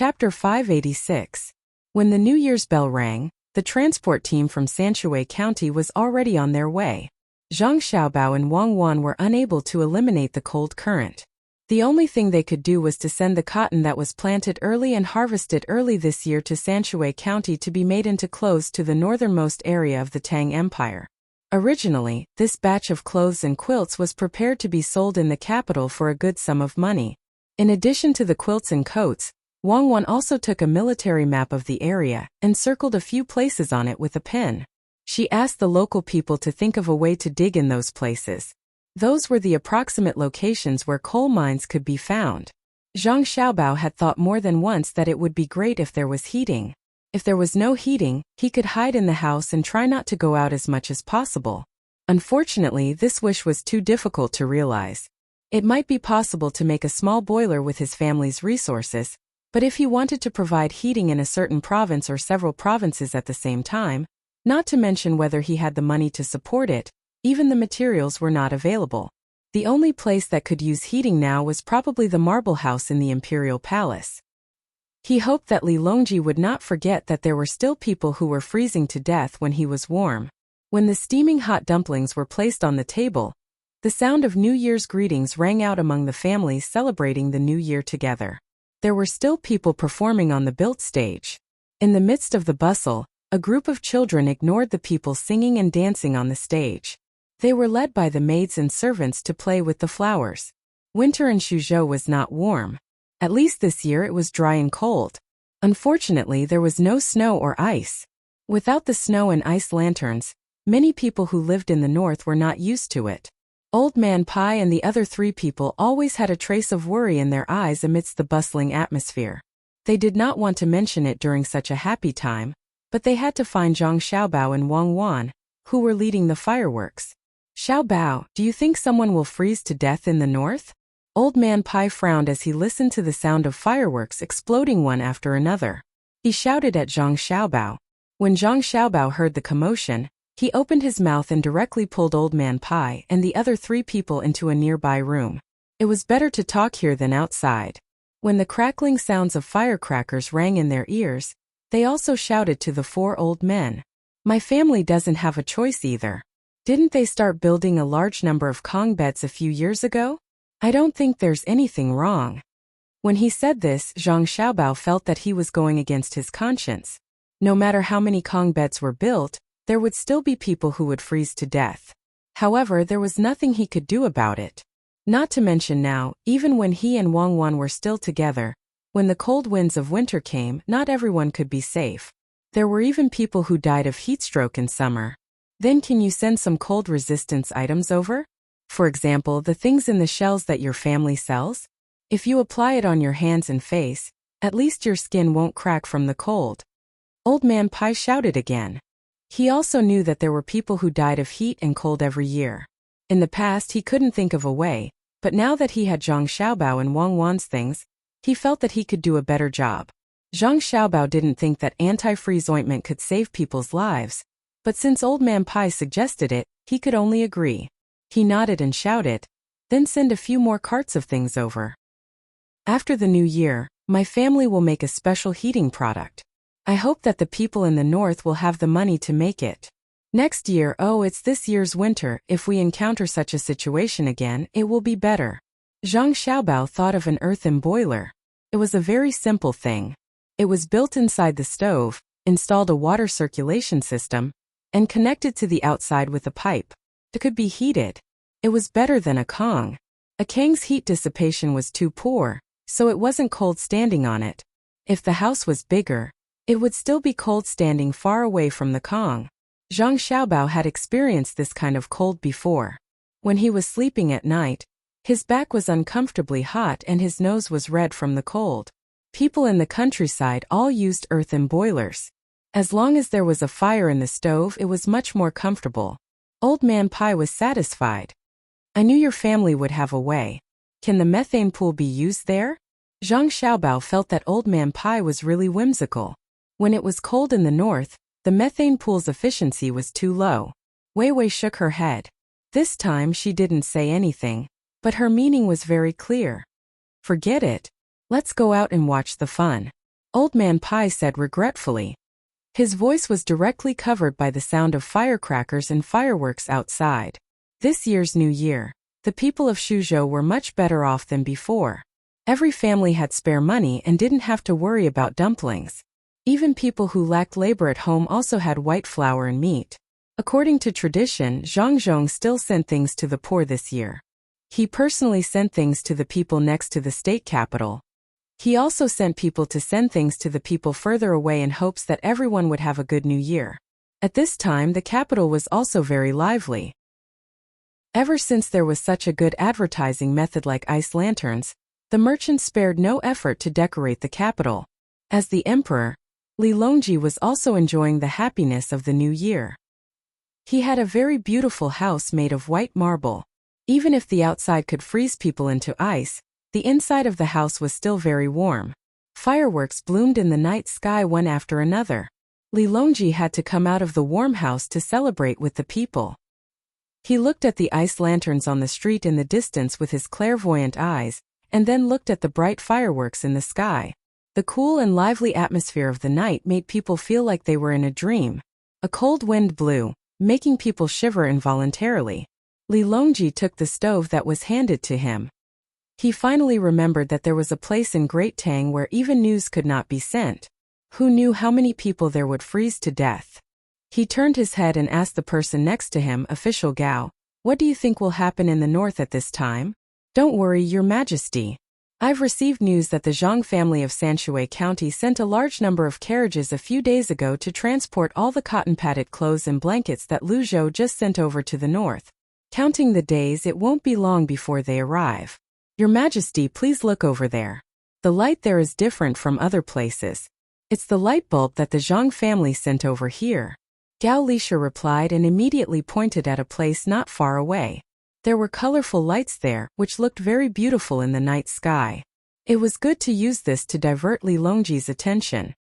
Chapter 586. When the New Year's bell rang, the transport team from Sanshui County was already on their way. Zhang Xiaobao and Wang Wan were unable to eliminate the cold current. The only thing they could do was to send the cotton that was planted early and harvested early this year to Sanshui County to be made into clothes to the northernmost area of the Tang Empire. Originally, this batch of clothes and quilts was prepared to be sold in the capital for a good sum of money. In addition to the quilts and coats, Wang Wan also took a military map of the area and circled a few places on it with a pen. She asked the local people to think of a way to dig in those places. Those were the approximate locations where coal mines could be found. Zhang Xiaobao had thought more than once that it would be great if there was heating. If there was no heating, he could hide in the house and try not to go out as much as possible. Unfortunately, this wish was too difficult to realize. It might be possible to make a small boiler with his family's resources, but if he wanted to provide heating in a certain province or several provinces at the same time, not to mention whether he had the money to support it, even the materials were not available. The only place that could use heating now was probably the marble house in the imperial palace. He hoped that Li Longji would not forget that there were still people who were freezing to death when he was warm. When the steaming hot dumplings were placed on the table, the sound of New Year's greetings rang out among the families celebrating the New Year together. There were still people performing on the built stage. In the midst of the bustle, a group of children ignored the people singing and dancing on the stage. They were led by the maids and servants to play with the flowers. Winter in Suzhou was not warm. At least this year it was dry and cold. Unfortunately, there was no snow or ice. Without the snow and ice lanterns, many people who lived in the north were not used to it. Old Man Pai and the other three people always had a trace of worry in their eyes amidst the bustling atmosphere. They did not want to mention it during such a happy time, but they had to find Zhang Xiaobao and Wang Wan, who were leading the fireworks. Xiaobao, do you think someone will freeze to death in the north? Old Man Pai frowned as he listened to the sound of fireworks exploding one after another. He shouted at Zhang Xiaobao. When Zhang Xiaobao heard the commotion, he opened his mouth and directly pulled Old Man Pai and the other three people into a nearby room. It was better to talk here than outside. When the crackling sounds of firecrackers rang in their ears, they also shouted to the four old men. My family doesn't have a choice either. Didn't they start building a large number of Kong beds a few years ago? I don't think there's anything wrong. When he said this, Zhang Xiaobao felt that he was going against his conscience. No matter how many Kong beds were built, there would still be people who would freeze to death. However, there was nothing he could do about it. Not to mention now, even when he and Wang Wan were still together, when the cold winds of winter came, not everyone could be safe. There were even people who died of heatstroke in summer. Then can you send some cold resistance items over? For example, the things in the shells that your family sells? If you apply it on your hands and face, at least your skin won't crack from the cold. Old Man Pai shouted again. He also knew that there were people who died of heat and cold every year. In the past he couldn't think of a way, but now that he had Zhang Xiaobao and Wang Wan's things, he felt that he could do a better job. Zhang Xiaobao didn't think that anti-freeze ointment could save people's lives, but since Old Man Pai suggested it, he could only agree. He nodded and shouted, then send a few more carts of things over. After the new year, my family will make a special heating product. I hope that the people in the north will have the money to make it. Next year, it's this year's winter, if we encounter such a situation again, it will be better. Zhang Xiaobao thought of an earthen boiler. It was a very simple thing. It was built inside the stove, installed a water circulation system, and connected to the outside with a pipe. It could be heated. It was better than a Kong. A Kang's heat dissipation was too poor, so it wasn't cold standing on it. If the house was bigger, it would still be cold standing far away from the Kong. Zhang Xiaobao had experienced this kind of cold before. When he was sleeping at night, his back was uncomfortably hot and his nose was red from the cold. People in the countryside all used earthen boilers. As long as there was a fire in the stove, it was much more comfortable. Old Man Pai was satisfied. I knew your family would have a way. Can the methane pool be used there? Zhang Xiaobao felt that Old Man Pai was really whimsical. When it was cold in the north, the methane pool's efficiency was too low. Wei Wei shook her head. This time she didn't say anything, but her meaning was very clear. Forget it. Let's go out and watch the fun. Old Man Pai said regretfully. His voice was directly covered by the sound of firecrackers and fireworks outside. This year's New Year, the people of Shuzhou were much better off than before. Every family had spare money and didn't have to worry about dumplings. Even people who lacked labor at home also had white flour and meat. According to tradition, Zhang Zhong still sent things to the poor this year. He personally sent things to the people next to the state capital. He also sent people to send things to the people further away in hopes that everyone would have a good New Year. At this time, the capital was also very lively. Ever since there was such a good advertising method like ice lanterns, the merchants spared no effort to decorate the capital. As the emperor, Li Longji was also enjoying the happiness of the new year. He had a very beautiful house made of white marble. Even if the outside could freeze people into ice, the inside of the house was still very warm. Fireworks bloomed in the night sky one after another. Li Longji had to come out of the warm house to celebrate with the people. He looked at the ice lanterns on the street in the distance with his clairvoyant eyes, and then looked at the bright fireworks in the sky. The cool and lively atmosphere of the night made people feel like they were in a dream. A cold wind blew, making people shiver involuntarily. Li Longji took the stove that was handed to him. He finally remembered that there was a place in Great Tang where even news could not be sent. Who knew how many people there would freeze to death? He turned his head and asked the person next to him, Official Gao, what do you think will happen in the north at this time? Don't worry, Your Majesty. I've received news that the Zhang family of Sanshui County sent a large number of carriages a few days ago to transport all the cotton-padded clothes and blankets that Lu Zhou just sent over to the north. Counting the days, it won't be long before they arrive. Your Majesty, please look over there. The light there is different from other places. It's the light bulb that the Zhang family sent over here. Gao Lisha replied and immediately pointed at a place not far away. There were colorful lights there, which looked very beautiful in the night sky. It was good to use this to divert Li Longji's attention.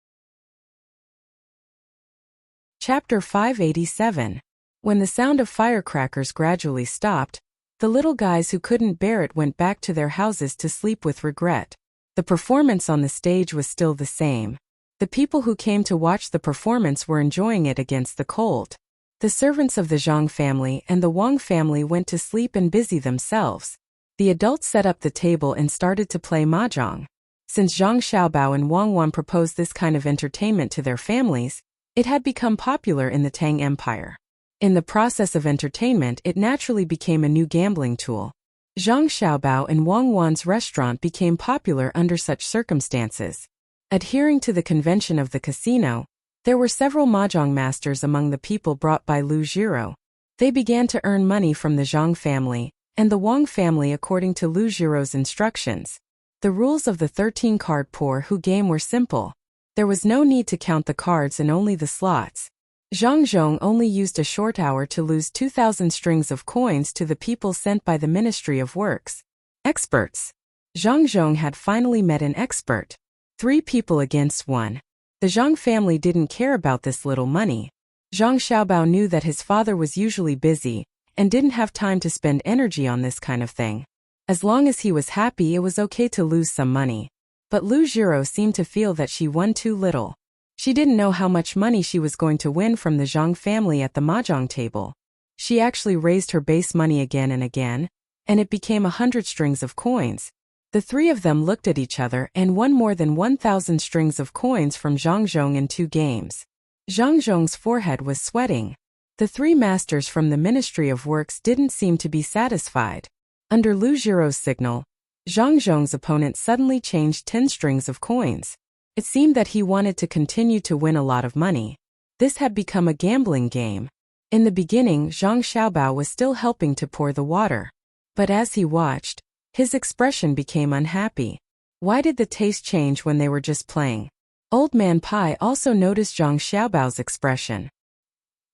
Chapter 587. When the sound of firecrackers gradually stopped, the little guys who couldn't bear it went back to their houses to sleep with regret. The performance on the stage was still the same. The people who came to watch the performance were enjoying it against the cold. The servants of the Zhang family and the Wang family went to sleep and busy themselves. The adults set up the table and started to play mahjong. Since Zhang Xiaobao and Wang Wan proposed this kind of entertainment to their families, it had become popular in the Tang Empire. In the process of entertainment, it naturally became a new gambling tool. Zhang Xiaobao and Wang Wan's restaurant became popular under such circumstances. Adhering to the convention of the casino, there were several mahjong masters among the people brought by Lu Jiro. They began to earn money from the Zhang family and the Wang family according to Lu Jiro's instructions. The rules of the 13-card pour who game were simple. There was no need to count the cards and only the slots. Zhang Zhong only used a short hour to lose 2,000 strings of coins to the people sent by the Ministry of Works. Experts. Zhang Zhong had finally met an expert. 3 people against 1. The Zhang family didn't care about this little money. Zhang Xiaobao knew that his father was usually busy and didn't have time to spend energy on this kind of thing. As long as he was happy, it was okay to lose some money. But Lu Jiro seemed to feel that she won too little. She didn't know how much money she was going to win from the Zhang family at the mahjong table. She actually raised her base money again and again, and it became 100 strings of coins. The 3 of them looked at each other and won more than 1,000 strings of coins from Zhang Zhong in 2 games. Zhang Zhong's forehead was sweating. The 3 masters from the Ministry of Works didn't seem to be satisfied. Under Lu Jiro's signal, Zhang Zhong's opponent suddenly changed 10 strings of coins. It seemed that he wanted to continue to win a lot of money. This had become a gambling game. In the beginning, Zhang Xiaobao was still helping to pour the water. But as he watched, his expression became unhappy. Why did the taste change when they were just playing? Old Man Pai also noticed Zhang Xiaobao's expression.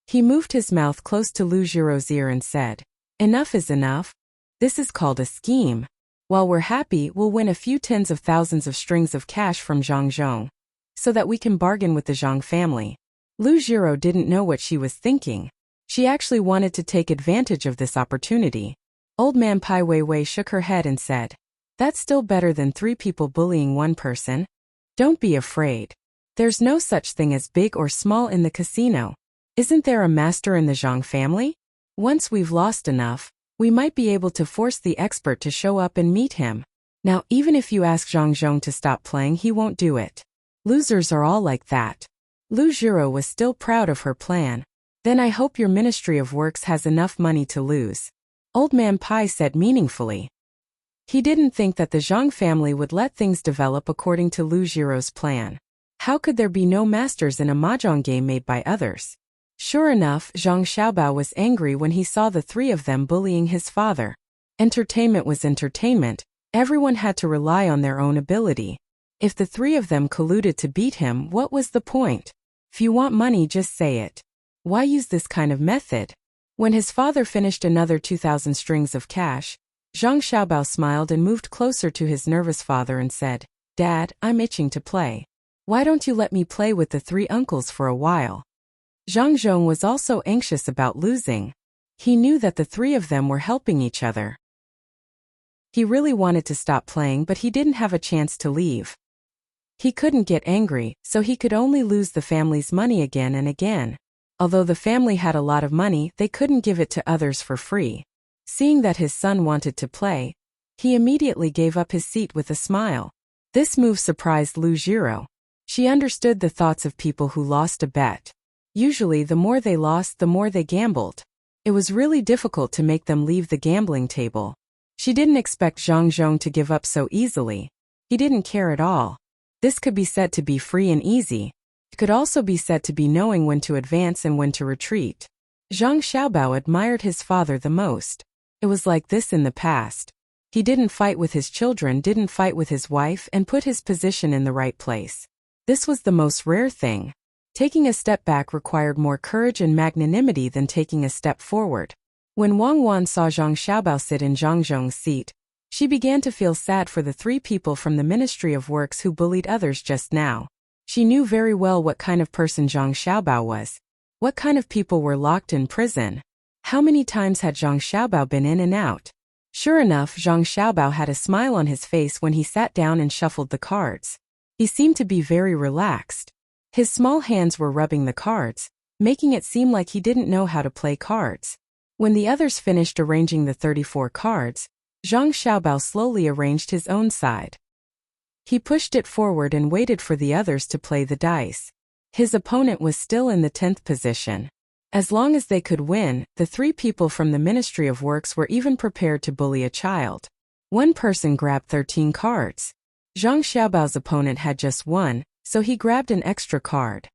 He moved his mouth close to Lu Jiro's ear and said, "Enough is enough. This is called a scheme. While we're happy, we'll win a few tens of thousands of strings of cash from Zhang Zhong, so that we can bargain with the Zhang family." Lu Jiro didn't know what she was thinking. She actually wanted to take advantage of this opportunity. Old Man Pai Weiwei shook her head and said, "That's still better than 3 people bullying 1 person." Don't be afraid. There's no such thing as big or small in the casino. Isn't there a master in the Zhang family? Once we've lost enough, we might be able to force the expert to show up and meet him. Now, even if you ask Zhang Zhong to stop playing, he won't do it. Losers are all like that. Lu Jiro was still proud of her plan. Then I hope your Ministry of Works has enough money to lose. Old Man Pai said meaningfully. He didn't think that the Zhang family would let things develop according to Lu Jiro's plan. How could there be no masters in a mahjong game made by others? Sure enough, Zhang Xiaobao was angry when he saw the three of them bullying his father. Entertainment was entertainment. Everyone had to rely on their own ability. If the three of them colluded to beat him, what was the point? If you want money, just say it. Why use this kind of method? When his father finished another 2,000 strings of cash, Zhang Xiaobao smiled and moved closer to his nervous father and said, "Dad, I'm itching to play. Why don't you let me play with the three uncles for a while?" Zhang Zhong was also anxious about losing. He knew that the three of them were helping each other. He really wanted to stop playing, but he didn't have a chance to leave. He couldn't get angry, so he could only lose the family's money again and again. Although the family had a lot of money, they couldn't give it to others for free. Seeing that his son wanted to play, he immediately gave up his seat with a smile. This move surprised Lu Jiro. She understood the thoughts of people who lost a bet. Usually the more they lost, the more they gambled. It was really difficult to make them leave the gambling table. She didn't expect Zhang Zhong to give up so easily. He didn't care at all. This could be said to be free and easy. It could also be said to be knowing when to advance and when to retreat. Zhang Xiaobao admired his father the most. It was like this in the past. He didn't fight with his children, didn't fight with his wife, and put his position in the right place. This was the most rare thing. Taking a step back required more courage and magnanimity than taking a step forward. When Wang Wan saw Zhang Xiaobao sit in Zhang Zhong's seat, she began to feel sad for the three people from the Ministry of Works who bullied others just now. She knew very well what kind of person Zhang Xiaobao was. What kind of people were locked in prison? How many times had Zhang Xiaobao been in and out? Sure enough, Zhang Xiaobao had a smile on his face when he sat down and shuffled the cards. He seemed to be very relaxed. His small hands were rubbing the cards, making it seem like he didn't know how to play cards. When the others finished arranging the 34 cards, Zhang Xiaobao slowly arranged his own side. He pushed it forward and waited for the others to play the dice. His opponent was still in the 10th position. As long as they could win, the three people from the Ministry of Works were even prepared to bully a child. One person grabbed 13 cards. Zhang Xiaobao's opponent had just one, so he grabbed an extra card.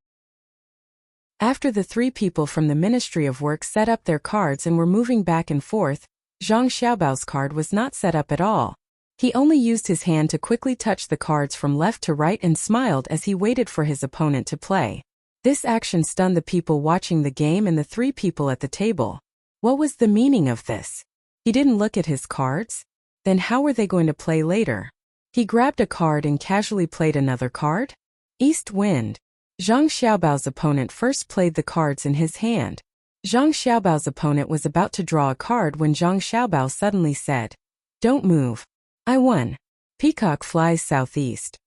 After the three people from the Ministry of Works set up their cards and were moving back and forth, Zhang Xiaobao's card was not set up at all. He only used his hand to quickly touch the cards from left to right and smiled as he waited for his opponent to play. This action stunned the people watching the game and the three people at the table. What was the meaning of this? He didn't look at his cards? Then how were they going to play later? He grabbed a card and casually played another card? East Wind. Zhang Xiaobao's opponent first played the cards in his hand. Zhang Xiaobao's opponent was about to draw a card when Zhang Xiaobao suddenly said, "Don't move. I won. Peacock flies southeast."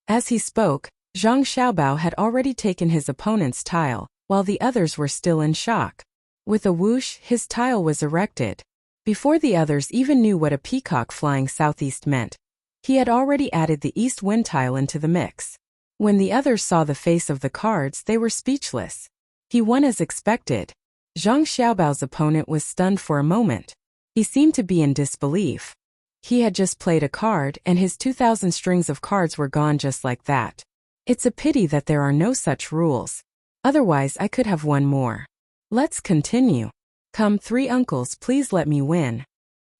As he spoke, Zhang Xiaobao had already taken his opponent's tile, while the others were still in shock. With a whoosh, his tile was erected. Before the others even knew what a peacock flying southeast meant, he had already added the east wind tile into the mix. When the others saw the face of the cards, they were speechless. He won as expected. Zhang Xiaobao's opponent was stunned for a moment. He seemed to be in disbelief. He had just played a card, and his 2,000 strings of cards were gone just like that. It's a pity that there are no such rules. Otherwise, I could have won more. Let's continue. Come, three uncles, please let me win.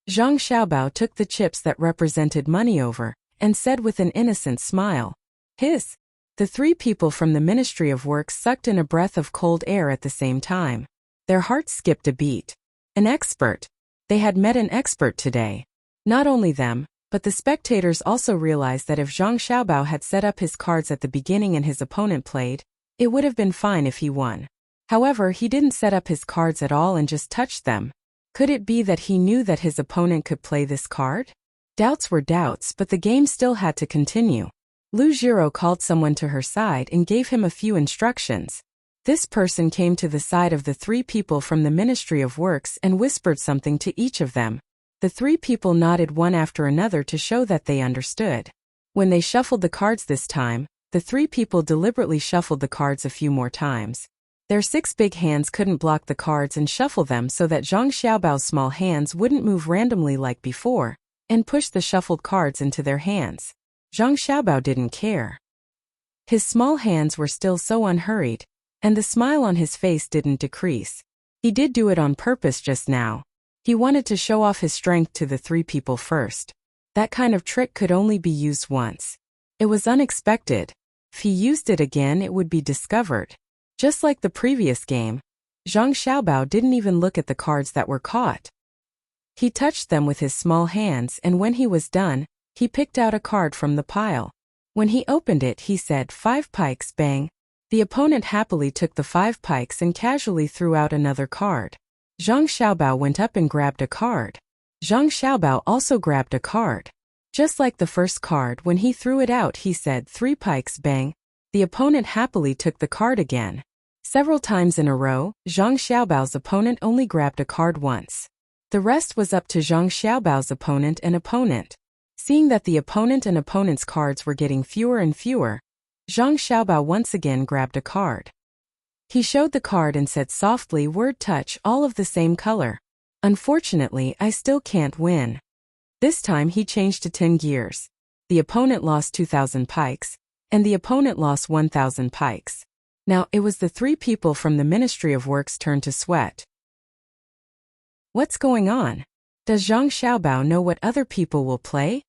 Zhang Xiaobao took the chips that represented money over, and said with an innocent smile, "Hiss." The three people from the Ministry of Works sucked in a breath of cold air at the same time. Their hearts skipped a beat. An expert. They had met an expert today. Not only them, but the spectators also realized that if Zhang Xiaobao had set up his cards at the beginning and his opponent played, it would have been fine if he won. However, he didn't set up his cards at all and just touched them. Could it be that he knew that his opponent could play this card? Doubts were doubts, but the game still had to continue. Lu Jiro called someone to her side and gave him a few instructions. This person came to the side of the three people from the Ministry of Works and whispered something to each of them. The three people nodded one after another to show that they understood. When they shuffled the cards this time, the three people deliberately shuffled the cards a few more times. Their 6 big hands couldn't block the cards and shuffle them so that Zhang Xiaobao's small hands wouldn't move randomly like before, and push the shuffled cards into their hands. Zhang Xiaobao didn't care. His small hands were still so unhurried, and the smile on his face didn't decrease. He did do it on purpose just now. He wanted to show off his strength to the three people first. That kind of trick could only be used once. It was unexpected. If he used it again, it would be discovered. Just like the previous game, Zhang Xiaobao didn't even look at the cards that were caught. He touched them with his small hands, and when he was done, he picked out a card from the pile. When he opened it, he said, 5 pikes, bang. The opponent happily took the 5 pikes and casually threw out another card. Zhang Xiaobao went up and grabbed a card. Zhang Xiaobao also grabbed a card. Just like the first card, when he threw it out, he said, 3 pikes, bang. The opponent happily took the card again. Several times in a row, Zhang Xiaobao's opponent only grabbed a card once. The rest was up to Zhang Xiaobao's opponent and opponent. Seeing that the opponent and opponent's cards were getting fewer and fewer, Zhang Xiaobao once again grabbed a card. He showed the card and said softly, word touch, all of the same color. Unfortunately, I still can't win. This time he changed to 10 gears. The opponent lost 2,000 pikes, and the opponent lost 1,000 pikes. Now it was the three people from the Ministry of Works' turn to sweat. What's going on? Does Zhang Xiaobao know what other people will play?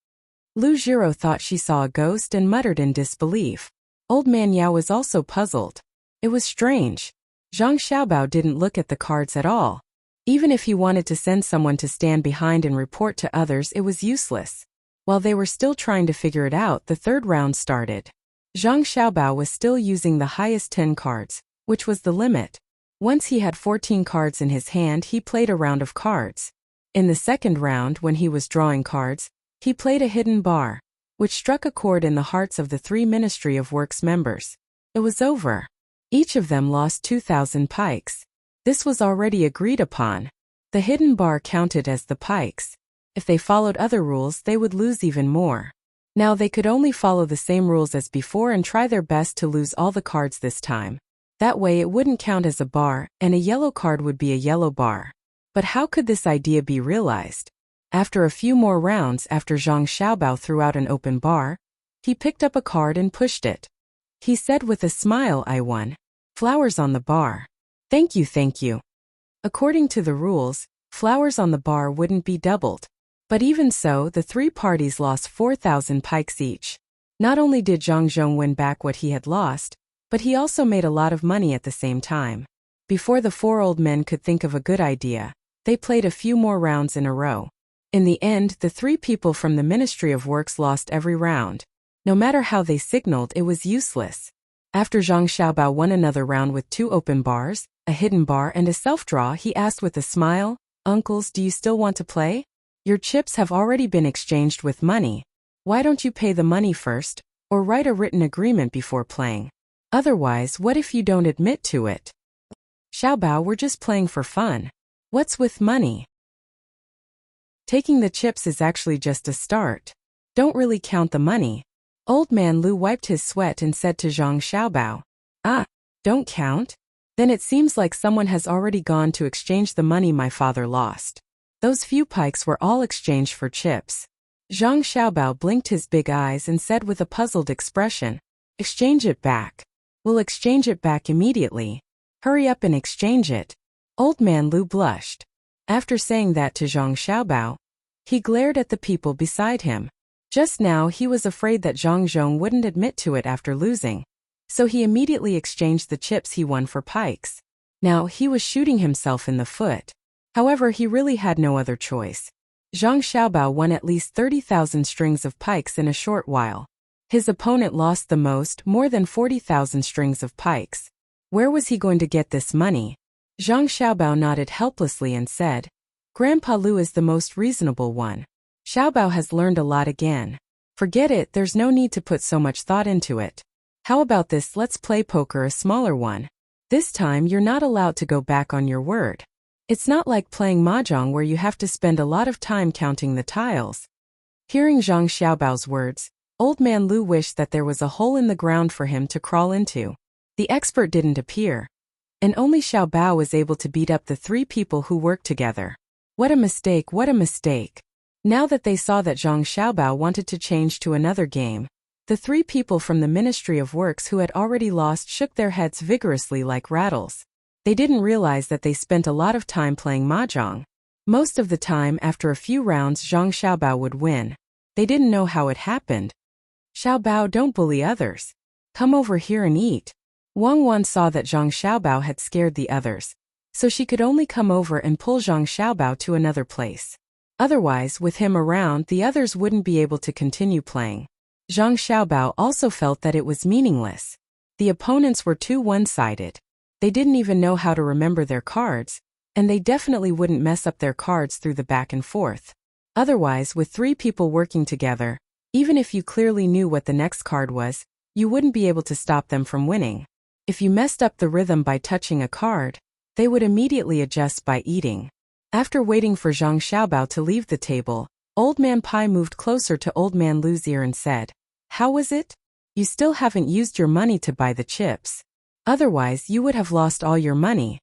Lu Jiro thought she saw a ghost and muttered in disbelief. Old Man Yao was also puzzled. It was strange. Zhang Xiaobao didn't look at the cards at all. Even if he wanted to send someone to stand behind and report to others, it was useless. While they were still trying to figure it out, the third round started. Zhang Xiaobao was still using the highest 10 cards, which was the limit. Once he had 14 cards in his hand, he played a round of cards. In the second round, when he was drawing cards, he played a hidden bar, which struck a chord in the hearts of the 3 Ministry of Works members. It was over. Each of them lost 2,000 pikes. This was already agreed upon. The hidden bar counted as the pikes. If they followed other rules, they would lose even more. Now they could only follow the same rules as before and try their best to lose all the cards this time. That way it wouldn't count as a bar, and a yellow card would be a yellow bar. But how could this idea be realized? After a few more rounds, after Zhang Xiaobao threw out an open bar, he picked up a card and pushed it. He said with a smile, I won. Flowers on the bar. Thank you, thank you. According to the rules, flowers on the bar wouldn't be doubled. But even so, the 3 parties lost 4,000 pikes each. Not only did Zhang Zhong win back what he had lost, but he also made a lot of money at the same time. Before the 4 old men could think of a good idea, they played a few more rounds in a row. In the end, the 3 people from the Ministry of Works lost every round. No matter how they signaled, it was useless. After Zhang Xiaobao won another round with 2 open bars, a hidden bar and a self-draw, he asked with a smile, Uncles, do you still want to play? Your chips have already been exchanged with money. Why don't you pay the money first, or write a written agreement before playing? Otherwise, what if you don't admit to it? Xiaobao, we're just playing for fun. What's with money? Taking the chips is actually just a start. Don't really count the money. Old Man Lu wiped his sweat and said to Zhang Xiaobao, don't count? Then it seems like someone has already gone to exchange the money my father lost. Those few pikes were all exchanged for chips. Zhang Xiaobao blinked his big eyes and said with a puzzled expression, exchange it back. We'll exchange it back immediately. Hurry up and exchange it. Old Man Lu blushed. After saying that to Zhang Xiaobao, he glared at the people beside him. Just now he was afraid that Zhang Zhong wouldn't admit to it after losing. So he immediately exchanged the chips he won for pikes. Now he was shooting himself in the foot. However, he really had no other choice. Zhang Xiaobao won at least 30,000 strings of pikes in a short while. His opponent lost the most, more than 40,000 strings of pikes. Where was he going to get this money? Zhang Xiaobao nodded helplessly and said, Grandpa Lu is the most reasonable one. Xiaobao has learned a lot again. Forget it, there's no need to put so much thought into it. How about this, let's play poker, a smaller one. This time you're not allowed to go back on your word. It's not like playing mahjong where you have to spend a lot of time counting the tiles. Hearing Zhang Xiaobao's words, Old Man Lu wished that there was a hole in the ground for him to crawl into. The expert didn't appear, and only Xiaobao was able to beat up the three people who worked together. What a mistake, what a mistake. Now that they saw that Zhang Xiaobao wanted to change to another game, the three people from the Ministry of Works who had already lost shook their heads vigorously like rattles. They didn't realize that they spent a lot of time playing mahjong. Most of the time, after a few rounds, Zhang Xiaobao would win. They didn't know how it happened. Xiaobao, don't bully others. Come over here and eat. Wang Wan saw that Zhang Xiaobao had scared the others, so she could only come over and pull Zhang Xiaobao to another place. Otherwise, with him around, the others wouldn't be able to continue playing. Zhang Xiaobao also felt that it was meaningless. The opponents were too one-sided. They didn't even know how to remember their cards, and they definitely wouldn't mess up their cards through the back and forth. Otherwise, with three people working together, even if you clearly knew what the next card was, you wouldn't be able to stop them from winning. If you messed up the rhythm by touching a card, they would immediately adjust by eating. After waiting for Zhang Xiaobao to leave the table, Old Man Pai moved closer to Old Man Lu's ear and said, "How was it? You still haven't used your money to buy the chips. Otherwise, you would have lost all your money."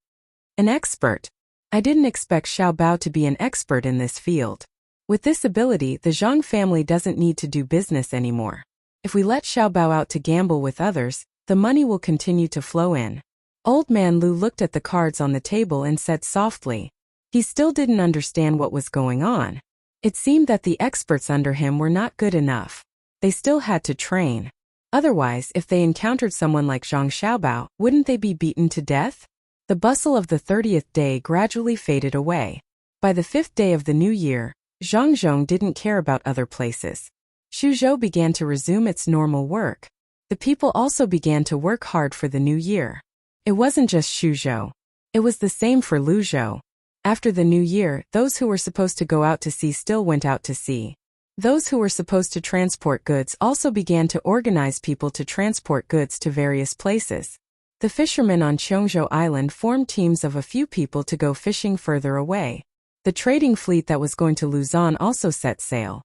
An expert. I didn't expect Xiaobao to be an expert in this field. With this ability, the Zhang family doesn't need to do business anymore. If we let Xiaobao out to gamble with others, the money will continue to flow in. Old Man Lu looked at the cards on the table and said softly. He still didn't understand what was going on. It seemed that the experts under him were not good enough. They still had to train. Otherwise, if they encountered someone like Zhang Xiaobao, wouldn't they be beaten to death? The bustle of the 30th day gradually faded away. By the 5th day of the new year, Zhangzhong didn't care about other places. Suzhou began to resume its normal work. The people also began to work hard for the new year. It wasn't just Suzhou. It was the same for Luzhou. After the new year, those who were supposed to go out to sea still went out to sea. Those who were supposed to transport goods also began to organize people to transport goods to various places. The fishermen on Cheongzhou Island formed teams of a few people to go fishing further away. The trading fleet that was going to Luzon also set sail.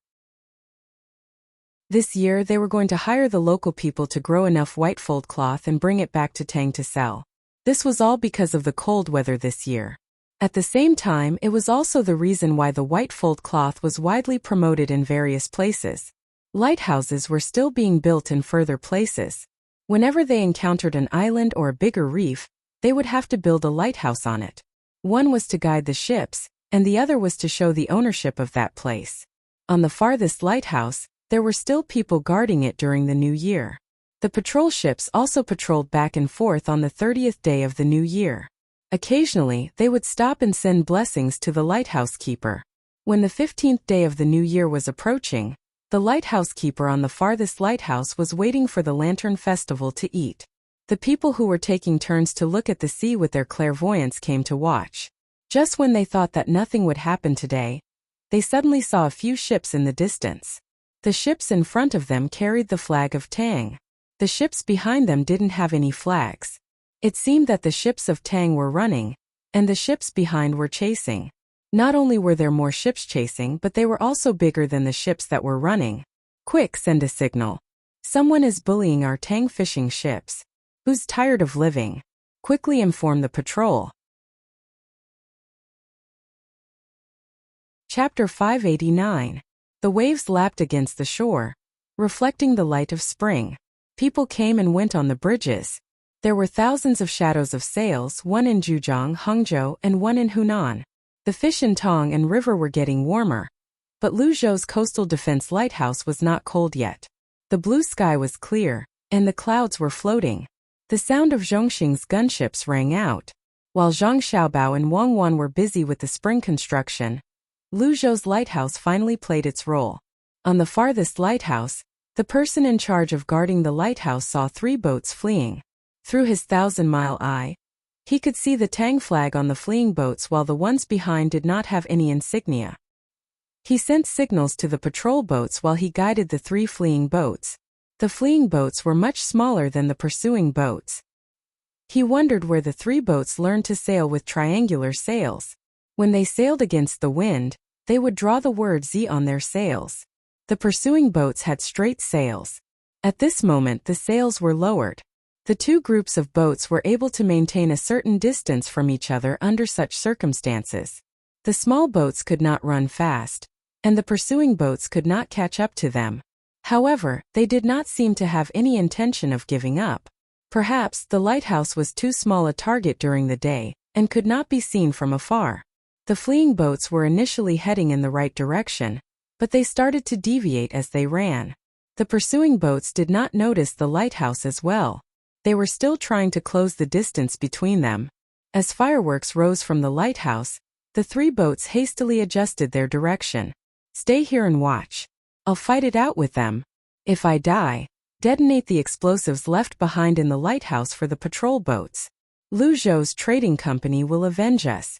This year they were going to hire the local people to grow enough white fold cloth and bring it back to Tang to sell. This was all because of the cold weather this year. At the same time, it was also the reason why the white fold cloth was widely promoted in various places. Lighthouses were still being built in further places. Whenever they encountered an island or a bigger reef, they would have to build a lighthouse on it. One was to guide the ships, and the other was to show the ownership of that place. On the farthest lighthouse, there were still people guarding it during the new year. The patrol ships also patrolled back and forth on the 30th day of the new year. Occasionally, they would stop and send blessings to the lighthouse keeper. When the 15th day of the new year was approaching, the lighthouse keeper on the farthest lighthouse was waiting for the lantern festival to eat. The people who were taking turns to look at the sea with their clairvoyance came to watch. Just when they thought that nothing would happen today, they suddenly saw a few ships in the distance. The ships in front of them carried the flag of Tang. The ships behind them didn't have any flags. It seemed that the ships of Tang were running, and the ships behind were chasing. Not only were there more ships chasing, but they were also bigger than the ships that were running. Quick, send a signal. Someone is bullying our Tang fishing ships. Who's tired of living? Quickly inform the patrol. Chapter 589. The waves lapped against the shore, reflecting the light of spring. People came and went on the bridges. There were thousands of shadows of sails, one in Zhujiang, Hangzhou, and one in Hunan. The fish in Tang and river were getting warmer. But Luzhou's coastal defense lighthouse was not cold yet. The blue sky was clear, and the clouds were floating. The sound of Zhongxing's gunships rang out. While Zhang Xiaobao and Wang Wan were busy with the spring construction, Luzhou's lighthouse finally played its role. On the farthest lighthouse, the person in charge of guarding the lighthouse saw 3 boats fleeing. Through his 1,000-mile eye, he could see the Tang flag on the fleeing boats while the ones behind did not have any insignia. He sent signals to the patrol boats while he guided the 3 fleeing boats. The fleeing boats were much smaller than the pursuing boats. He wondered where the 3 boats learned to sail with triangular sails. When they sailed against the wind, they would draw the word Z on their sails. The pursuing boats had straight sails. At this moment the sails were lowered. The 2 groups of boats were able to maintain a certain distance from each other under such circumstances. The small boats could not run fast, and the pursuing boats could not catch up to them. However, they did not seem to have any intention of giving up. Perhaps the lighthouse was too small a target during the day, and could not be seen from afar. The fleeing boats were initially heading in the right direction, but they started to deviate as they ran. The pursuing boats did not notice the lighthouse as well. They were still trying to close the distance between them. As fireworks rose from the lighthouse, the 3 boats hastily adjusted their direction. "Stay here and watch. I'll fight it out with them. If I die, detonate the explosives left behind in the lighthouse for the patrol boats. Lu Zhou's trading company will avenge us."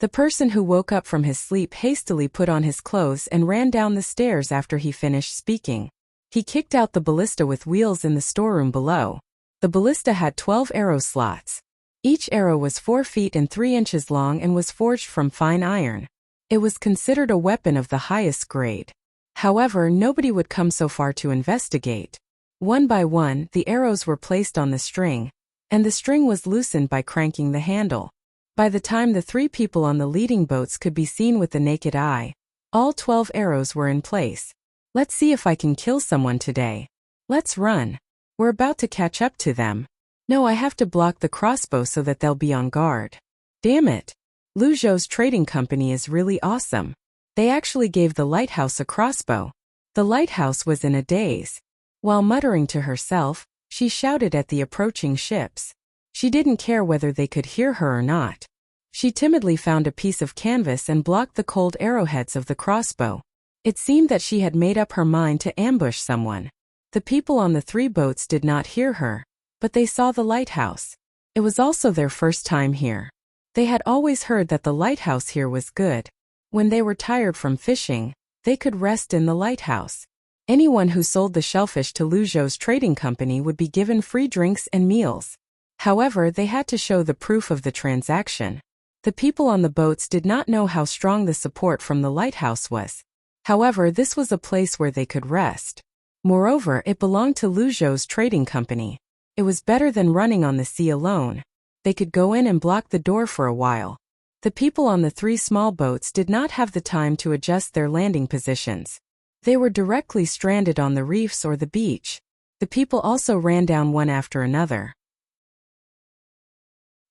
The person who woke up from his sleep hastily put on his clothes and ran down the stairs after he finished speaking. He kicked out the ballista with wheels in the storeroom below. The ballista had 12 arrow slots. Each arrow was 4 feet and 3 inches long and was forged from fine iron. It was considered a weapon of the highest grade. However, nobody would come so far to investigate. One by one, the arrows were placed on the string, and the string was loosened by cranking the handle. By the time the 3 people on the leading boats could be seen with the naked eye, all 12 arrows were in place. "Let's see if I can kill someone today. Let's run. We're about to catch up to them. No, I have to block the crossbow so that they'll be on guard. Damn it. Lu Zhou's trading company is really awesome. They actually gave the lighthouse a crossbow." The lighthouse was in a daze. While muttering to herself, she shouted at the approaching ships. She didn't care whether they could hear her or not. She timidly found a piece of canvas and blocked the cold arrowheads of the crossbow. It seemed that she had made up her mind to ambush someone. The people on the 3 boats did not hear her, but they saw the lighthouse. It was also their first time here. They had always heard that the lighthouse here was good. When they were tired from fishing, they could rest in the lighthouse. Anyone who sold the shellfish to Lu Zhou's trading company would be given free drinks and meals. However, they had to show the proof of the transaction. The people on the boats did not know how strong the support from the lighthouse was. However, this was a place where they could rest. Moreover, it belonged to Lu Zhou's trading company. It was better than running on the sea alone. They could go in and block the door for a while. The people on the 3 small boats did not have the time to adjust their landing positions. They were directly stranded on the reefs or the beach. The people also ran down one after another.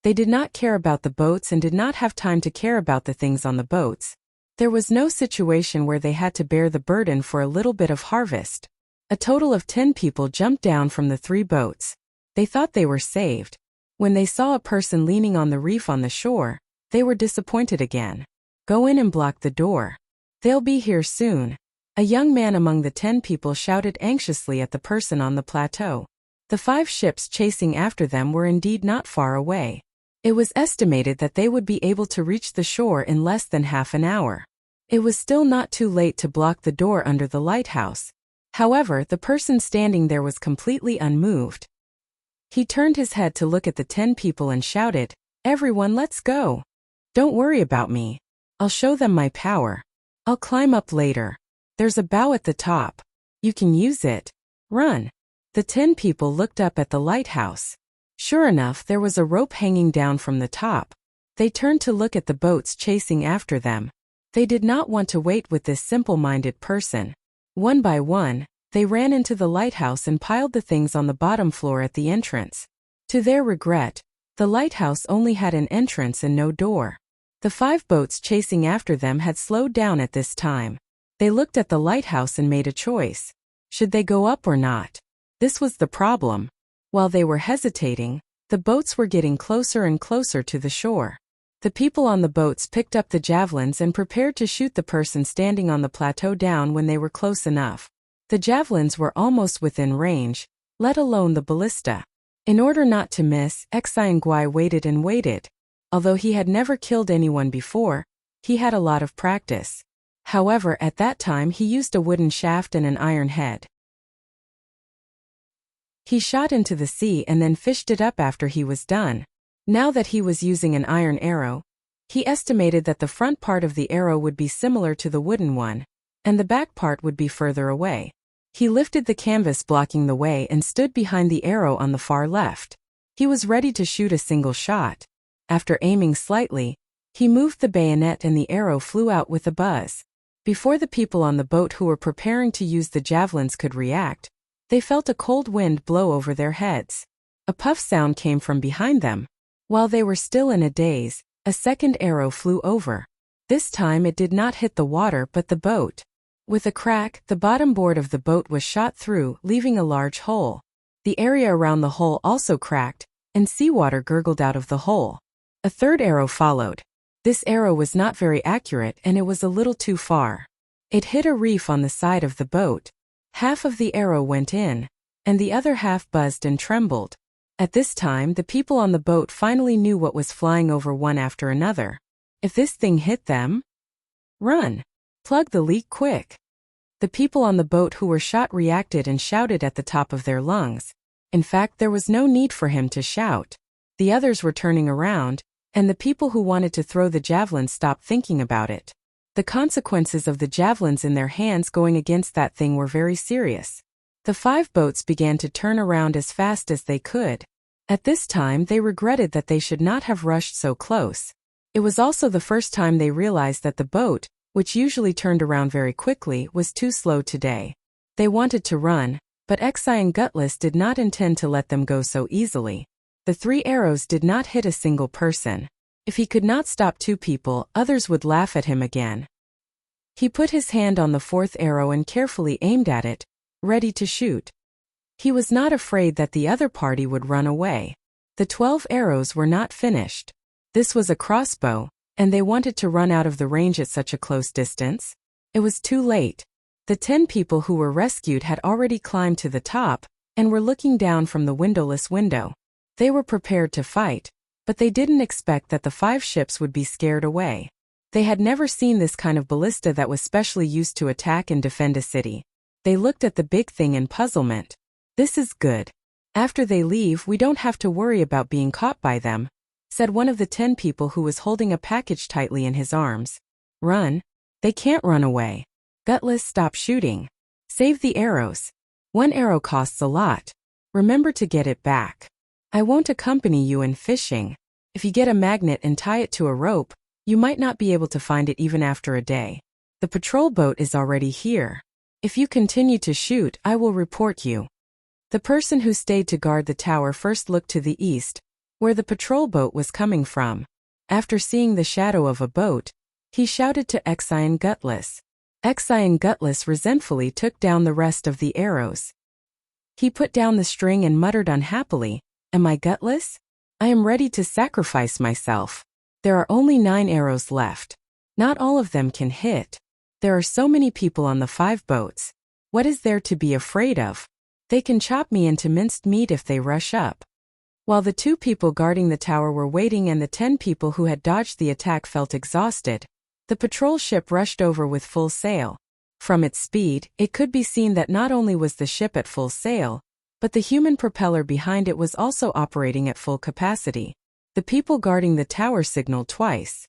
They did not care about the boats and did not have time to care about the things on the boats. There was no situation where they had to bear the burden for a little bit of harvest. A total of 10 people jumped down from the 3 boats. They thought they were saved. When they saw a person leaning on the reef on the shore, they were disappointed again. "Go in and block the door. They'll be here soon." A young man among the 10 people shouted anxiously at the person on the plateau. The 5 ships chasing after them were indeed not far away. It was estimated that they would be able to reach the shore in less than half an hour. It was still not too late to block the door under the lighthouse. However, the person standing there was completely unmoved. He turned his head to look at the 10 people and shouted, "Everyone, let's go. Don't worry about me. I'll show them my power. I'll climb up later. There's a bow at the top. You can use it. Run." The 10 people looked up at the lighthouse. Sure enough, there was a rope hanging down from the top. They turned to look at the boats chasing after them. They did not want to wait with this simple-minded person. One by one, they ran into the lighthouse and piled the things on the bottom floor at the entrance. To their regret, the lighthouse only had an entrance and no door. The 5 boats chasing after them had slowed down at this time. They looked at the lighthouse and made a choice. Should they go up or not? This was the problem. While they were hesitating, the boats were getting closer and closer to the shore. The people on the boats picked up the javelins and prepared to shoot the person standing on the plateau down when they were close enough. The javelins were almost within range, let alone the ballista. In order not to miss, Xiangui waited and waited. Although he had never killed anyone before, he had a lot of practice. However, at that time he used a wooden shaft and an iron head. He shot into the sea and then fished it up after he was done. Now that he was using an iron arrow, he estimated that the front part of the arrow would be similar to the wooden one, and the back part would be further away. He lifted the canvas blocking the way and stood behind the arrow on the far left. He was ready to shoot a single shot. After aiming slightly, he moved the bayonet and the arrow flew out with a buzz. Before the people on the boat who were preparing to use the javelins could react, they felt a cold wind blow over their heads. A puff sound came from behind them. While they were still in a daze, a second arrow flew over. This time it did not hit the water but the boat. With a crack, the bottom board of the boat was shot through, leaving a large hole. The area around the hole also cracked, and seawater gurgled out of the hole. A third arrow followed. This arrow was not very accurate and it was a little too far. It hit a reef on the side of the boat. Half of the arrow went in, and the other half buzzed and trembled. At this time, the people on the boat finally knew what was flying over one after another. If this thing hit them, run! Plug the leak quick! The people on the boat who were shot reacted and shouted at the top of their lungs. In fact, there was no need for him to shout. The others were turning around, and the people who wanted to throw the javelin stopped thinking about it. The consequences of the javelins in their hands going against that thing were very serious. The 5 boats began to turn around as fast as they could. At this time they regretted that they should not have rushed so close. It was also the first time they realized that the boat, which usually turned around very quickly, was too slow today. They wanted to run, but Wuxia and Gutless did not intend to let them go so easily. The 3 arrows did not hit a single person. If he could not stop 2 people, others would laugh at him again. He put his hand on the 4th arrow and carefully aimed at it, ready to shoot. He was not afraid that the other party would run away. The 12 arrows were not finished. This was a crossbow, and they wanted to run out of the range at such a close distance. It was too late. The 10 people who were rescued had already climbed to the top, and were looking down from the windowless window. They were prepared to fight, but they didn't expect that the 5 ships would be scared away. They had never seen this kind of ballista that was specially used to attack and defend a city. They looked at the big thing in puzzlement. This is good. After they leave, we don't have to worry about being caught by them, said one of the 10 people who was holding a package tightly in his arms. Run? They can't run away. Gutless, stop shooting. Save the arrows. 1 arrow costs a lot. Remember to get it back. I won't accompany you in fishing. If you get a magnet and tie it to a rope, you might not be able to find it even after a day. The patrol boat is already here. If you continue to shoot, I will report you. The person who stayed to guard the tower first looked to the east, where the patrol boat was coming from. After seeing the shadow of a boat, he shouted to Wuxia and Gutless. Wuxia and Gutless resentfully took down the rest of the arrows. He put down the string and muttered unhappily, "Am I gutless? I am ready to sacrifice myself. There are only 9 arrows left. Not all of them can hit. There are so many people on the 5 boats. What is there to be afraid of? They can chop me into minced meat if they rush up." While the 2 people guarding the tower were waiting and the 10 people who had dodged the attack felt exhausted, the patrol ship rushed over with full sail. From its speed, it could be seen that not only was the ship at full sail, but the human propeller behind it was also operating at full capacity. The people guarding the tower signaled twice.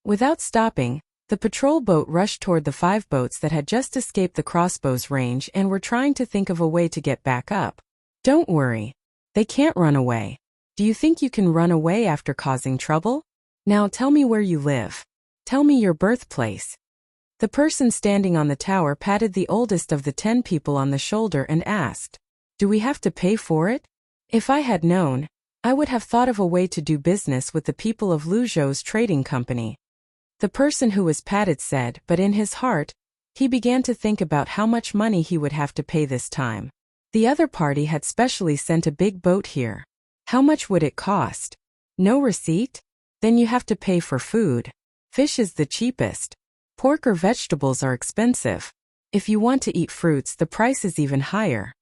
Without stopping, the patrol boat rushed toward the 5 boats that had just escaped the crossbow's range and were trying to think of a way to get back up. Don't worry. They can't run away. Do you think you can run away after causing trouble? Now tell me where you live. Tell me your birthplace. The person standing on the tower patted the oldest of the 10 people on the shoulder and asked, "Do we have to pay for it? If I had known, I would have thought of a way to do business with the people of Luzhou's trading company." The person who was patted said, but in his heart, he began to think about how much money he would have to pay this time. The other party had specially sent a big boat here. How much would it cost? No receipt? Then you have to pay for food. Fish is the cheapest. Pork or vegetables are expensive. If you want to eat fruits, the price is even higher.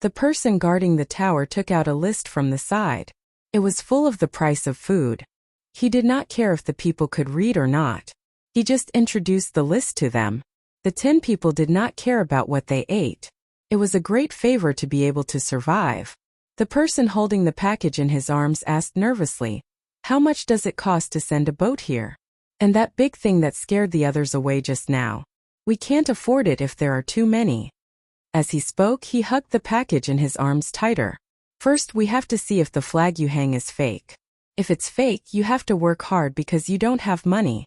The person guarding the tower took out a list from the side. It was full of the price of food. He did not care if the people could read or not. He just introduced the list to them. The 10 people did not care about what they ate. It was a great favor to be able to survive. The person holding the package in his arms asked nervously, "How much does it cost to send a boat here?" And that big thing that scared the others away just now. "We can't afford it if there are too many." As he spoke, he hugged the package in his arms tighter. "First, we have to see if the flag you hang is fake. If it's fake, you have to work hard because you don't have money."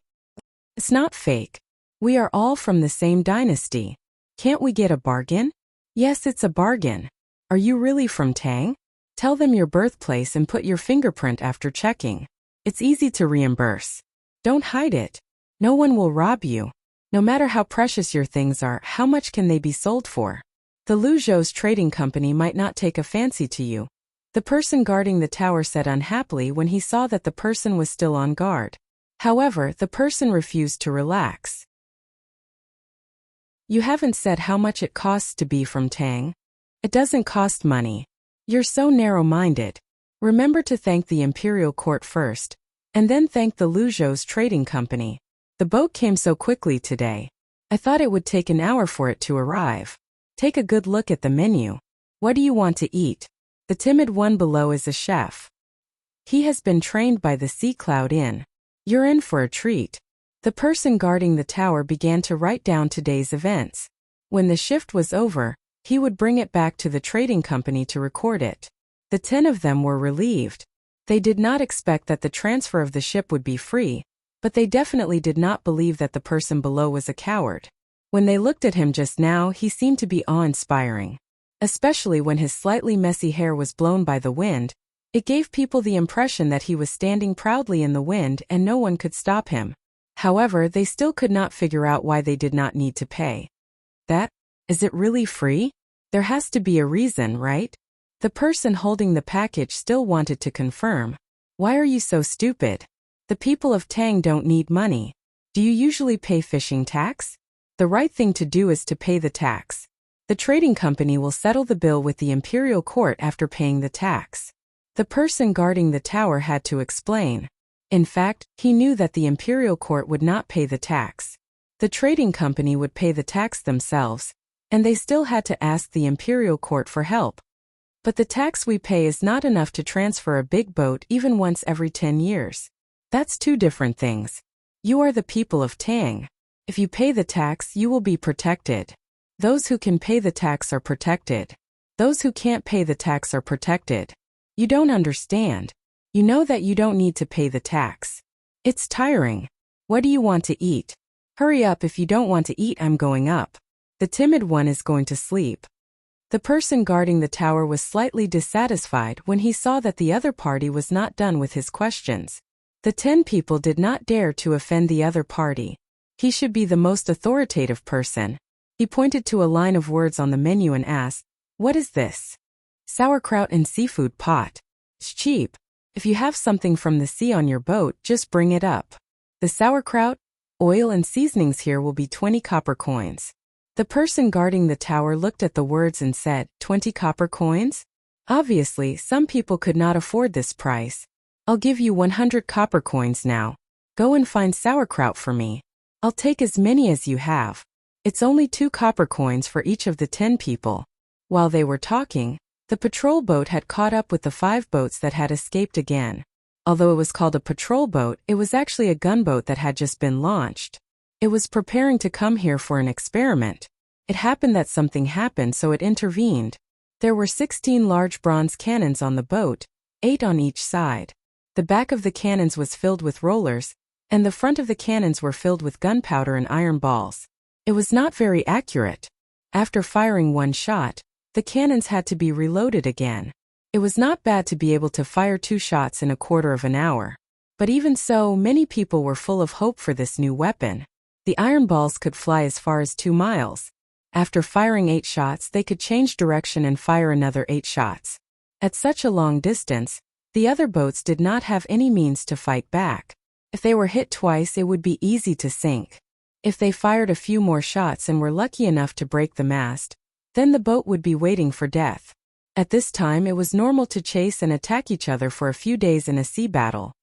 "It's not fake. We are all from the same dynasty. Can't we get a bargain?" "Yes, it's a bargain. Are you really from Tang? Tell them your birthplace and put your fingerprint after checking. It's easy to reimburse. Don't hide it. No one will rob you. No matter how precious your things are, how much can they be sold for? The Luzhou's trading company might not take a fancy to you." The person guarding the tower said unhappily when he saw that the person was still on guard. However, the person refused to relax. "You haven't said how much it costs to be from Tang. It doesn't cost money. You're so narrow-minded. Remember to thank the imperial court first, and then thank the Luzhou's trading company. The boat came so quickly today. I thought it would take an hour for it to arrive. Take a good look at the menu. What do you want to eat?" The timid one below is a chef. He has been trained by the Sea Cloud Inn. You're in for a treat. The person guarding the tower began to write down today's events. When the shift was over, he would bring it back to the trading company to record it. The 10 of them were relieved. They did not expect that the transfer of the ship would be free, but they definitely did not believe that the person below was a coward. When they looked at him just now, he seemed to be awe-inspiring. Especially when his slightly messy hair was blown by the wind, it gave people the impression that he was standing proudly in the wind and no one could stop him. However, they still could not figure out why they did not need to pay. Is it really free? There has to be a reason, right? The person holding the package still wanted to confirm. Why are you so stupid? The people of Tang don't need money. Do you usually pay fishing tax? The right thing to do is to pay the tax. The trading company will settle the bill with the imperial court after paying the tax. The person guarding the tower had to explain. In fact, he knew that the imperial court would not pay the tax. The trading company would pay the tax themselves, and they still had to ask the imperial court for help. But the tax we pay is not enough to transfer a big boat even once every 10 years. That's two different things. You are the people of Tang. If you pay the tax, you will be protected. Those who can pay the tax are protected. Those who can't pay the tax are protected. You don't understand. You know that you don't need to pay the tax. It's tiring. What do you want to eat? Hurry up, if you don't want to eat, I'm going up. The timid one is going to sleep. The person guarding the tower was slightly dissatisfied when he saw that the other party was not done with his questions. The 10 people did not dare to offend the other party. He should be the most authoritative person. He pointed to a line of words on the menu and asked, "What is this?" "Sauerkraut and seafood pot. It's cheap. If you have something from the sea on your boat, just bring it up. The sauerkraut, oil and seasonings here will be 20 copper coins." The person guarding the tower looked at the words and said, 20 copper coins? Obviously, some people could not afford this price. "I'll give you 100 copper coins now. Go and find sauerkraut for me. I'll take as many as you have. It's only 2 copper coins for each of the 10 people. While they were talking, the patrol boat had caught up with the 5 boats that had escaped again. Although it was called a patrol boat, it was actually a gunboat that had just been launched. It was preparing to come here for an experiment. It happened that something happened, so it intervened. There were 16 large bronze cannons on the boat, 8 on each side. The back of the cannons was filled with rollers, and the front of the cannons were filled with gunpowder and iron balls. It was not very accurate. After firing one shot, the cannons had to be reloaded again. It was not bad to be able to fire 2 shots in a quarter of an hour. But even so, many people were full of hope for this new weapon. The iron balls could fly as far as 2 miles. After firing 8 shots, they could change direction and fire another 8 shots. At such a long distance, the other boats did not have any means to fight back. If they were hit twice, it would be easy to sink. If they fired a few more shots and were lucky enough to break the mast, then the boat would be waiting for death. At this time, it was normal to chase and attack each other for a few days in a sea battle.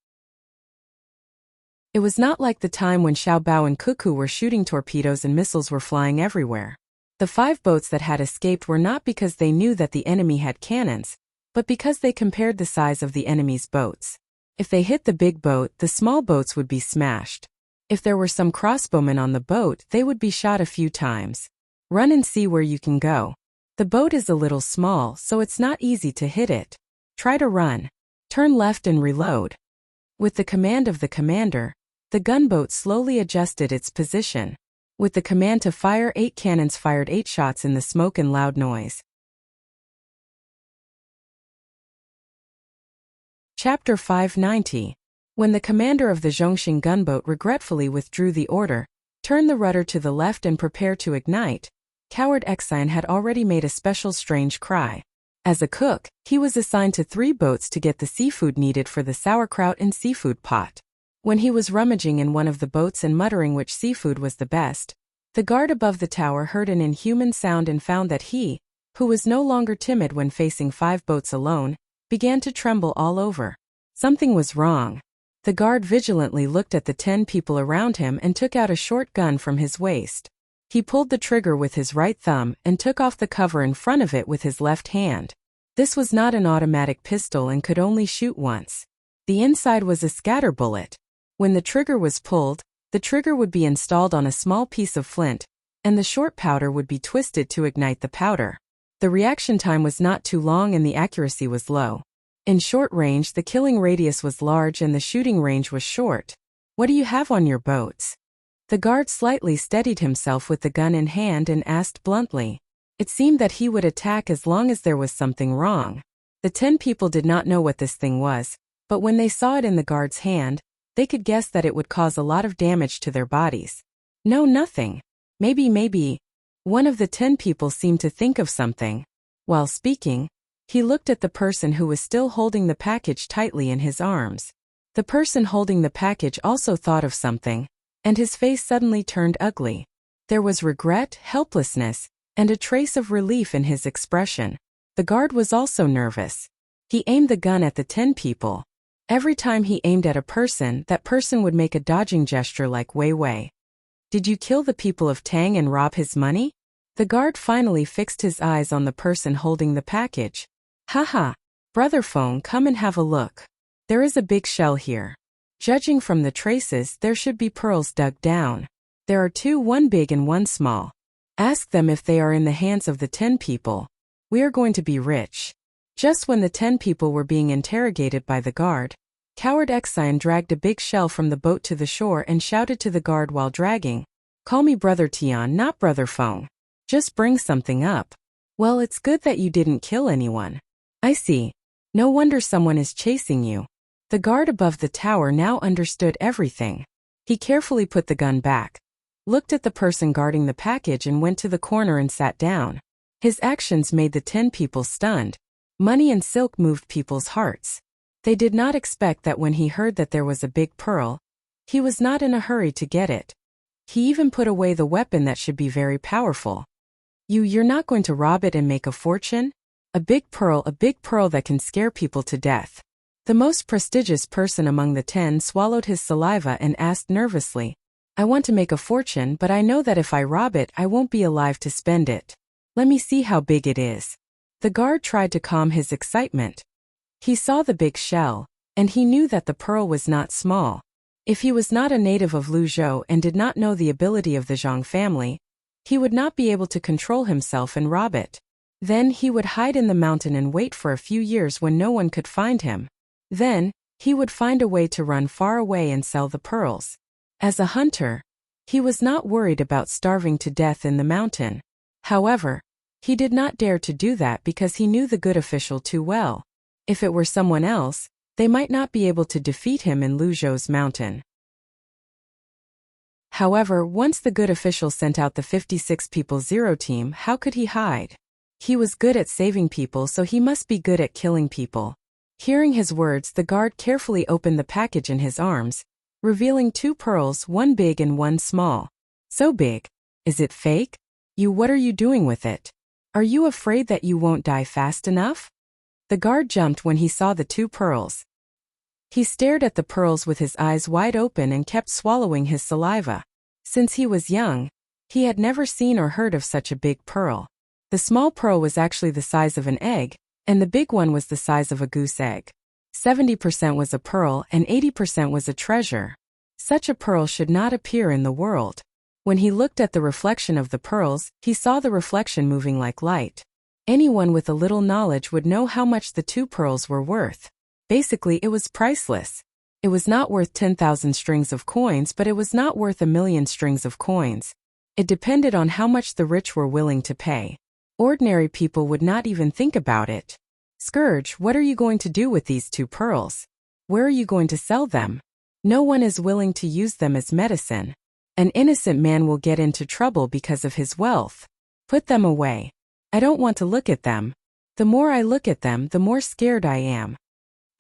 It was not like the time when Xiao Bao and Cuckoo were shooting torpedoes and missiles were flying everywhere. The 5 boats that had escaped were not because they knew that the enemy had cannons, but because they compared the size of the enemy's boats. If they hit the big boat, the small boats would be smashed. If there were some crossbowmen on the boat, they would be shot a few times. Run and see where you can go. The boat is a little small, so it's not easy to hit it. Try to run. Turn left and reload. With the command of the commander, the gunboat slowly adjusted its position. With the command to fire, 8 cannons fired 8 shots in the smoke and loud noise. Chapter 590. When the commander of the Zhongxing gunboat regretfully withdrew the order, turn the rudder to the left and prepare to ignite, coward Exian had already made a special strange cry. As a cook, he was assigned to 3 boats to get the seafood needed for the sauerkraut and seafood pot. When he was rummaging in one of the boats and muttering which seafood was the best, the guard above the tower heard an inhuman sound and found that he, who was no longer timid when facing 5 boats alone, began to tremble all over. Something was wrong. The guard vigilantly looked at the 10 people around him and took out a short gun from his waist. He pulled the trigger with his right thumb and took off the cover in front of it with his left hand. This was not an automatic pistol and could only shoot once. The inside was a scatter bullet. When the trigger was pulled, the trigger would be installed on a small piece of flint, and the short powder would be twisted to ignite the powder. The reaction time was not too long and the accuracy was low. In short range, the killing radius was large and the shooting range was short. What do you have on your boats? The guard slightly steadied himself with the gun in hand and asked bluntly. It seemed that he would attack as long as there was something wrong. The 10 people did not know what this thing was, but when they saw it in the guard's hand, they could guess that it would cause a lot of damage to their bodies. No, nothing. Maybe. One of the 10 people seemed to think of something. While speaking, he looked at the person who was still holding the package tightly in his arms. The person holding the package also thought of something, and his face suddenly turned ugly. There was regret, helplessness, and a trace of relief in his expression. The guard was also nervous. He aimed the gun at the 10 people. Every time he aimed at a person, that person would make a dodging gesture like Wei Wei. Did you kill the people of Tang and rob his money? The guard finally fixed his eyes on the person holding the package. Haha, Brother Feng, come and have a look. There is a big shell here. Judging from the traces, there should be pearls dug down. There are 2, one big and one small. Ask them if they are in the hands of the 10 people. We are going to be rich. Just when the 10 people were being interrogated by the guard, coward Exian dragged a big shell from the boat to the shore and shouted to the guard while dragging, "Call me Brother Tian, not Brother Feng. Just bring something up." Well, it's good that you didn't kill anyone. I see. No wonder someone is chasing you. The guard above the tower now understood everything. He carefully put the gun back, looked at the person guarding the package and went to the corner and sat down. His actions made the 10 people stunned. Money and silk moved people's hearts. They did not expect that when he heard that there was a big pearl, he was not in a hurry to get it. He even put away the weapon that should be very powerful. You're not going to rob it and make a fortune? A big pearl that can scare people to death. The most prestigious person among the 10 swallowed his saliva and asked nervously, I want to make a fortune, but I know that if I rob it, I won't be alive to spend it. Let me see how big it is. The guard tried to calm his excitement. He saw the big shell, and he knew that the pearl was not small. If he was not a native of Luzhou and did not know the ability of the Zhang family, he would not be able to control himself and rob it. Then he would hide in the mountain and wait for a few years when no one could find him. Then, he would find a way to run far away and sell the pearls. As a hunter, he was not worried about starving to death in the mountain. However, he did not dare to do that because he knew the good official too well. If it were someone else, they might not be able to defeat him in Luzhou's mountain. However, once the good official sent out the 56 people zero team, how could he hide? He was good at saving people, so he must be good at killing people. Hearing his words, the guard carefully opened the package in his arms, revealing 2 pearls, one big and one small. So big. Is it fake? What are you doing with it? Are you afraid that you won't die fast enough? The guard jumped when he saw the 2 pearls. He stared at the pearls with his eyes wide open and kept swallowing his saliva. Since he was young, he had never seen or heard of such a big pearl. The small pearl was actually the size of an egg, and the big one was the size of a goose egg. 70% was a pearl and 80% was a treasure. Such a pearl should not appear in the world. When he looked at the reflection of the pearls, he saw the reflection moving like light. Anyone with a little knowledge would know how much the 2 pearls were worth. Basically, it was priceless. It was not worth 10,000 strings of coins, but it was not worth 1,000,000 strings of coins. It depended on how much the rich were willing to pay. Ordinary people would not even think about it. Scourge, what are you going to do with these 2 pearls? Where are you going to sell them? No one is willing to use them as medicine. An innocent man will get into trouble because of his wealth. Put them away. I don't want to look at them. The more I look at them, the more scared I am.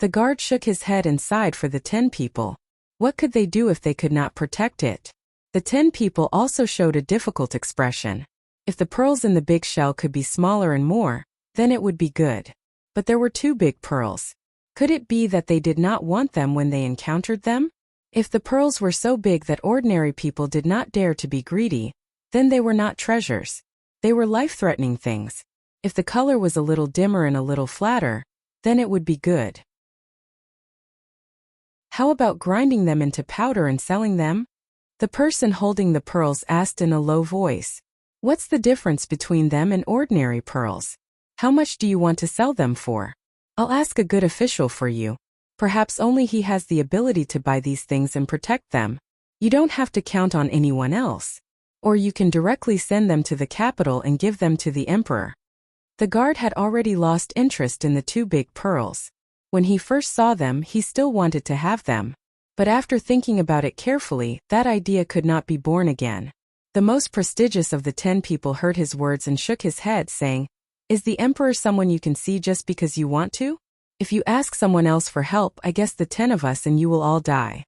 The guard shook his head and sighed for the 10 people. What could they do if they could not protect it? The 10 people also showed a difficult expression. If the pearls in the big shell could be smaller and more, then it would be good. But there were 2 big pearls. Could it be that they did not want them when they encountered them? If the pearls were so big that ordinary people did not dare to be greedy, then they were not treasures. They were life-threatening things. If the color was a little dimmer and a little flatter, then it would be good. How about grinding them into powder and selling them? The person holding the pearls asked in a low voice. What's the difference between them and ordinary pearls? How much do you want to sell them for? I'll ask a good official for you. Perhaps only he has the ability to buy these things and protect them. You don't have to count on anyone else. Or you can directly send them to the capital and give them to the emperor. The guard had already lost interest in the 2 big pearls. When he first saw them, he still wanted to have them. But after thinking about it carefully, that idea could not be born again. The most prestigious of the 10 people heard his words and shook his head, saying, Is the emperor someone you can see just because you want to? If you ask someone else for help, I guess the 10 of us and you will all die.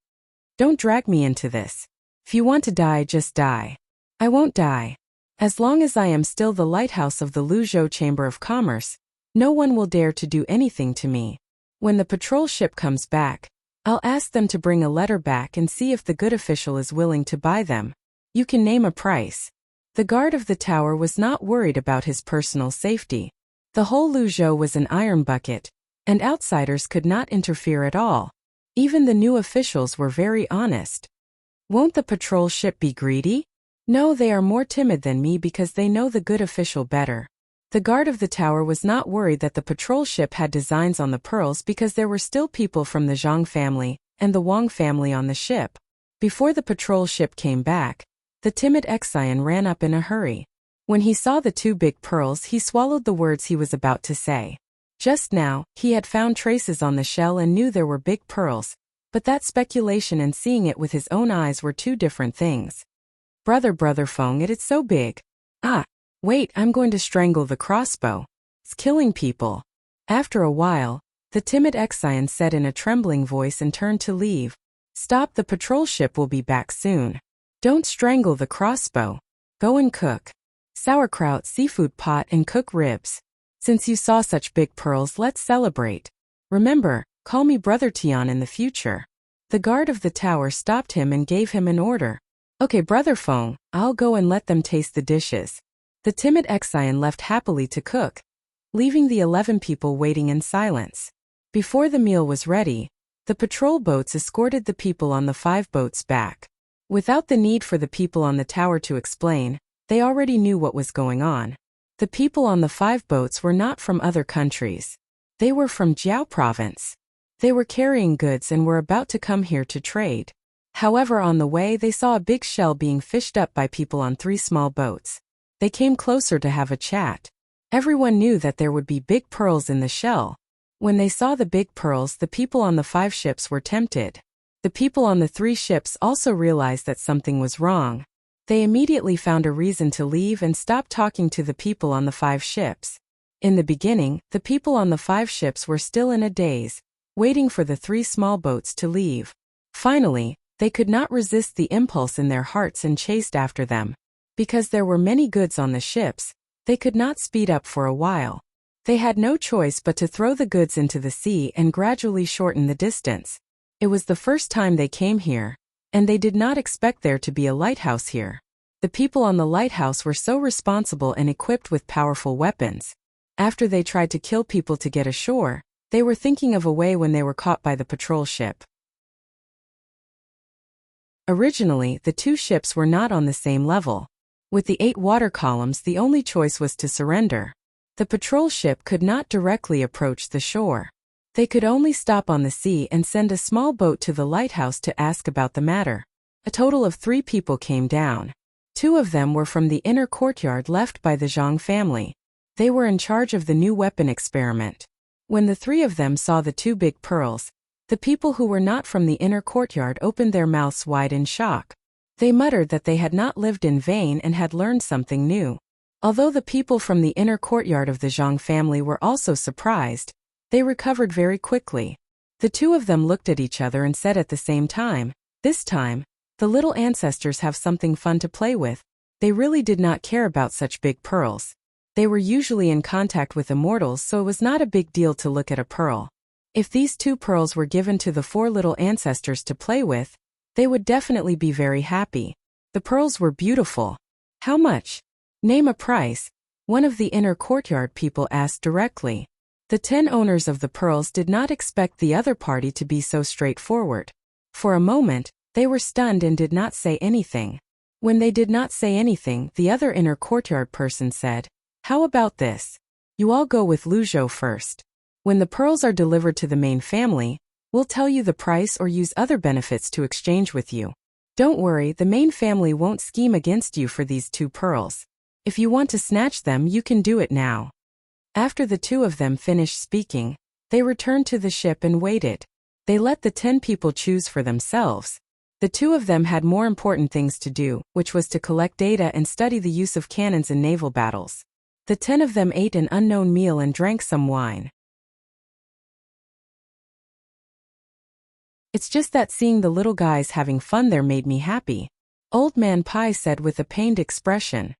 Don't drag me into this. If you want to die, just die. I won't die. As long as I am still the lighthouse of the Luzhou Chamber of Commerce, no one will dare to do anything to me. When the patrol ship comes back, I'll ask them to bring a letter back and see if the good official is willing to buy them. You can name a price. The guard of the tower was not worried about his personal safety. The whole Luzhou was an iron bucket, and outsiders could not interfere at all. Even the new officials were very honest. Won't the patrol ship be greedy? No, they are more timid than me because they know the good official better. The guard of the tower was not worried that the patrol ship had designs on the pearls because there were still people from the Zhang family and the Wang family on the ship. Before the patrol ship came back, the timid Exian ran up in a hurry. When he saw the 2 big pearls, he swallowed the words he was about to say. Just now, he had found traces on the shell and knew there were big pearls, but that speculation and seeing it with his own eyes were 2 different things. Brother Feng, it is so big. Wait, I'm going to strangle the crossbow. It's killing people. After a while, the timid Exian said in a trembling voice and turned to leave. Stop, the patrol ship will be back soon. Don't strangle the crossbow. Go and cook sauerkraut, seafood pot, and cook ribs. Since you saw such big pearls, let's celebrate. Remember, call me Brother Tian in the future. The guard of the tower stopped him and gave him an order. Okay, Brother Feng, I'll go and let them taste the dishes. The timid Exian left happily to cook, leaving the 11 people waiting in silence. Before the meal was ready, the patrol boats escorted the people on the 5 boats back. Without the need for the people on the tower to explain, they already knew what was going on. The people on the 5 boats were not from other countries. They were from Jiao province. They were carrying goods and were about to come here to trade. However, on the way they saw a big shell being fished up by people on 3 small boats. They came closer to have a chat. Everyone knew that there would be big pearls in the shell. When they saw the big pearls, the people on the 5 ships were tempted. The people on the 3 ships also realized that something was wrong. They immediately found a reason to leave and stopped talking to the people on the 5 ships. In the beginning, the people on the 5 ships were still in a daze, waiting for the 3 small boats to leave. Finally, they could not resist the impulse in their hearts and chased after them. Because there were many goods on the ships, they could not speed up for a while. They had no choice but to throw the goods into the sea and gradually shorten the distance. It was the first time they came here, and they did not expect there to be a lighthouse here. The people on the lighthouse were so responsible and equipped with powerful weapons. After they tried to kill people to get ashore, they were thinking of a way when they were caught by the patrol ship. Originally, the two ships were not on the same level. With the 8 water columns, the only choice was to surrender. The patrol ship could not directly approach the shore. They could only stop on the sea and send a small boat to the lighthouse to ask about the matter. A total of 3 people came down. 2 of them were from the inner courtyard left by the Zhang family. They were in charge of the new weapon experiment. When the 3 of them saw the 2 big pearls, the people who were not from the inner courtyard opened their mouths wide in shock. They muttered that they had not lived in vain and had learned something new. Although the people from the inner courtyard of the Zhang family were also surprised, they recovered very quickly. The 2 of them looked at each other and said at the same time, "This time, the little ancestors have something fun to play with." They really did not care about such big pearls. They were usually in contact with immortals, so it was not a big deal to look at a pearl. If these 2 pearls were given to the 4 little ancestors to play with, they would definitely be very happy. The pearls were beautiful. "How much? Name a price," one of the inner courtyard people asked directly. The 10 owners of the pearls did not expect the other party to be so straightforward. For a moment, they were stunned and did not say anything. When they did not say anything, the other inner courtyard person said, "How about this? You all go with Luzhou first. When the pearls are delivered to the main family, we'll tell you the price or use other benefits to exchange with you. Don't worry, the main family won't scheme against you for these 2 pearls. If you want to snatch them, you can do it now." After the 2 of them finished speaking, they returned to the ship and waited. They let the 10 people choose for themselves. The 2 of them had more important things to do, which was to collect data and study the use of cannons in naval battles. The 10 of them ate an unknown meal and drank some wine. "It's just that seeing the little guys having fun there made me happy," Old Man Pai said with a pained expression.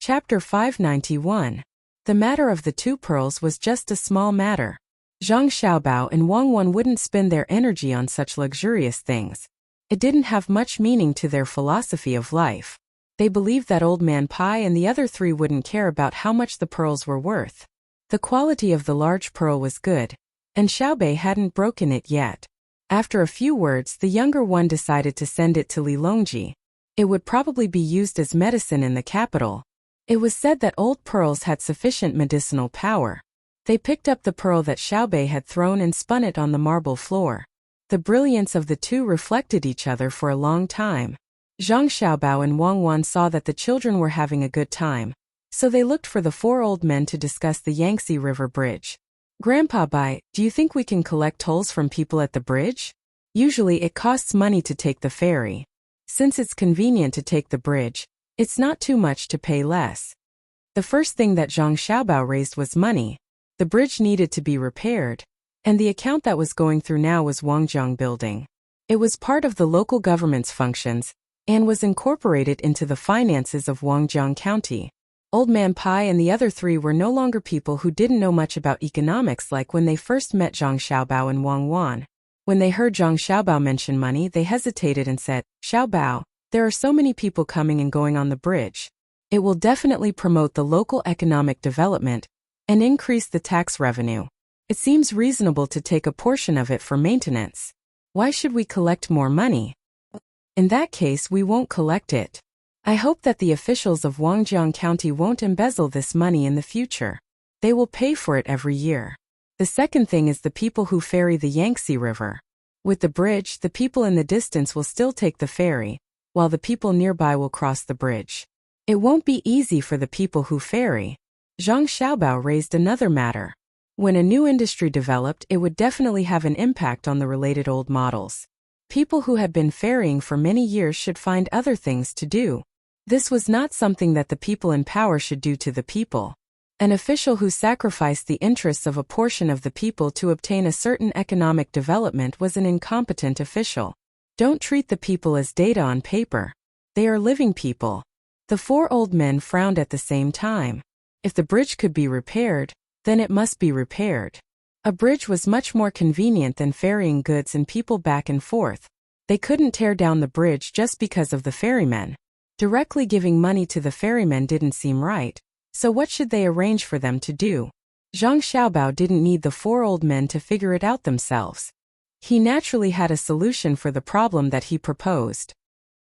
Chapter 591. The matter of the 2 pearls was just a small matter. Zhang Xiaobao and Wang Wan wouldn't spend their energy on such luxurious things. It didn't have much meaning to their philosophy of life. They believed that Old Man Pai and the other 3 wouldn't care about how much the pearls were worth. The quality of the large pearl was good, and Xiaobei hadn't broken it yet. After a few words, the younger one decided to send it to Lilongji. It would probably be used as medicine in the capital. It was said that old pearls had sufficient medicinal power. They picked up the pearl that Xiaobei had thrown and spun it on the marble floor. The brilliance of the 2 reflected each other for a long time. Zhang Xiaobao and Wang Wan saw that the children were having a good time, so they looked for the 4 old men to discuss the Yangtze River Bridge. "Grandpa Bai, do you think we can collect tolls from people at the bridge? Usually it costs money to take the ferry. Since it's convenient to take the bridge, it's not too much to pay less." The first thing that Zhang Xiaobao raised was money. The bridge needed to be repaired, and the account that was going through now was Wangjiang Building. It was part of the local government's functions, and was incorporated into the finances of Wangjiang County. Old Man Pai and the other 3 were no longer people who didn't know much about economics like when they first met Zhang Xiaobao and Wang Wan. When they heard Zhang Xiaobao mention money, they hesitated and said, "Xiaobao, there are so many people coming and going on the bridge. It will definitely promote the local economic development and increase the tax revenue. It seems reasonable to take a portion of it for maintenance. Why should we collect more money? In that case, we won't collect it. I hope that the officials of Wangjiang County won't embezzle this money in the future. They will pay for it every year." The second thing is the people who ferry the Yangtze River. With the bridge, the people in the distance will still take the ferry, while the people nearby will cross the bridge. It won't be easy for the people who ferry. Zhang Xiaobao raised another matter. When a new industry developed, it would definitely have an impact on the related old models. People who had been ferrying for many years should find other things to do. This was not something that the people in power should do to the people. An official who sacrificed the interests of a portion of the people to obtain a certain economic development was an incompetent official. Don't treat the people as data on paper. They are living people. The 4 old men frowned at the same time. If the bridge could be repaired, then it must be repaired. A bridge was much more convenient than ferrying goods and people back and forth. They couldn't tear down the bridge just because of the ferrymen. Directly giving money to the ferrymen didn't seem right, so what should they arrange for them to do? Zhang Xiaobao didn't need the four old men to figure it out themselves. He naturally had a solution for the problem that he proposed.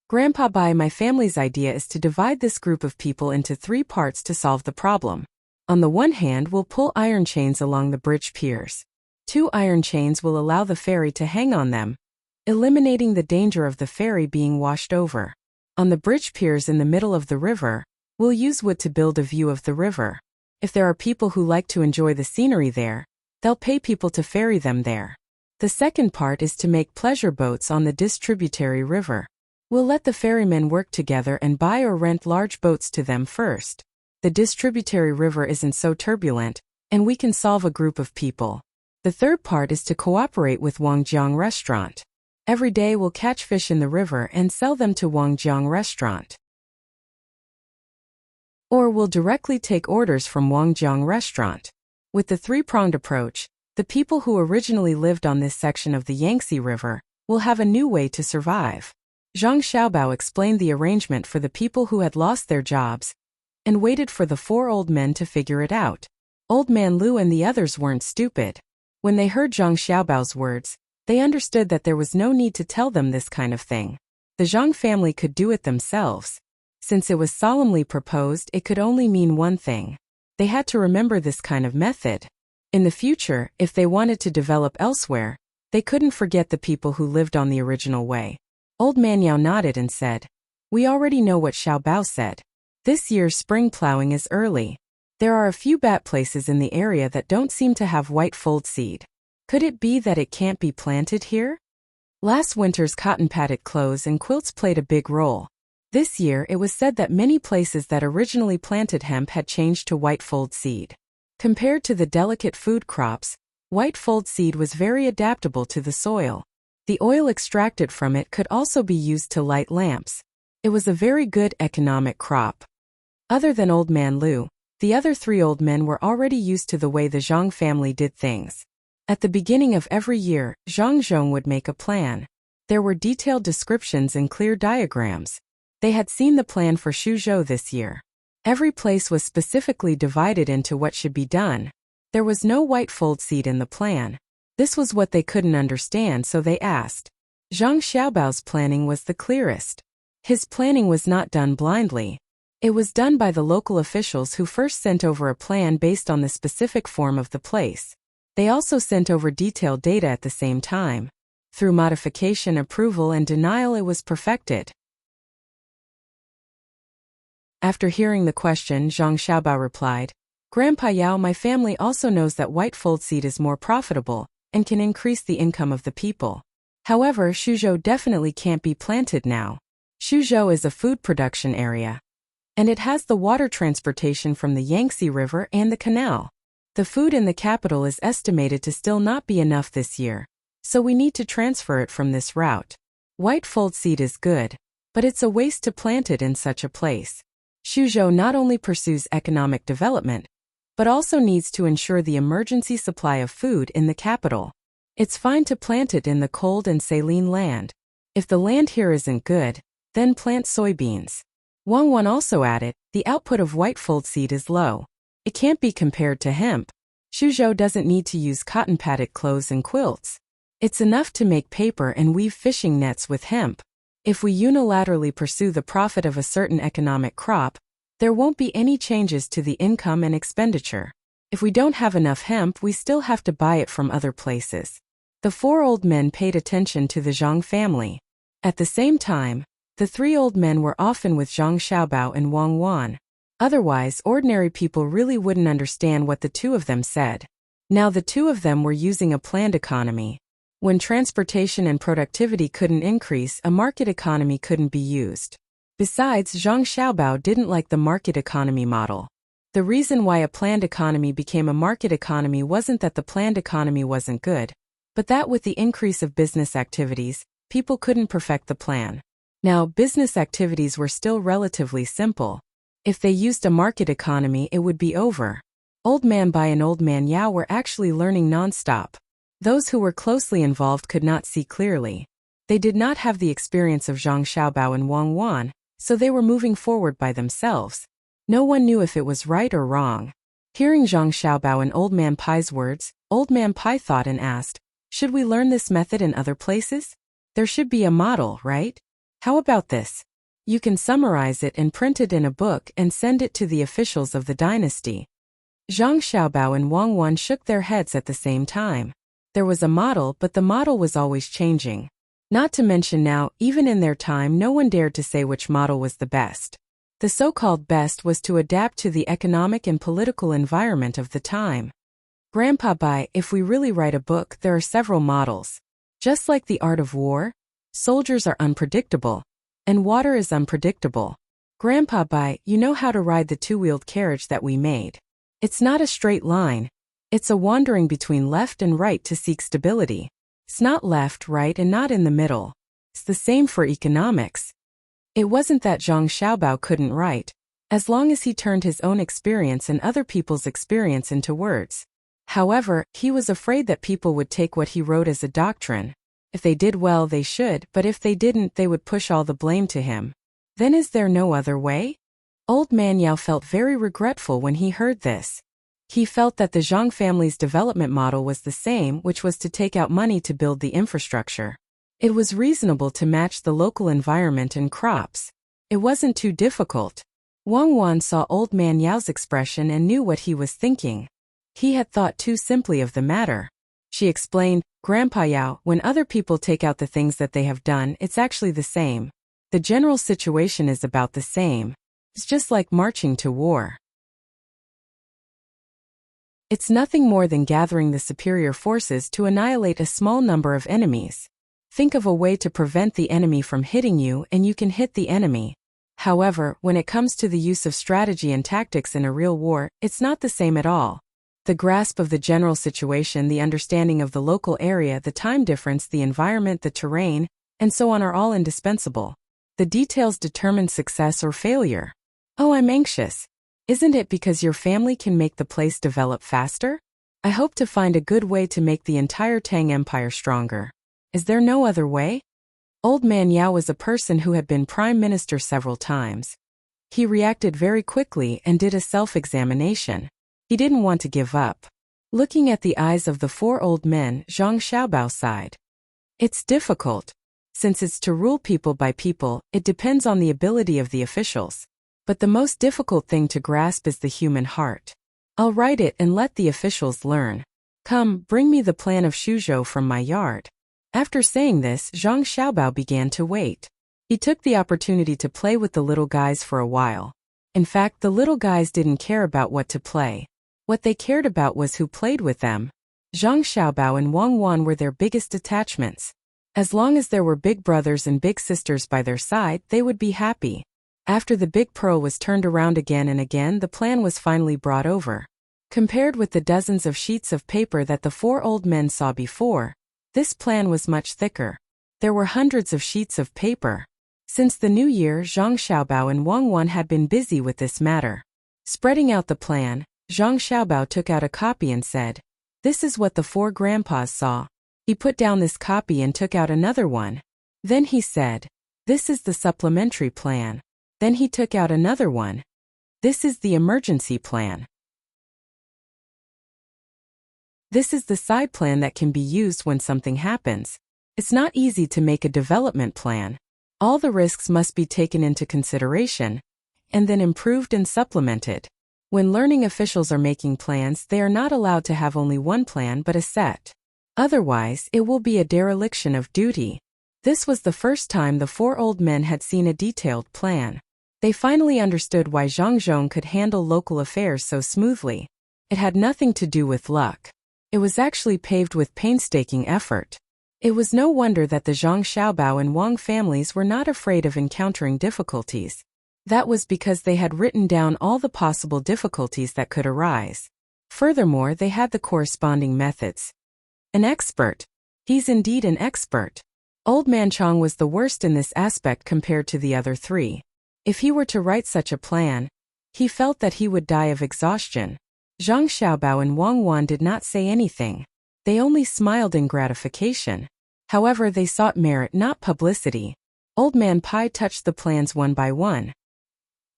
Grandpa, my family's idea is to divide this group of people into 3 parts to solve the problem. On the one hand, we'll pull iron chains along the bridge piers. 2 iron chains will allow the ferry to hang on them, eliminating the danger of the ferry being washed over. On the bridge piers in the middle of the river, we'll use wood to build a view of the river. If there are people who like to enjoy the scenery there, they'll pay people to ferry them there. The second part is to make pleasure boats on the distributary river. We'll let the ferrymen work together and buy or rent large boats to them first. The distributary river isn't so turbulent, and we can solve a group of people. The third part is to cooperate with Wangjiang Restaurant. Every day we'll catch fish in the river and sell them to Wangjiang Restaurant. Or we'll directly take orders from Wangjiang Restaurant. With the 3-pronged approach, the people who originally lived on this section of the Yangtze River will have a new way to survive. Zhang Xiaobao explained the arrangement for the people who had lost their jobs and waited for the 4 old men to figure it out. Old Man Lu and the others weren't stupid. When they heard Zhang Xiaobao's words, they understood that there was no need to tell them this kind of thing. The Zhang family could do it themselves. Since it was solemnly proposed, it could only mean one thing. They had to remember this kind of method. In the future, if they wanted to develop elsewhere, they couldn't forget the people who lived on the original way. Old Man Yao nodded and said, "We already know what Xiaobao said. This year's spring plowing is early. There are a few bad places in the area that don't seem to have white fold seed. Could it be that it can't be planted here?" Last winter's cotton padded clothes and quilts played a big role. This year it was said that many places that originally planted hemp had changed to white fold seed. Compared to the delicate food crops, white fold seed was very adaptable to the soil. The oil extracted from it could also be used to light lamps. It was a very good economic crop. Other than Old Man Lu, the other 3 old men were already used to the way the Zhang family did things. At the beginning of every year, Zhang Zhong would make a plan. There were detailed descriptions and clear diagrams. They had seen the plan for Suzhou this year. Every place was specifically divided into what should be done. There was no white fold seed in the plan. This was what they couldn't understand, so they asked. Zhang Xiaobao's planning was the clearest. His planning was not done blindly. It was done by the local officials who first sent over a plan based on the specific form of the place. They also sent over detailed data at the same time. Through modification, approval, and denial, it was perfected. After hearing the question, Zhang Xiaobao replied, "Grandpa Yao, my family also knows that white fold seed is more profitable and can increase the income of the people. However, Suzhou definitely can't be planted now. Suzhou is a food production area, and it has the water transportation from the Yangtze River and the canal. The food in the capital is estimated to still not be enough this year, so we need to transfer it from this route. White fold seed is good, but it's a waste to plant it in such a place. Suzhou not only pursues economic development, but also needs to ensure the emergency supply of food in the capital. It's fine to plant it in the cold and saline land. If the land here isn't good, then plant soybeans." Wang Wan also added, "The output of white fold seed is low. It can't be compared to hemp. Suzhou doesn't need to use cotton padded clothes and quilts. It's enough to make paper and weave fishing nets with hemp. If we unilaterally pursue the profit of a certain economic crop, there won't be any changes to the income and expenditure. If we don't have enough hemp, we still have to buy it from other places." The 4 old men paid attention to the Zhang family. At the same time, the 3 old men were often with Zhang Xiaobao and Wang Wan. Otherwise, ordinary people really wouldn't understand what the 2 of them said. Now the 2 of them were using a planned economy. When transportation and productivity couldn't increase, a market economy couldn't be used. Besides, Zhang Xiaobao didn't like the market economy model. The reason why a planned economy became a market economy wasn't that the planned economy wasn't good, but that with the increase of business activities, people couldn't perfect the plan. Now, business activities were still relatively simple. If they used a market economy, it would be over. Old Man Bai and Old Man Yao were actually learning non-stop. Those who were closely involved could not see clearly. They did not have the experience of Zhang Xiaobao and Wang Wan, so they were moving forward by themselves. No one knew if it was right or wrong. Hearing Zhang Xiaobao and Old Man Pai's words, Old Man Pai thought and asked, "Should we learn this method in other places? There should be a model, right? How about this? You can summarize it and print it in a book and send it to the officials of the dynasty." Zhang Xiaobao and Wang Wan shook their heads at the same time. There was a model, but the model was always changing. Not to mention now, even in their time, no one dared to say which model was the best. The so-called best was to adapt to the economic and political environment of the time. Grandpa Bai, if we really write a book, there are several models. Just like the art of war, soldiers are unpredictable, and water is unpredictable. Grandpa Bai, you know how to ride the two-wheeled carriage that we made. It's not a straight line. It's a wandering between left and right to seek stability. It's not left, right, and not in the middle. It's the same for economics. It wasn't that Zhang Xiaobao couldn't write, as long as he turned his own experience and other people's experience into words. However, he was afraid that people would take what he wrote as a doctrine. If they did well, they should, but if they didn't, they would push all the blame to him. Then is there no other way? Old Man Yao felt very regretful when he heard this. He felt that the Zhang family's development model was the same, which was to take out money to build the infrastructure. It was reasonable to match the local environment and crops. It wasn't too difficult. Wang Wan saw Old Man Yao's expression and knew what he was thinking. He had thought too simply of the matter. She explained, "Grandpa Yao, when other people take out the things that they have done, it's actually the same. The general situation is about the same. It's just like marching to war. It's nothing more than gathering the superior forces to annihilate a small number of enemies. Think of a way to prevent the enemy from hitting you and you can hit the enemy. However, when it comes to the use of strategy and tactics in a real war, it's not the same at all. The grasp of the general situation, the understanding of the local area, the time difference, the environment, the terrain, and so on are all indispensable. The details determine success or failure. Oh, I'm anxious. Isn't it because your family can make the place develop faster? I hope to find a good way to make the entire Tang Empire stronger. Is there no other way? Old Man Yao was a person who had been prime minister several times. He reacted very quickly and did a self-examination. He didn't want to give up. Looking at the eyes of the four old men, Zhang Xiaobao sighed. It's difficult. Since it's to rule people by people, it depends on the ability of the officials. But the most difficult thing to grasp is the human heart. I'll write it and let the officials learn. Come, bring me the plan of Shuzhou from my yard. After saying this, Zhang Xiaobao began to wait. He took the opportunity to play with the little guys for a while. In fact, the little guys didn't care about what to play. What they cared about was who played with them. Zhang Xiaobao and Wang Wan were their biggest attachments. As long as there were big brothers and big sisters by their side, they would be happy. After the big pearl was turned around again and again, the plan was finally brought over. Compared with the dozens of sheets of paper that the four old men saw before, this plan was much thicker. There were hundreds of sheets of paper. Since the new year, Zhang Xiaobao and Wang Wan had been busy with this matter. Spreading out the plan, Zhang Xiaobao took out a copy and said, "This is what the four grandpas saw." He put down this copy and took out another one. Then he said, "This is the supplementary plan." Then he took out another one. "This is the emergency plan. This is the side plan that can be used when something happens." It's not easy to make a development plan. All the risks must be taken into consideration, and then improved and supplemented. When learning officials are making plans, they are not allowed to have only one plan but a set. Otherwise, it will be a dereliction of duty. This was the first time the four old men had seen a detailed plan. They finally understood why Zhang Zhong could handle local affairs so smoothly. It had nothing to do with luck. It was actually paved with painstaking effort. It was no wonder that the Zhang Xiaobao and Wang families were not afraid of encountering difficulties. That was because they had written down all the possible difficulties that could arise. Furthermore, they had the corresponding methods. An expert. He's indeed an expert. Old Man Chong was the worst in this aspect compared to the other three. If he were to write such a plan, he felt that he would die of exhaustion. Zhang Xiaobao and Wang Wan did not say anything. They only smiled in gratification. However, they sought merit, not publicity. Old Man Pai touched the plans one by one.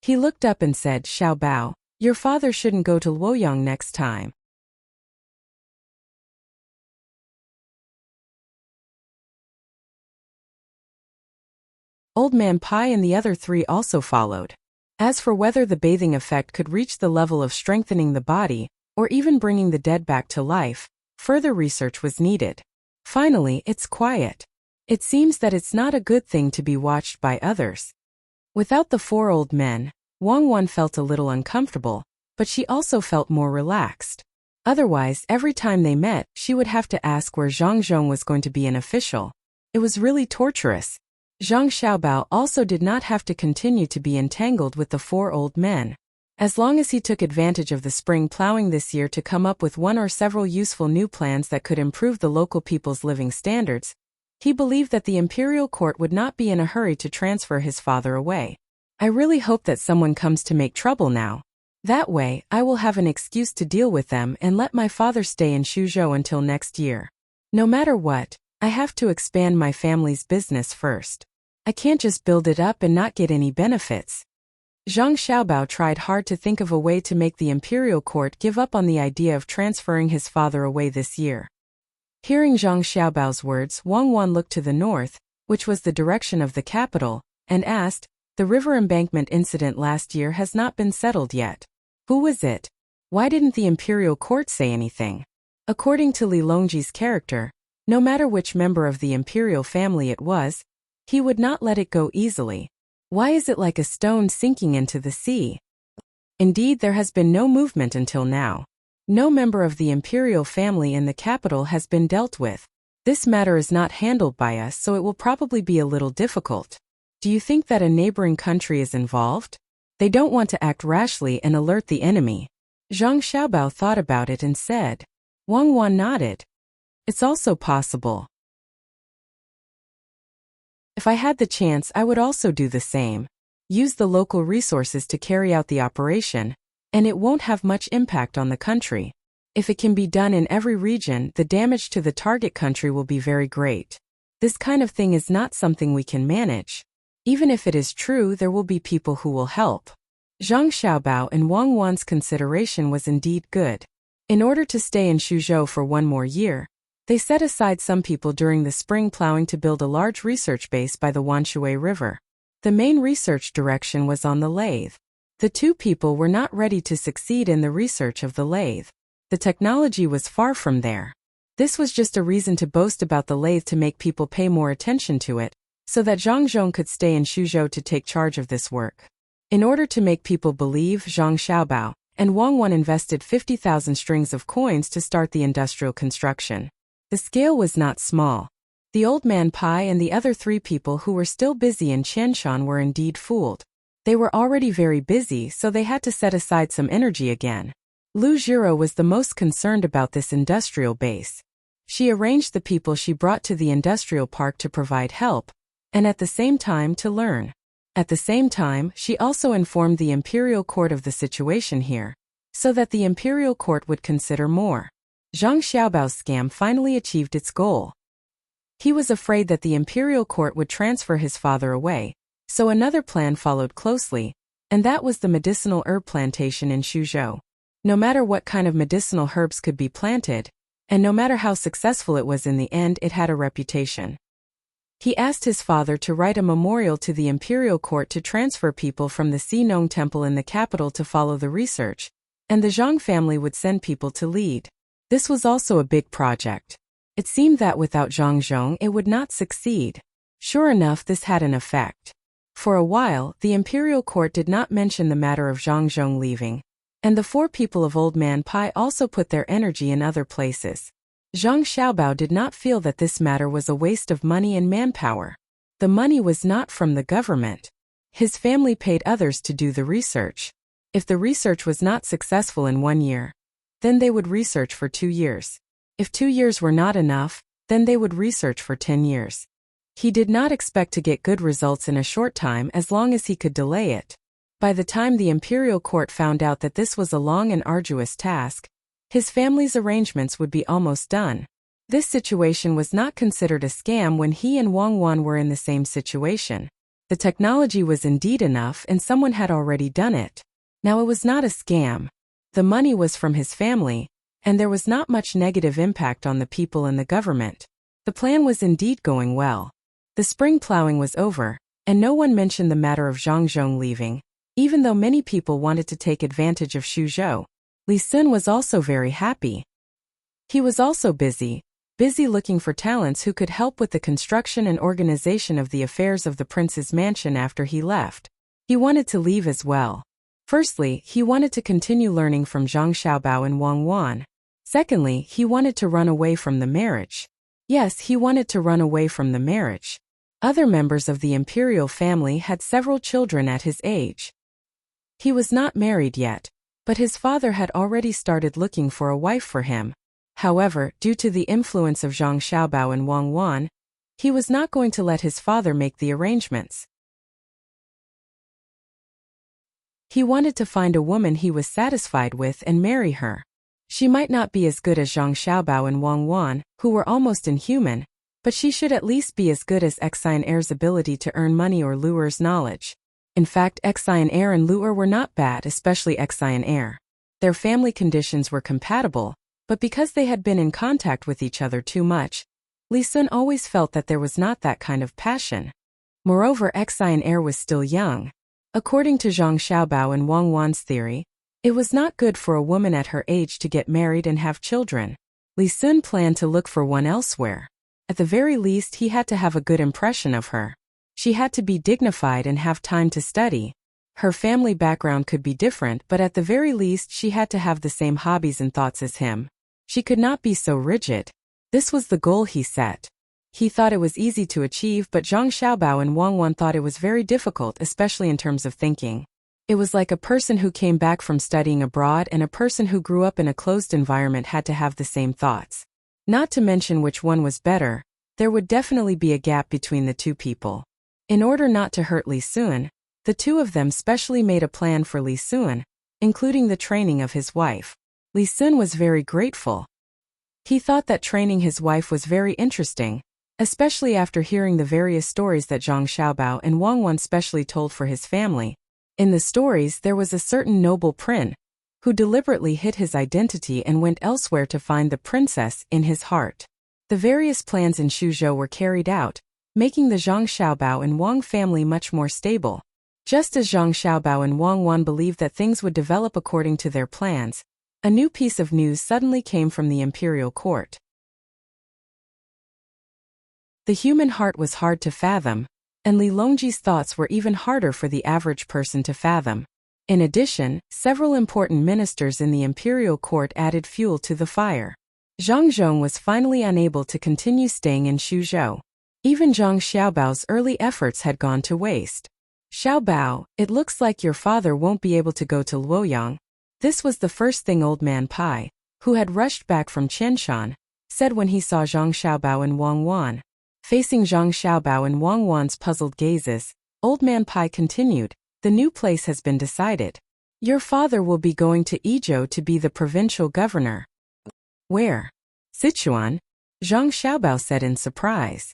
He looked up and said, Xiaobao, your father shouldn't go to Luoyang next time. Old Man Pai and the other three also followed. As for whether the bathing effect could reach the level of strengthening the body, or even bringing the dead back to life, further research was needed. Finally, it's quiet. It seems that it's not a good thing to be watched by others. Without the four old men, Wang Wan felt a little uncomfortable, but she also felt more relaxed. Otherwise, every time they met, she would have to ask where Zhang Zhong was going to be an official. It was really torturous. Zhang Xiaobao also did not have to continue to be entangled with the four old men. As long as he took advantage of the spring plowing this year to come up with one or several useful new plans that could improve the local people's living standards, he believed that the imperial court would not be in a hurry to transfer his father away. I really hope that someone comes to make trouble now. That way, I will have an excuse to deal with them and let my father stay in Suzhou until next year. No matter what, I have to expand my family's business first. I can't just build it up and not get any benefits. Zhang Xiaobao tried hard to think of a way to make the imperial court give up on the idea of transferring his father away this year. Hearing Zhang Xiaobao's words, Wang Wan looked to the north, which was the direction of the capital, and asked, the river embankment incident last year has not been settled yet. Who was it? Why didn't the imperial court say anything? According to Li Longji's character, no matter which member of the imperial family it was, he would not let it go easily. Why is it like a stone sinking into the sea? Indeed, there has been no movement until now. No member of the imperial family in the capital has been dealt with. This matter is not handled by us, so it will probably be a little difficult. Do you think that a neighboring country is involved? They don't want to act rashly and alert the enemy. Zhang Xiaobao thought about it and said. Wang Wan nodded. It's also possible. If I had the chance, I would also do the same. Use the local resources to carry out the operation, and it won't have much impact on the country. If it can be done in every region, the damage to the target country will be very great. This kind of thing is not something we can manage. Even if it is true, there will be people who will help. Zhang Xiaobao and Wang Wan's consideration was indeed good. In order to stay in Suzhou for one more year, they set aside some people during the spring plowing to build a large research base by the Wanshui River. The main research direction was on the lathe. The two people were not ready to succeed in the research of the lathe. The technology was far from there. This was just a reason to boast about the lathe to make people pay more attention to it, so that Zhang Zhong could stay in Suzhou to take charge of this work. In order to make people believe, Zhang Xiaobao and Wang Wan invested 50,000 strings of coins to start the industrial construction. The scale was not small. The old man Pai and the other three people who were still busy in Qianshan were indeed fooled. They were already very busy, so they had to set aside some energy again. Lu Jiro was the most concerned about this industrial base. She arranged the people she brought to the industrial park to provide help, and at the same time to learn. At the same time, she also informed the imperial court of the situation here, so that the imperial court would consider more. Zhang Xiaobao's scam finally achieved its goal. He was afraid that the imperial court would transfer his father away, so another plan followed closely, and that was the medicinal herb plantation in Suzhou. No matter what kind of medicinal herbs could be planted, and no matter how successful it was in the end, it had a reputation. He asked his father to write a memorial to the imperial court to transfer people from the Xinong temple in the capital to follow the research, and the Zhang family would send people to lead. This was also a big project. It seemed that without Zhang Zhong it would not succeed. Sure enough, this had an effect. For a while, the imperial court did not mention the matter of Zhang Zhong leaving, and the four people of Old Man Pai also put their energy in other places. Zhang Xiaobao did not feel that this matter was a waste of money and manpower. The money was not from the government. His family paid others to do the research. If the research was not successful in 1 year, then they would research for 2 years. If 2 years were not enough, then they would research for 10 years. He did not expect to get good results in a short time as long as he could delay it. By the time the imperial court found out that this was a long and arduous task, his family's arrangements would be almost done. This situation was not considered a scam when he and Wang Wan were in the same situation. The technology was indeed enough and someone had already done it. Now it was not a scam. The money was from his family, and there was not much negative impact on the people and the government. The plan was indeed going well. The spring plowing was over, and no one mentioned the matter of Zhang Zhong leaving, even though many people wanted to take advantage of Xu Zhou. Li Sun was also very happy. He was also busy looking for talents who could help with the construction and organization of the affairs of the prince's mansion after he left. He wanted to leave as well. Firstly, he wanted to continue learning from Zhang Xiaobao and Wang Wan. Secondly, he wanted to run away from the marriage. Yes, he wanted to run away from the marriage. Other members of the imperial family had several children at his age. He was not married yet, but his father had already started looking for a wife for him. However, due to the influence of Zhang Xiaobao and Wang Wan, he was not going to let his father make the arrangements. He wanted to find a woman he was satisfied with and marry her. She might not be as good as Zhang Xiaobao and Wang Wan, who were almost inhuman, but she should at least be as good as Xian Er's ability to earn money or Luer's knowledge. In fact, Xian Er and Luer were not bad, especially Xian Er. Their family conditions were compatible, but because they had been in contact with each other too much, Li Sun always felt that there was not that kind of passion. Moreover, Xian Er was still young. According to Zhang Xiaobao and Wang Wan's theory, it was not good for a woman at her age to get married and have children. Li Sun planned to look for one elsewhere. At the very least, he had to have a good impression of her. She had to be dignified and have time to study. Her family background could be different, but at the very least she had to have the same hobbies and thoughts as him. She could not be so rigid. This was the goal he set. He thought it was easy to achieve, but Zhang Xiaobao and Wang Wan thought it was very difficult, especially in terms of thinking. It was like a person who came back from studying abroad and a person who grew up in a closed environment had to have the same thoughts. Not to mention which one was better, there would definitely be a gap between the two people. In order not to hurt Li Sun, the two of them specially made a plan for Li Sun, including the training of his wife. Li Sun was very grateful. He thought that training his wife was very interesting, especially after hearing the various stories that Zhang Xiaobao and Wang Wan specially told for his family. In the stories, there was a certain noble prince who deliberately hid his identity and went elsewhere to find the princess in his heart. The various plans in Xuzhou were carried out, making the Zhang Xiaobao and Wang family much more stable. Just as Zhang Xiaobao and Wang Wan believed that things would develop according to their plans, a new piece of news suddenly came from the imperial court. The human heart was hard to fathom, and Li Longji's thoughts were even harder for the average person to fathom. In addition, several important ministers in the imperial court added fuel to the fire. Zhang Zhong was finally unable to continue staying in Xuzhou. Even Zhang Xiaobao's early efforts had gone to waste. Xiaobao, it looks like your father won't be able to go to Luoyang. This was the first thing Old Man Pai, who had rushed back from Qianshan, said when he saw Zhang Xiaobao and Wang Wan. Facing Zhang Xiaobao and Wang Wan's puzzled gazes, Old Man Pai continued, "The new place has been decided. Your father will be going to Idyll to be the provincial governor." "Where?" "Sichuan," Zhang Xiaobao said in surprise.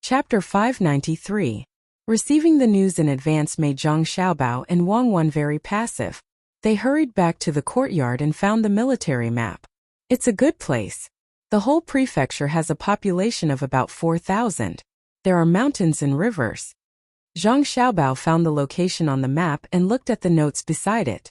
Chapter 593. Receiving the news in advance made Zhang Xiaobao and Wang Wan very passive. They hurried back to the courtyard and found the military map. It's a good place. The whole prefecture has a population of about 4,000. There are mountains and rivers. Zhang Xiaobao found the location on the map and looked at the notes beside it.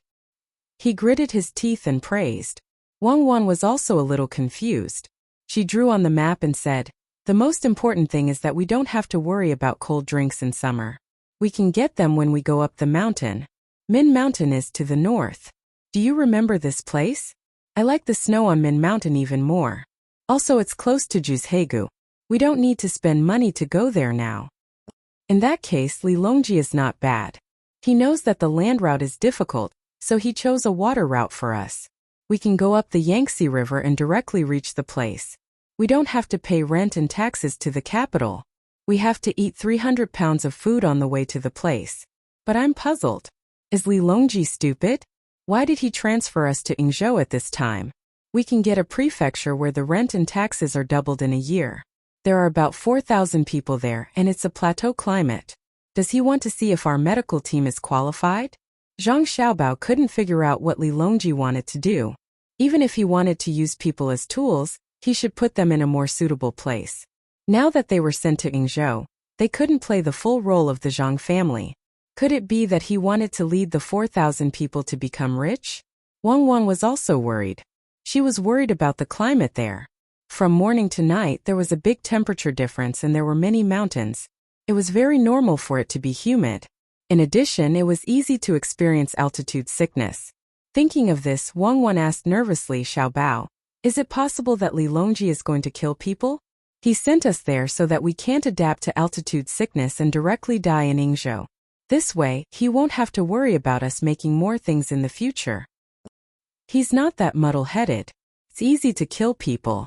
He gritted his teeth and praised. Wang Wan was also a little confused. She drew on the map and said, "The most important thing is that we don't have to worry about cold drinks in summer. We can get them when we go up the mountain. Min Mountain is to the north. Do you remember this place? I like the snow on Min Mountain even more. Also, it's close to Juzhegu. We don't need to spend money to go there now." In that case, Li Longji is not bad. He knows that the land route is difficult, so he chose a water route for us. We can go up the Yangtze River and directly reach the place. We don't have to pay rent and taxes to the capital. We have to eat 300 pounds of food on the way to the place. But I'm puzzled. Is Li Longji stupid? Why did he transfer us to Yingzhou at this time? We can get a prefecture where the rent and taxes are doubled in a year. There are about 4,000 people there and it's a plateau climate. Does he want to see if our medical team is qualified? Zhang Xiaobao couldn't figure out what Li Longji wanted to do. Even if he wanted to use people as tools, he should put them in a more suitable place. Now that they were sent to Yingzhou, they couldn't play the full role of the Zhang family. Could it be that he wanted to lead the 4,000 people to become rich? Wang was also worried. She was worried about the climate there. From morning to night there was a big temperature difference and there were many mountains. It was very normal for it to be humid. In addition, it was easy to experience altitude sickness. Thinking of this, Wang asked nervously Xiaobao, "Is it possible that Li Longji is going to kill people? He sent us there so that we can't adapt to altitude sickness and directly die in Yingzhou. This way, he won't have to worry about us making more things in the future. He's not that muddle-headed. It's easy to kill people.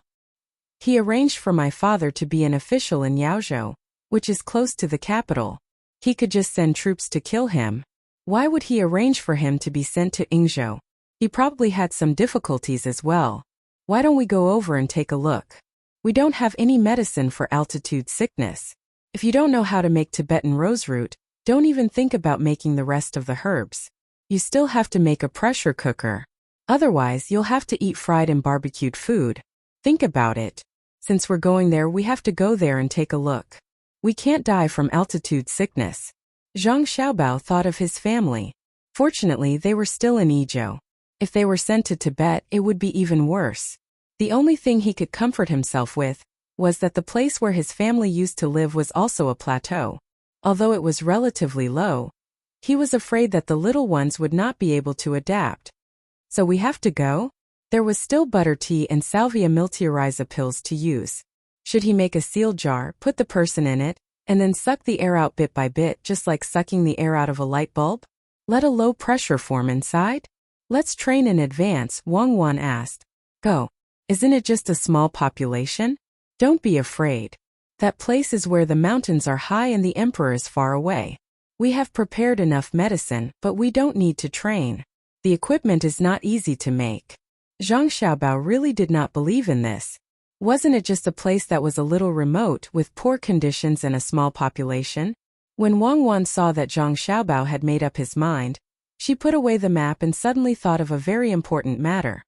He arranged for my father to be an official in Yaozhou, which is close to the capital. He could just send troops to kill him. Why would he arrange for him to be sent to Yingzhou? He probably had some difficulties as well. Why don't we go over and take a look? We don't have any medicine for altitude sickness. If you don't know how to make Tibetan roseroot, don't even think about making the rest of the herbs. You still have to make a pressure cooker. Otherwise, you'll have to eat fried and barbecued food. Think about it. Since we're going there, we have to go there and take a look. We can't die from altitude sickness." Zhang Xiaobao thought of his family. Fortunately, they were still in Idyll. If they were sent to Tibet, it would be even worse. The only thing he could comfort himself with was that the place where his family used to live was also a plateau. Although it was relatively low, he was afraid that the little ones would not be able to adapt. "So we have to go?" There was still butter tea and salvia miltioriza pills to use. Should he make a sealed jar, put the person in it, and then suck the air out bit by bit, just like sucking the air out of a light bulb? Let a low pressure form inside? "Let's train in advance," Wang asked. "Go. Isn't it just a small population? Don't be afraid. That place is where the mountains are high and the emperor is far away. We have prepared enough medicine, but we don't need to train. The equipment is not easy to make." Zhang Xiaobao really did not believe in this. Wasn't it just a place that was a little remote with poor conditions and a small population? When Wang saw that Zhang Xiaobao had made up his mind, she put away the map and suddenly thought of a very important matter.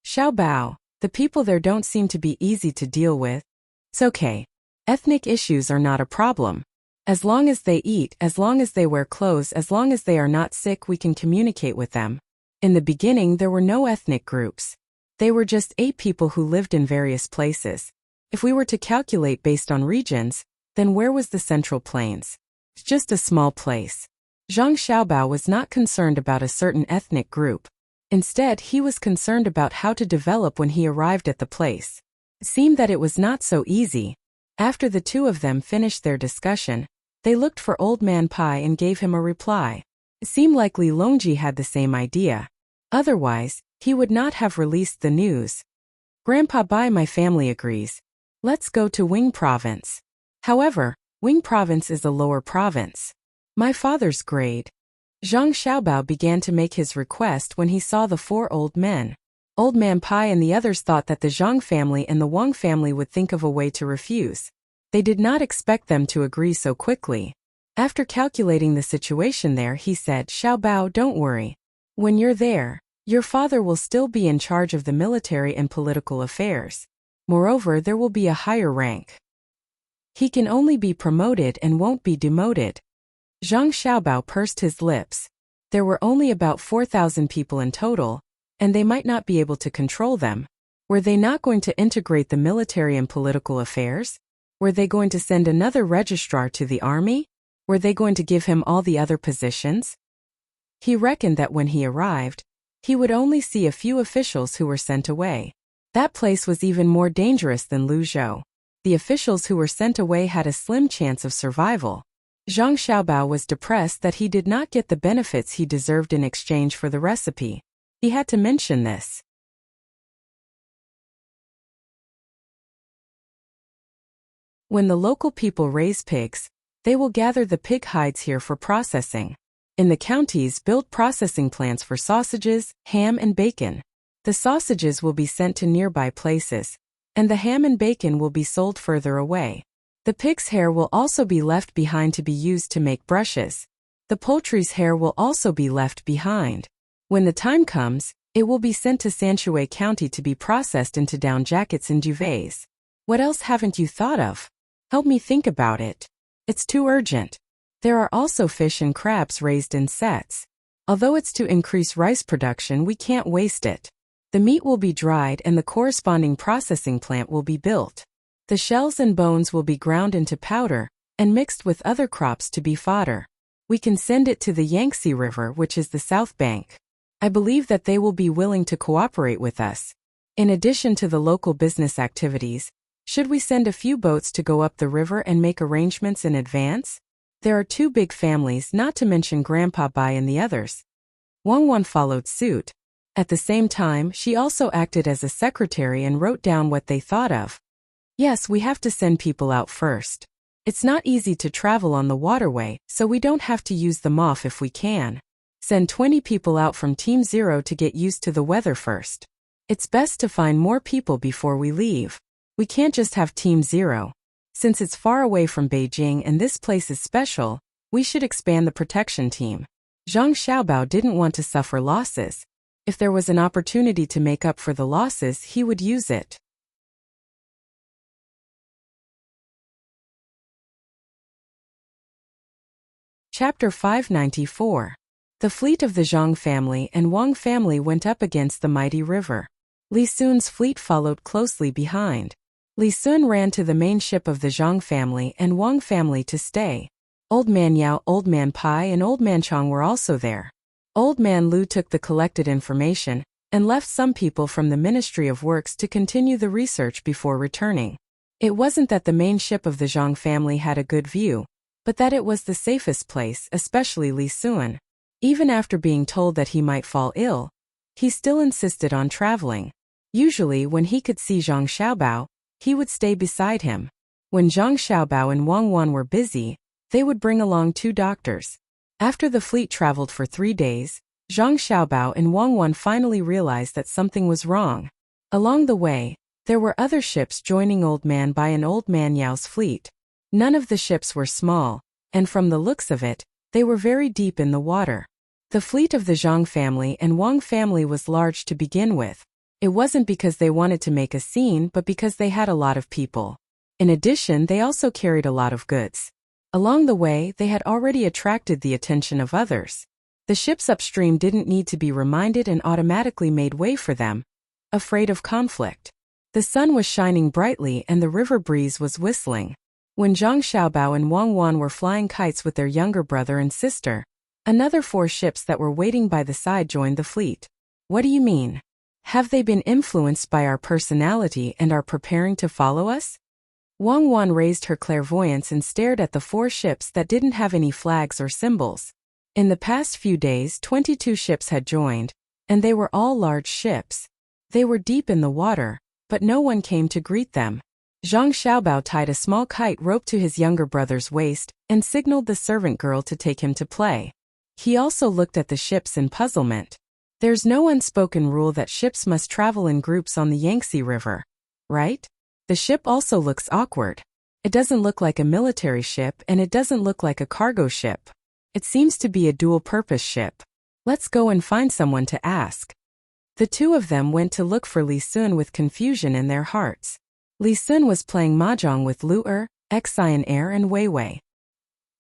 "Xiaobao, the people there don't seem to be easy to deal with. It's okay. Ethnic issues are not a problem. As long as they eat, as long as they wear clothes, as long as they are not sick, we can communicate with them." In the beginning, there were no ethnic groups. They were just 8 people who lived in various places. If we were to calculate based on regions, then where was the Central Plains? It's just a small place. Zhang Xiaobao was not concerned about a certain ethnic group. Instead, he was concerned about how to develop when he arrived at the place. It seemed that it was not so easy. After the two of them finished their discussion, they looked for Old Man Pai and gave him a reply. It seemed like Li Longji had the same idea. Otherwise, he would not have released the news. "Grandpa Bai, my family agrees. Let's go to Wing Province. However, Wing Province is a lower province. My father's grade." Zhang Xiaobao began to make his request when he saw the 4 old men. Old Man Pai and the others thought that the Zhang family and the Wang family would think of a way to refuse. They did not expect them to agree so quickly. After calculating the situation there, he said, "Xiaobao, don't worry. When you're there, your father will still be in charge of the military and political affairs. Moreover, there will be a higher rank. He can only be promoted and won't be demoted." Zhang Xiaobao pursed his lips. There were only about 4,000 people in total, and they might not be able to control them. Were they not going to integrate the military and political affairs? Were they going to send another registrar to the army? Were they going to give him all the other positions? He reckoned that when he arrived, he would only see a few officials who were sent away. That place was even more dangerous than Luzhou. The officials who were sent away had a slim chance of survival. Zhang Xiaobao was depressed that he did not get the benefits he deserved in exchange for the recipe. He had to mention this. When the local people raise pigs, they will gather the pig hides here for processing. In the counties, build processing plants for sausages, ham and bacon. The sausages will be sent to nearby places, and the ham and bacon will be sold further away. The pig's hair will also be left behind to be used to make brushes. The poultry's hair will also be left behind. When the time comes, it will be sent to Sanshui County to be processed into down jackets and duvets. What else haven't you thought of? Help me think about it. It's too urgent. There are also fish and crabs raised in sets. Although it's to increase rice production, we can't waste it. The meat will be dried and the corresponding processing plant will be built. The shells and bones will be ground into powder and mixed with other crops to be fodder. We can send it to the Yangtze River, which is the south bank. I believe that they will be willing to cooperate with us. In addition to the local business activities, should we send a few boats to go up the river and make arrangements in advance? There are 2 big families, not to mention Grandpa Bai and the others. Wang followed suit. At the same time, she also acted as a secretary and wrote down what they thought of. Yes, we have to send people out first. It's not easy to travel on the waterway, so we don't have to use them off if we can. Send 20 people out from Team 0 to get used to the weather first. It's best to find more people before we leave. We can't just have Team 0. Since it's far away from Beijing and this place is special, we should expand the protection team. Zhang Xiaobao didn't want to suffer losses. If there was an opportunity to make up for the losses, he would use it. Chapter 594. The fleet of the Zhang family and Wang family went up against the mighty river. Li Sun's fleet followed closely behind. Li Sun ran to the main ship of the Zhang family and Wang family to stay. Old Man Yao, Old Man Pai and Old Man Chong were also there. Old Man Lu took the collected information and left some people from the Ministry of Works to continue the research before returning. It wasn't that the main ship of the Zhang family had a good view, but that it was the safest place, especially Li Sun. Even after being told that he might fall ill, he still insisted on traveling. Usually when he could see Zhang Xiaobao, he would stay beside him. When Zhang Xiaobao and Wang Wan were busy, they would bring along 2 doctors. After the fleet traveled for 3 days, Zhang Xiaobao and Wang Wan finally realized that something was wrong. Along the way, there were other ships joining Old Man Bai and Old Man Yao's fleet. None of the ships were small, and from the looks of it, they were very deep in the water. The fleet of the Zhang family and Wang family was large to begin with. It wasn't because they wanted to make a scene, but because they had a lot of people. In addition, they also carried a lot of goods. Along the way, they had already attracted the attention of others. The ships upstream didn't need to be reminded and automatically made way for them, afraid of conflict. The sun was shining brightly and the river breeze was whistling. When Zhang Xiaobao and Wang Wan were flying kites with their younger brother and sister, another 4 ships that were waiting by the side joined the fleet. What do you mean? Have they been influenced by our personality and are preparing to follow us? Wang Wan raised her clairvoyance and stared at the 4 ships that didn't have any flags or symbols. In the past few days, 22 ships had joined, and they were all large ships. They were deep in the water, but no one came to greet them. Zhang Xiaobao tied a small kite rope to his younger brother's waist and signaled the servant girl to take him to play. He also looked at the ships in puzzlement. There's no unspoken rule that ships must travel in groups on the Yangtze River, right? The ship also looks awkward. It doesn't look like a military ship and it doesn't look like a cargo ship. It seems to be a dual-purpose ship. Let's go and find someone to ask. The 2 of them went to look for Li Sun with confusion in their hearts. Li Sun was playing mahjong with Lu Er, Xian Er and Wei Wei.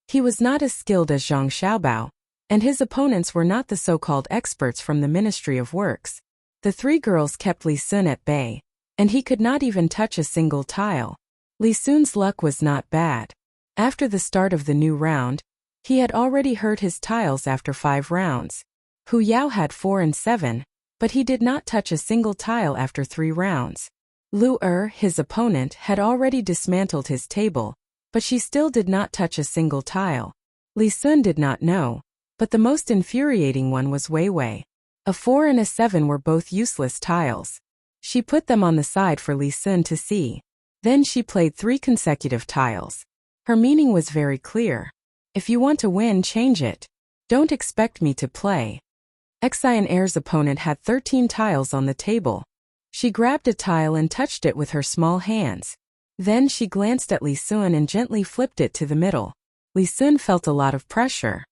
He was not as skilled as Zhang Xiaobao, and his opponents were not the so-called experts from the Ministry of Works. The 3 girls kept Li Sun at bay, and he could not even touch a single tile. Li Sun's luck was not bad. After the start of the new round, he had already hurt his tiles after 5 rounds. Hu Yao had 4 and 7, but he did not touch a single tile after 3 rounds. Lu Er, his opponent, had already dismantled his table, but she still did not touch a single tile. Li Sun did not know, but the most infuriating one was Wei Wei. A 4 and a 7 were both useless tiles. She put them on the side for Li Sun to see. Then she played 3 consecutive tiles. Her meaning was very clear. If you want to win, change it. Don't expect me to play. Xian Air's opponent had 13 tiles on the table. She grabbed a tile and touched it with her small hands. Then she glanced at Li Sun and gently flipped it to the middle. Li Sun felt a lot of pressure.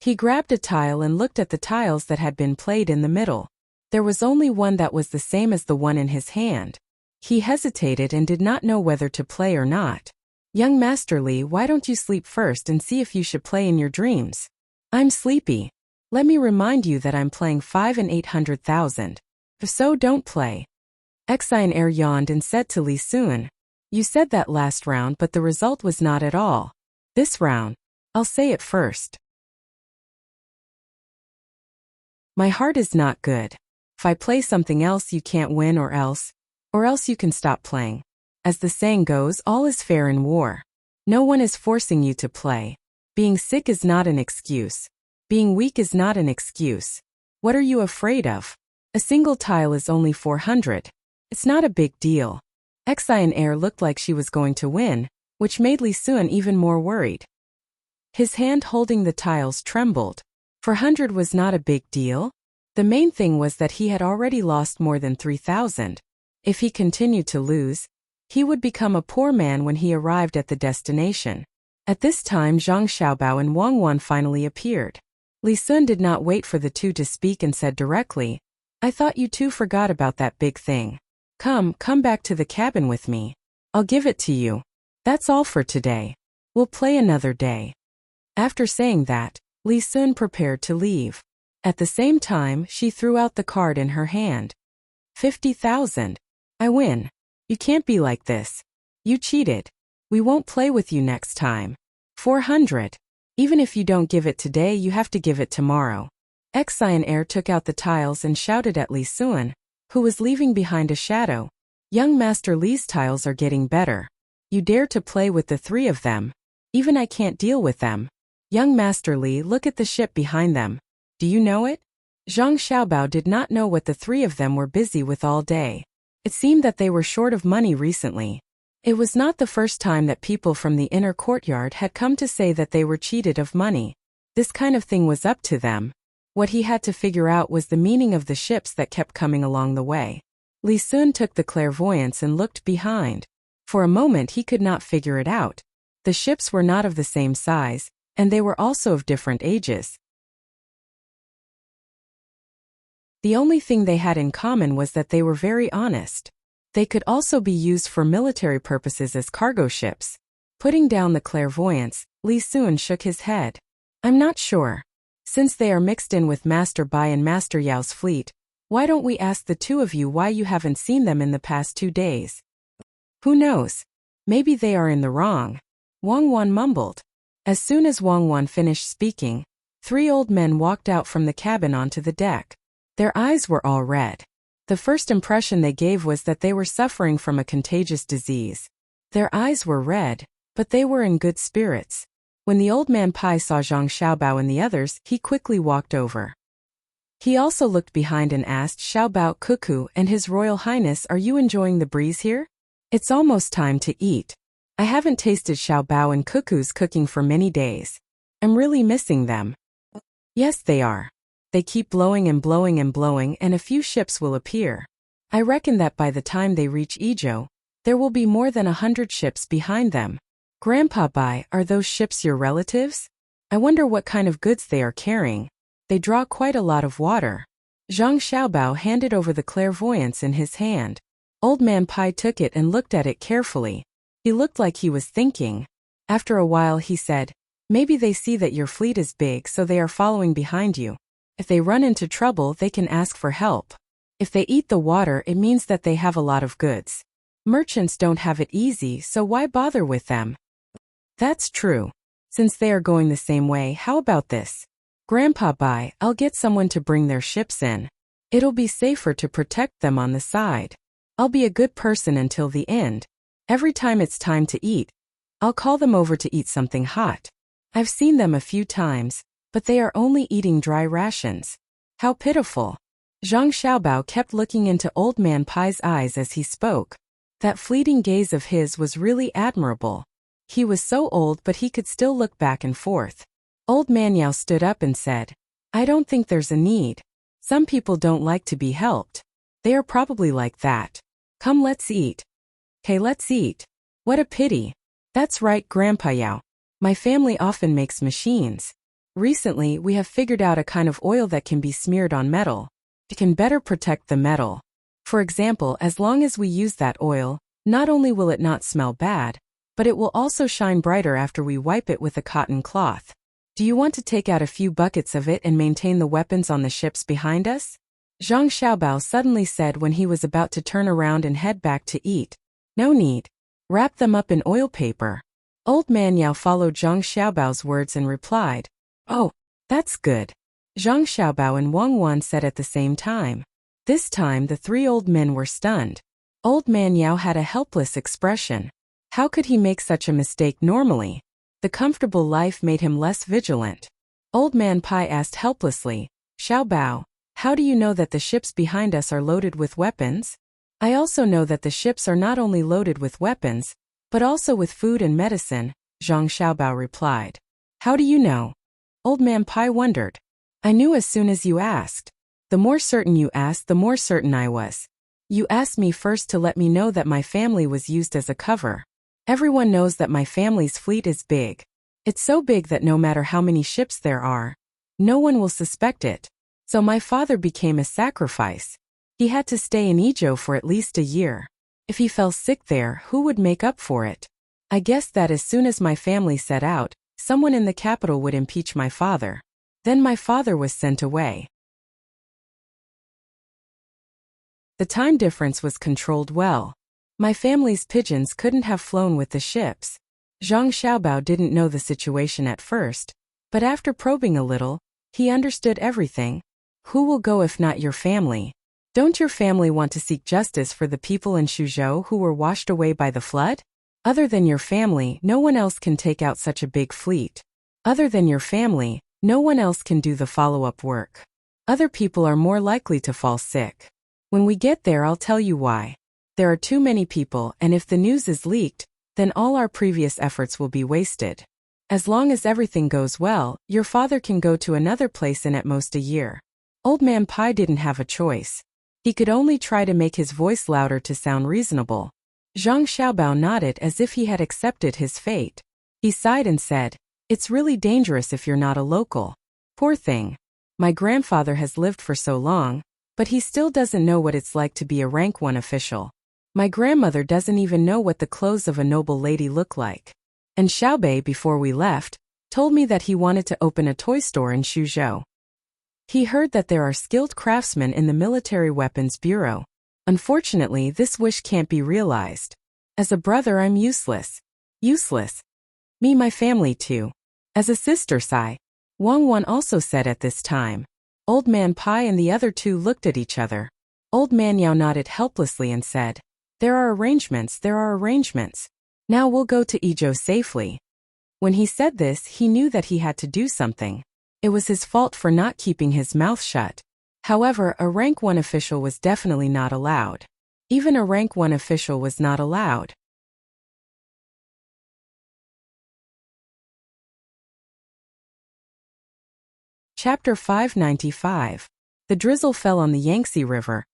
He grabbed a tile and looked at the tiles that had been played in the middle. There was only one that was the same as the one in his hand. He hesitated and did not know whether to play or not. Young Master Li, why don't you sleep first and see if you should play in your dreams? I'm sleepy. Let me remind you that I'm playing 5 and 800,000. If so, don't play. Xian Air yawned and said to Li Sun, you said that last round, but the result was not at all. This round, I'll say it first. My heart is not good. If I play something else, you can't win, or else you can stop playing. As the saying goes, all is fair in war. No one is forcing you to play. Being sick is not an excuse. Being weak is not an excuse. What are you afraid of? A single tile is only 400. It's not a big deal. Xian Air looked like she was going to win, which made Li Sun even more worried. His hand holding the tiles trembled. 400 was not a big deal. The main thing was that he had already lost more than 3,000. If he continued to lose, he would become a poor man when he arrived at the destination. At this time, Zhang Xiaobao and Wang Wan finally appeared. Li Sun did not wait for the two to speak and said directly, I thought you two forgot about that big thing. Come back to the cabin with me. I'll give it to you. That's all for today. We'll play another day. After saying that, Li Sun prepared to leave. At the same time, she threw out the card in her hand. 50,000. I win. You can't be like this. You cheated. We won't play with you next time. 400. Even if you don't give it today, you have to give it tomorrow. Xian Air took out the tiles and shouted at Li Sun, who was leaving behind a shadow. Young Master Li's tiles are getting better. You dare to play with the 3 of them. Even I can't deal with them. Young Master Li, look at the ship behind them. Do you know it? Zhang Xiaobao did not know what the 3 of them were busy with all day. It seemed that they were short of money recently. It was not the first time that people from the inner courtyard had come to say that they were cheated of money. This kind of thing was up to them. What he had to figure out was the meaning of the ships that kept coming along the way. Li Sun took the clairvoyance and looked behind. For a moment he could not figure it out. The ships were not of the same size, and they were also of different ages. The only thing they had in common was that they were very honest. They could also be used for military purposes as cargo ships. Putting down the clairvoyance, Li Sun shook his head. I'm not sure. Since they are mixed in with Master Bai and Master Yao's fleet, why don't we ask the 2 of you why you haven't seen them in the past 2 days? Who knows? Maybe they are in the wrong. Wang Wan mumbled. As soon as Wang Wan finished speaking, 3 old men walked out from the cabin onto the deck. Their eyes were all red. The first impression they gave was that they were suffering from a contagious disease. Their eyes were red, but they were in good spirits. When the old man Pai saw Zhang Xiaobao and the others, he quickly walked over. He also looked behind and asked Xiaobao, Cuckoo, and His Royal Highness, are you enjoying the breeze here? It's almost time to eat. I haven't tasted Xiaobao and Cuckoo's cooking for many days. I'm really missing them. Yes, they are. They keep blowing and blowing and blowing, and a few ships will appear. I reckon that by the time they reach Idyll, there will be more than 100 ships behind them. Grandpa Bai, are those ships your relatives? I wonder what kind of goods they are carrying. They draw quite a lot of water. Zhang Xiaobao handed over the clairvoyance in his hand. Old man Pai took it and looked at it carefully. He looked like he was thinking. After a while he said, maybe they see that your fleet is big, so they are following behind you. If they run into trouble, they can ask for help. If they eat the water, it means that they have a lot of goods. Merchants don't have it easy, so why bother with them? That's true. Since they are going the same way, how about this? Grandpa Bai, I'll get someone to bring their ships in. It'll be safer to protect them on the side. I'll be a good person until the end. Every time it's time to eat, I'll call them over to eat something hot. I've seen them a few times, but they are only eating dry rations. How pitiful. Zhang Xiaobao kept looking into old man Pai's eyes as he spoke. That fleeting gaze of his was really admirable. He was so old, but he could still look back and forth. Old Man Yao stood up and said, I don't think there's a need. Some people don't like to be helped. They are probably like that. Come, let's eat. Okay, let's eat. What a pity. That's right, Grandpa Yao. My family often makes machines. Recently, we have figured out a kind of oil that can be smeared on metal. It can better protect the metal. For example, as long as we use that oil, not only will it not smell bad, but it will also shine brighter after we wipe it with a cotton cloth. Do you want to take out a few buckets of it and maintain the weapons on the ships behind us? Zhang Xiaobao suddenly said when he was about to turn around and head back to eat. No need. Wrap them up in oil paper. Old Man Yao followed Zhang Xiaobao's words and replied, Oh, that's good. Zhang Xiaobao and Wang Wan said at the same time. This time the three old men were stunned. Old Man Yao had a helpless expression. How could he make such a mistake normally? The comfortable life made him less vigilant. Old Man Pai asked helplessly, Xiaobao, how do you know that the ships behind us are loaded with weapons? I also know that the ships are not only loaded with weapons, but also with food and medicine, Zhang Xiaobao replied. How do you know? Old Man Pai wondered. I knew as soon as you asked. The more certain you asked, the more certain I was. You asked me first to let me know that my family was used as a cover. Everyone knows that my family's fleet is big. It's so big that no matter how many ships there are, no one will suspect it. So my father became a sacrifice. He had to stay in Idyll for at least a year. If he fell sick there, who would make up for it? I guessed that as soon as my family set out, someone in the capital would impeach my father. Then my father was sent away. The time difference was controlled well. My family's pigeons couldn't have flown with the ships. Zhang Xiaobao didn't know the situation at first, but after probing a little, he understood everything. Who will go if not your family? Don't your family want to seek justice for the people in Suzhou who were washed away by the flood? Other than your family, no one else can take out such a big fleet. Other than your family, no one else can do the follow-up work. Other people are more likely to fall sick. When we get there, I'll tell you why. There are too many people, and if the news is leaked, then all our previous efforts will be wasted. As long as everything goes well, your father can go to another place in at most a year. Old Man Pai didn't have a choice. He could only try to make his voice louder to sound reasonable. Zhang Xiaobao nodded as if he had accepted his fate. He sighed and said, It's really dangerous if you're not a local. Poor thing. My grandfather has lived for so long, but he still doesn't know what it's like to be a rank 1 official. My grandmother doesn't even know what the clothes of a noble lady look like. And Xiaobei, before we left, told me that he wanted to open a toy store in Suzhou. He heard that there are skilled craftsmen in the Military Weapons Bureau. Unfortunately, this wish can't be realized. As a brother, I'm useless. Useless. Me, my family too. As a sister, sigh. Wang Wan also said at this time. Old Man Pai and the other two looked at each other. Old Man Yao nodded helplessly and said, There are arrangements. Now we'll go to Idyll safely. When he said this, he knew that he had to do something. It was his fault for not keeping his mouth shut. However, a rank 1 official was definitely not allowed. Even a rank 1 official was not allowed. Chapter 595. The drizzle fell on the Yangtze River,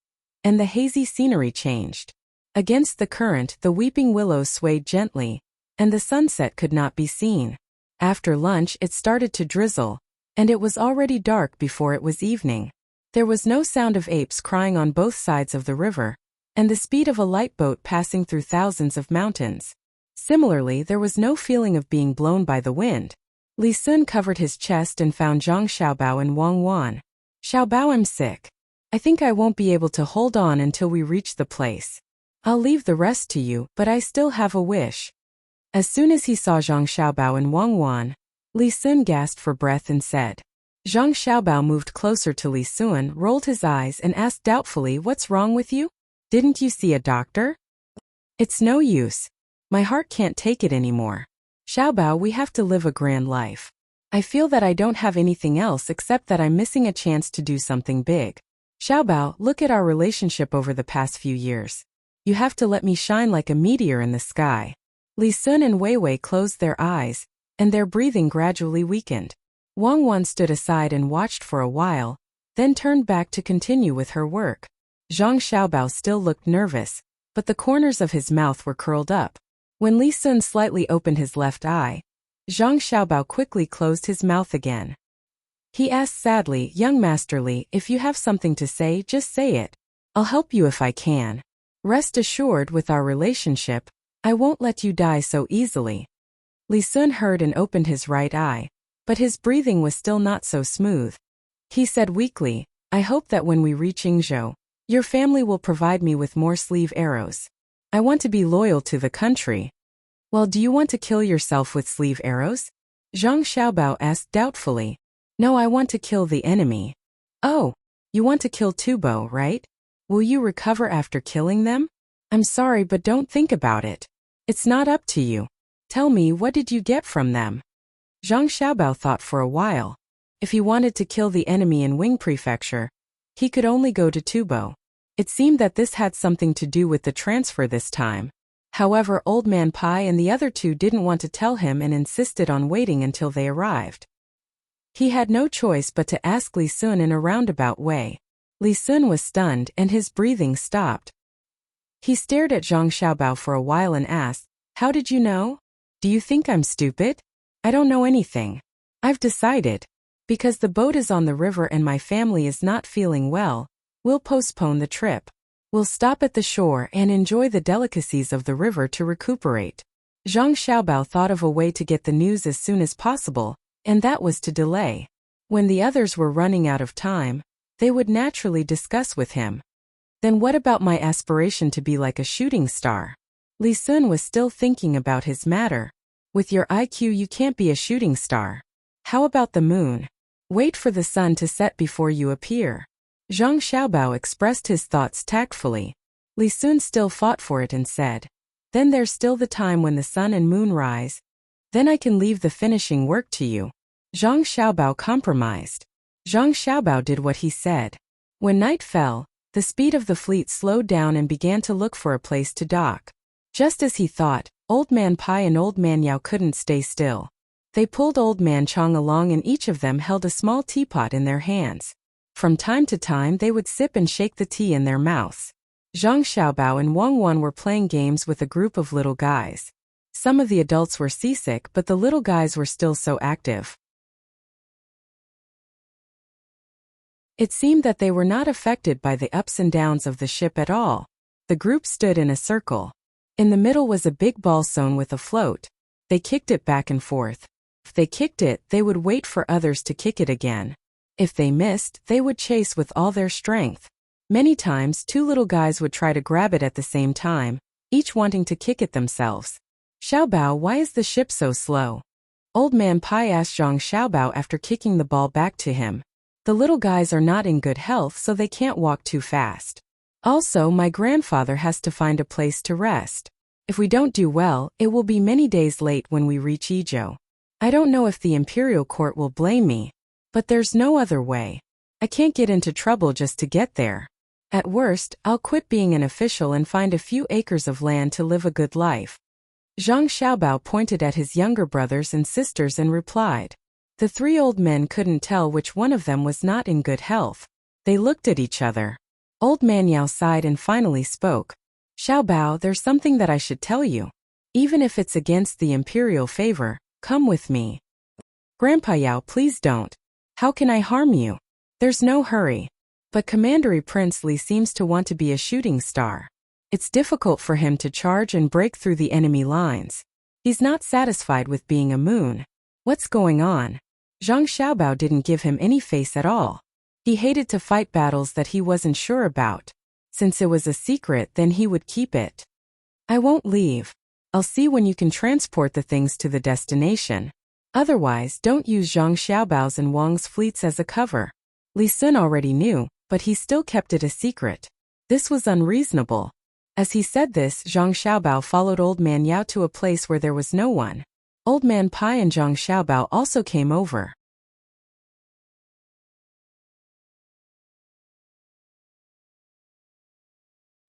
and the hazy scenery changed. Against the current, the weeping willows swayed gently, and the sunset could not be seen. After lunch, it started to drizzle, and it was already dark before it was evening. There was no sound of apes crying on both sides of the river, and the speed of a light boat passing through thousands of mountains. Similarly, there was no feeling of being blown by the wind. Li Sun covered his chest and found Zhang Xiaobao and Wang Wan. Xiaobao, I'm sick. I think I won't be able to hold on until we reach the place. I'll leave the rest to you, but I still have a wish. As soon as he saw Zhang Xiaobao and Wang Wan, Li Sun gasped for breath and said. Zhang Xiaobao moved closer to Li Sun, rolled his eyes and asked doubtfully, What's wrong with you? Didn't you see a doctor? It's no use. My heart can't take it anymore. Xiaobao, we have to live a grand life. I feel that I don't have anything else except that I'm missing a chance to do something big. Xiaobao, look at our relationship over the past few years. You have to let me shine like a meteor in the sky. Li Sun and Wei Wei closed their eyes, and their breathing gradually weakened. Wang Wan stood aside and watched for a while, then turned back to continue with her work. Zhang Xiaobao still looked nervous, but the corners of his mouth were curled up. When Li Sun slightly opened his left eye, Zhang Xiaobao quickly closed his mouth again. He asked sadly, "Young Master Li, if you have something to say, just say it. I'll help you if I can. Rest assured, with our relationship, I won't let you die so easily." Li Sun heard and opened his right eye, but his breathing was still not so smooth. He said weakly, "I hope that when we reach Yingzhou, your family will provide me with more sleeve arrows. I want to be loyal to the country." "Well, do you want to kill yourself with sleeve arrows?" Zhang Xiaobao asked doubtfully. "No, I want to kill the enemy." "Oh, you want to kill Tubo, right? Will you recover after killing them?" "I'm sorry, but don't think about it. It's not up to you. Tell me, what did you get from them?" Zhang Xiaobao thought for a while. If he wanted to kill the enemy in Wing Prefecture, he could only go to Tubo. It seemed that this had something to do with the transfer this time. However, Old Man Pai and the other two didn't want to tell him and insisted on waiting until they arrived. He had no choice but to ask Li Sun in a roundabout way. Li Sun was stunned and his breathing stopped. He stared at Zhang Xiaobao for a while and asked, "How did you know? Do you think I'm stupid?" "I don't know anything. I've decided. Because the boat is on the river and my family is not feeling well, we'll postpone the trip. We'll stop at the shore and enjoy the delicacies of the river to recuperate." Zhang Xiaobao thought of a way to get the news as soon as possible, and that was to delay. When the others were running out of time, they would naturally discuss with him. "Then what about my aspiration to be like a shooting star?" Li Sun was still thinking about his matter. "With your IQ you can't be a shooting star. How about the moon? Wait for the sun to set before you appear." Zhang Xiaobao expressed his thoughts tactfully. Li Sun still fought for it and said, "Then there's still the time when the sun and moon rise. Then I can leave the finishing work to you." Zhang Xiaobao compromised. Zhang Xiaobao did what he said. When night fell, the speed of the fleet slowed down and began to look for a place to dock. Just as he thought, Old Man Pai and Old Man Yao couldn't stay still. They pulled Old Man Chong along and each of them held a small teapot in their hands. From time to time they would sip and shake the tea in their mouths. Zhang Xiaobao and Wang Wan were playing games with a group of little guys. Some of the adults were seasick, but the little guys were still so active. It seemed that they were not affected by the ups and downs of the ship at all. The group stood in a circle. In the middle was a big ball sewn with a float. They kicked it back and forth. If they kicked it, they would wait for others to kick it again. If they missed, they would chase with all their strength. Many times, two little guys would try to grab it at the same time, each wanting to kick it themselves. "Xiaobao, why is the ship so slow?" Old Man Pai asked Zhang Xiaobao after kicking the ball back to him. "The little guys are not in good health, so they can't walk too fast. Also, my grandfather has to find a place to rest. If we don't do well, it will be many days late when we reach Yizhou. I don't know if the imperial court will blame me, but there's no other way. I can't get into trouble just to get there. At worst, I'll quit being an official and find a few acres of land to live a good life." Zhang Xiaobao pointed at his younger brothers and sisters and replied. The three old men couldn't tell which one of them was not in good health. They looked at each other. Old Man Yao sighed and finally spoke. "Xiaobao, there's something that I should tell you. Even if it's against the imperial favor, come with me." "Grandpa Yao, please don't. How can I harm you?" "There's no hurry. But Commander Prince Li seems to want to be a shooting star. It's difficult for him to charge and break through the enemy lines. He's not satisfied with being a moon. What's going on?" Zhang Xiaobao didn't give him any face at all. He hated to fight battles that he wasn't sure about. Since it was a secret, then he would keep it. "I won't leave. I'll see when you can transport the things to the destination. Otherwise, don't use Zhang Xiaobao's and Wang's fleets as a cover." Li Sun already knew, but he still kept it a secret. This was unreasonable. As he said this, Zhang Xiaobao followed Old Man Yao to a place where there was no one. Old Man Pai and Zhang Xiaobao also came over.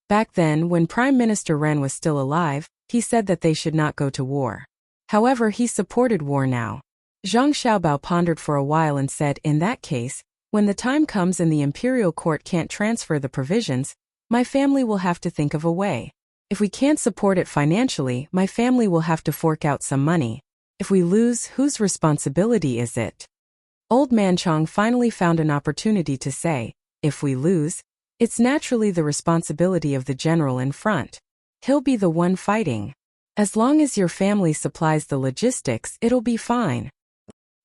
Back then, when Prime Minister Ren was still alive, he said that they should not go to war. However, he supported war now. Zhang Xiaobao pondered for a while and said, in that case, when the time comes and the imperial court can't transfer the provisions, my family will have to think of a way. If we can't support it financially, my family will have to fork out some money. If we lose, whose responsibility is it? Old Man Chong finally found an opportunity to say, if we lose, it's naturally the responsibility of the general in front. He'll be the one fighting. As long as your family supplies the logistics, it'll be fine.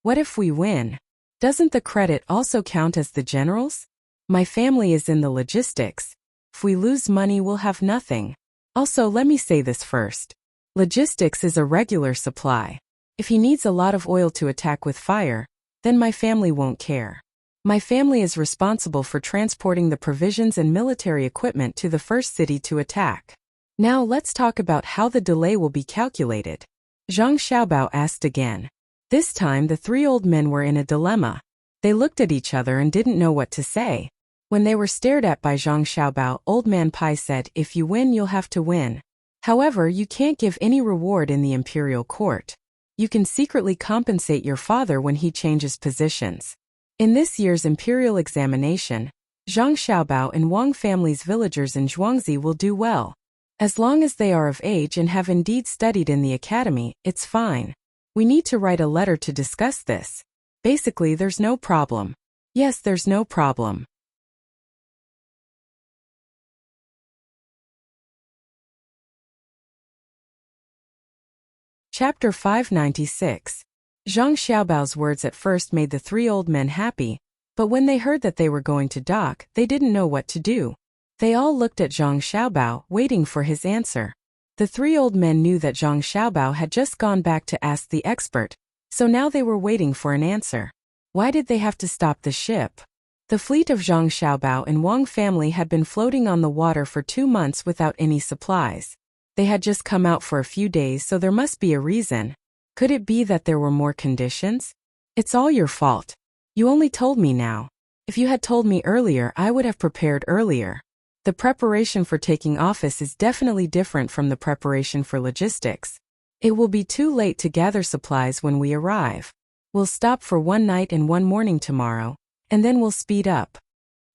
What if we win? Doesn't the credit also count as the general's? My family is in the logistics. If we lose money, we'll have nothing. Also, let me say this first. Logistics is a regular supply. If he needs a lot of oil to attack with fire, then my family won't care. My family is responsible for transporting the provisions and military equipment to the first city to attack. Now let's talk about how the delay will be calculated. Zhang Xiaobao asked again. This time the three old men were in a dilemma. They looked at each other and didn't know what to say. When they were stared at by Zhang Xiaobao, Old Man Pai said, if you win, you'll have to win. However, you can't give any reward in the imperial court. You can secretly compensate your father when he changes positions. In this year's imperial examination, Zhang Xiaobao and Wang family's villagers in Zhuangzi will do well. As long as they are of age and have indeed studied in the academy, it's fine. We need to write a letter to discuss this. Basically, there's no problem. Yes, there's no problem. Chapter 596. Zhang Xiaobao's words at first made the three old men happy, but when they heard that they were going to dock, they didn't know what to do. They all looked at Zhang Xiaobao, waiting for his answer. The three old men knew that Zhang Xiaobao had just gone back to ask the expert, so now they were waiting for an answer. Why did they have to stop the ship? The fleet of Zhang Xiaobao and Wang family had been floating on the water for 2 months without any supplies. They had just come out for a few days, so there must be a reason. Could it be that there were more conditions? It's all your fault. You only told me now. If you had told me earlier, I would have prepared earlier. The preparation for taking office is definitely different from the preparation for logistics. It will be too late to gather supplies when we arrive. We'll stop for 1 night and 1 morning tomorrow, and then we'll speed up.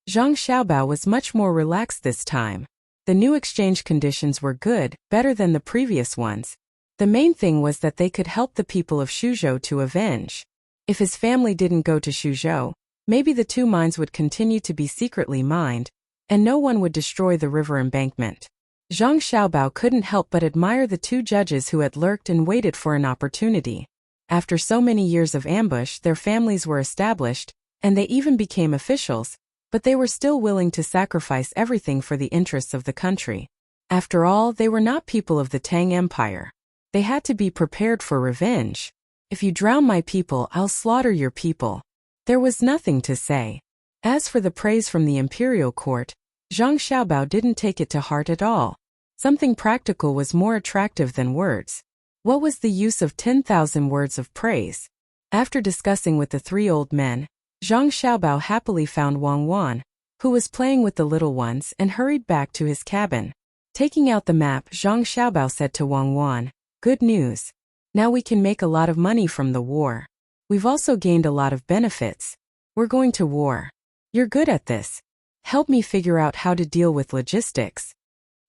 Zhang Xiaobao was much more relaxed this time. The new exchange conditions were good, better than the previous ones. The main thing was that they could help the people of Shuzhou to avenge. If his family didn't go to Shuzhou, maybe the 2 mines would continue to be secretly mined, and no one would destroy the river embankment. Zhang Xiaobao couldn't help but admire the 2 judges who had lurked and waited for an opportunity. After so many years of ambush, their families were established, and they even became officials, but they were still willing to sacrifice everything for the interests of the country. After all, they were not people of the Tang Empire. They had to be prepared for revenge. If you drown my people, I'll slaughter your people. There was nothing to say. As for the praise from the imperial court, Zhang Xiaobao didn't take it to heart at all. Something practical was more attractive than words. What was the use of 10,000 words of praise? After discussing with the 3 old men, Zhang Xiaobao happily found Wang Wan, who was playing with the little ones, and hurried back to his cabin. Taking out the map, Zhang Xiaobao said to Wang Wan, "Good news. Now we can make a lot of money from the war. We've also gained a lot of benefits. We're going to war. You're good at this. Help me figure out how to deal with logistics."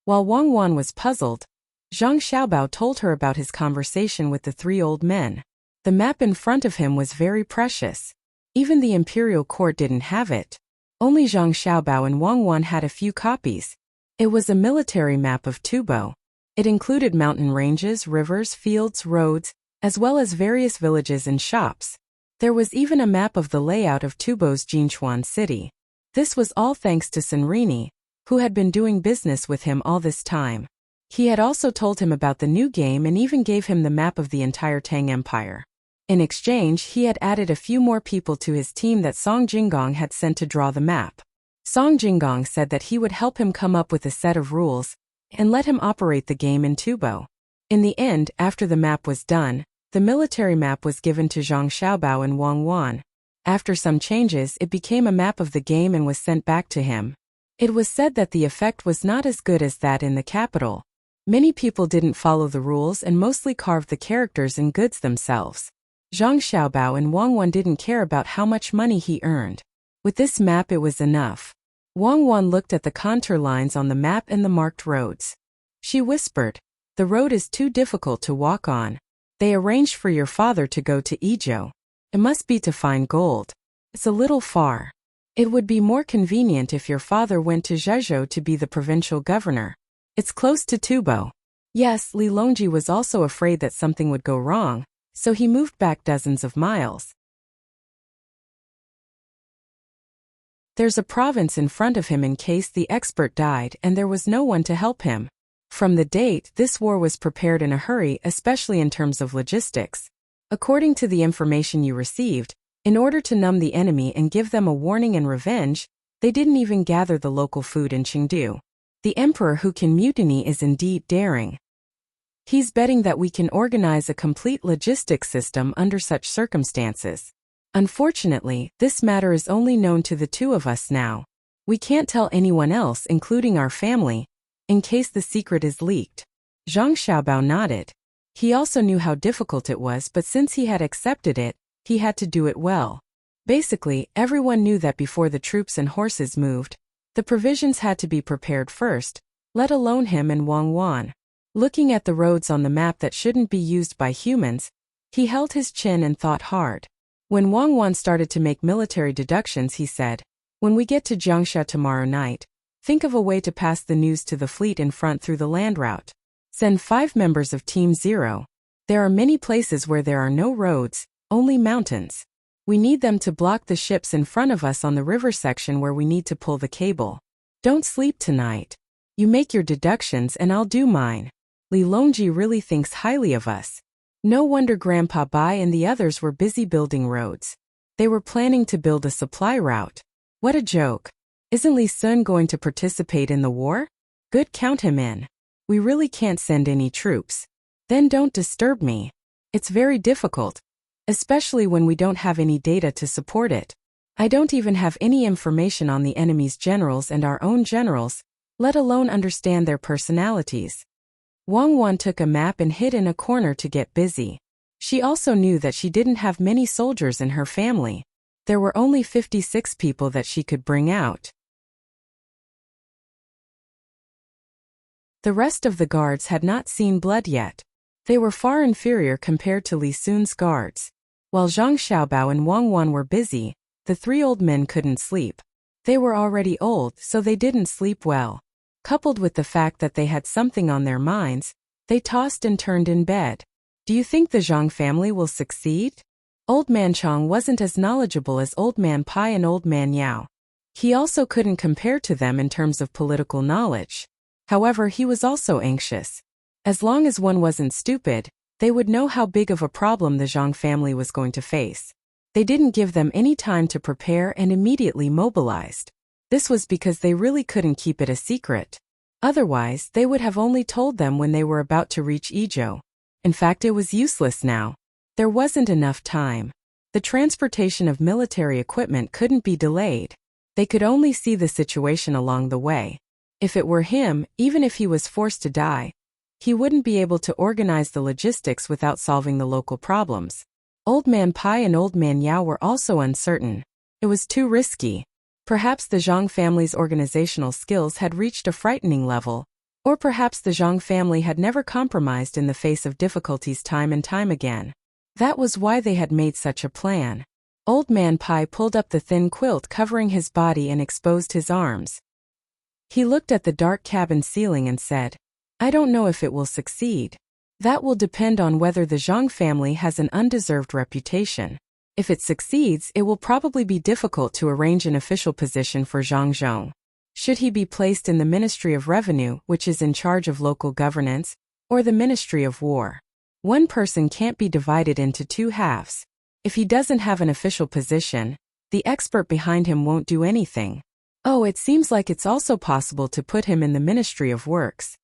While Wang Wan was puzzled, Zhang Xiaobao told her about his conversation with the 3 old men. The map in front of him was very precious. Even the imperial court didn't have it. Only Zhang Xiaobao and Wang Wan had a few copies. It was a military map of Tubo. It included mountain ranges, rivers, fields, roads, as well as various villages and shops. There was even a map of the layout of Tubo's Jinchuan city. This was all thanks to Senrini, who had been doing business with him all this time. He had also told him about the new game and even gave him the map of the entire Tang Empire. In exchange, he had added a few more people to his team that Song Jinggong had sent to draw the map. Song Jinggong said that he would help him come up with a set of rules and let him operate the game in Tubo. In the end, after the map was done, the military map was given to Zhang Xiaobao and Wang Wan. After some changes, it became a map of the game and was sent back to him. It was said that the effect was not as good as that in the capital. Many people didn't follow the rules and mostly carved the characters and goods themselves. Zhang Xiaobao and Wang Wan didn't care about how much money he earned. With this map it was enough. Wang Wan looked at the contour lines on the map and the marked roads. She whispered, "The road is too difficult to walk on. They arranged for your father to go to Idyll. It must be to find gold. It's a little far. It would be more convenient if your father went to Zhezhou to be the provincial governor. It's close to Tubo." Yes, Li Longji was also afraid that something would go wrong, so he moved back dozens of miles. There's a province in front of him in case the expert died and there was no one to help him. From the date, this war was prepared in a hurry, especially in terms of logistics. According to the information you received, in order to numb the enemy and give them a warning and revenge, they didn't even gather the local food in Chengdu. The emperor who can mutiny is indeed daring. He's betting that we can organize a complete logistics system under such circumstances. Unfortunately, this matter is only known to the two of us now. We can't tell anyone else, including our family, in case the secret is leaked. Zhang Xiaobao nodded. He also knew how difficult it was, but since he had accepted it, he had to do it well. Basically, everyone knew that before the troops and horses moved, the provisions had to be prepared first, let alone him and Wang Wan. Looking at the roads on the map that shouldn't be used by humans, he held his chin and thought hard. When Wang Wan started to make military deductions, he said, "When we get to Jiangxia tomorrow night, think of a way to pass the news to the fleet in front through the land route. Send 5 members of Team 0. There are many places where there are no roads, only mountains. We need them to block the ships in front of us on the river section where we need to pull the cable. Don't sleep tonight. You make your deductions and I'll do mine." Li Longji really thinks highly of us. No wonder Grandpa Bai and the others were busy building roads. They were planning to build a supply route. What a joke. Isn't Li Sun going to participate in the war? Good, count him in. We really can't send any troops. Then don't disturb me. It's very difficult, especially when we don't have any data to support it. I don't even have any information on the enemy's generals and our own generals, let alone understand their personalities. Wang Wan took a map and hid in a corner to get busy. She also knew that she didn't have many soldiers in her family. There were only 56 people that she could bring out. The rest of the guards had not seen blood yet. They were far inferior compared to Li Sun's guards. While Zhang Xiaobao and Wang Wan were busy, the 3 old men couldn't sleep. They were already old, so they didn't sleep well. Coupled with the fact that they had something on their minds, they tossed and turned in bed. Do you think the Zhang family will succeed? Old Man Chong wasn't as knowledgeable as Old Man Pai and Old Man Yao. He also couldn't compare to them in terms of political knowledge. However, he was also anxious. As long as one wasn't stupid, they would know how big of a problem the Zhang family was going to face. They didn't give them any time to prepare and immediately mobilized. This was because they really couldn't keep it a secret. Otherwise, they would have only told them when they were about to reach Idyll. In fact, it was useless now. There wasn't enough time. The transportation of military equipment couldn't be delayed. They could only see the situation along the way. If it were him, even if he was forced to die, he wouldn't be able to organize the logistics without solving the local problems. Old Man Pai and Old Man Yao were also uncertain. It was too risky. Perhaps the Zhang family's organizational skills had reached a frightening level, or perhaps the Zhang family had never compromised in the face of difficulties time and time again. That was why they had made such a plan. Old Man Pai pulled up the thin quilt covering his body and exposed his arms. He looked at the dark cabin ceiling and said, "I don't know if it will succeed. That will depend on whether the Zhang family has an undeserved reputation. If it succeeds, it will probably be difficult to arrange an official position for Zhang Zhong. Should he be placed in the Ministry of Revenue, which is in charge of local governance, or the Ministry of War? One person can't be divided into 2 halves. If he doesn't have an official position, the expert behind him won't do anything. Oh, it seems like it's also possible to put him in the Ministry of Works.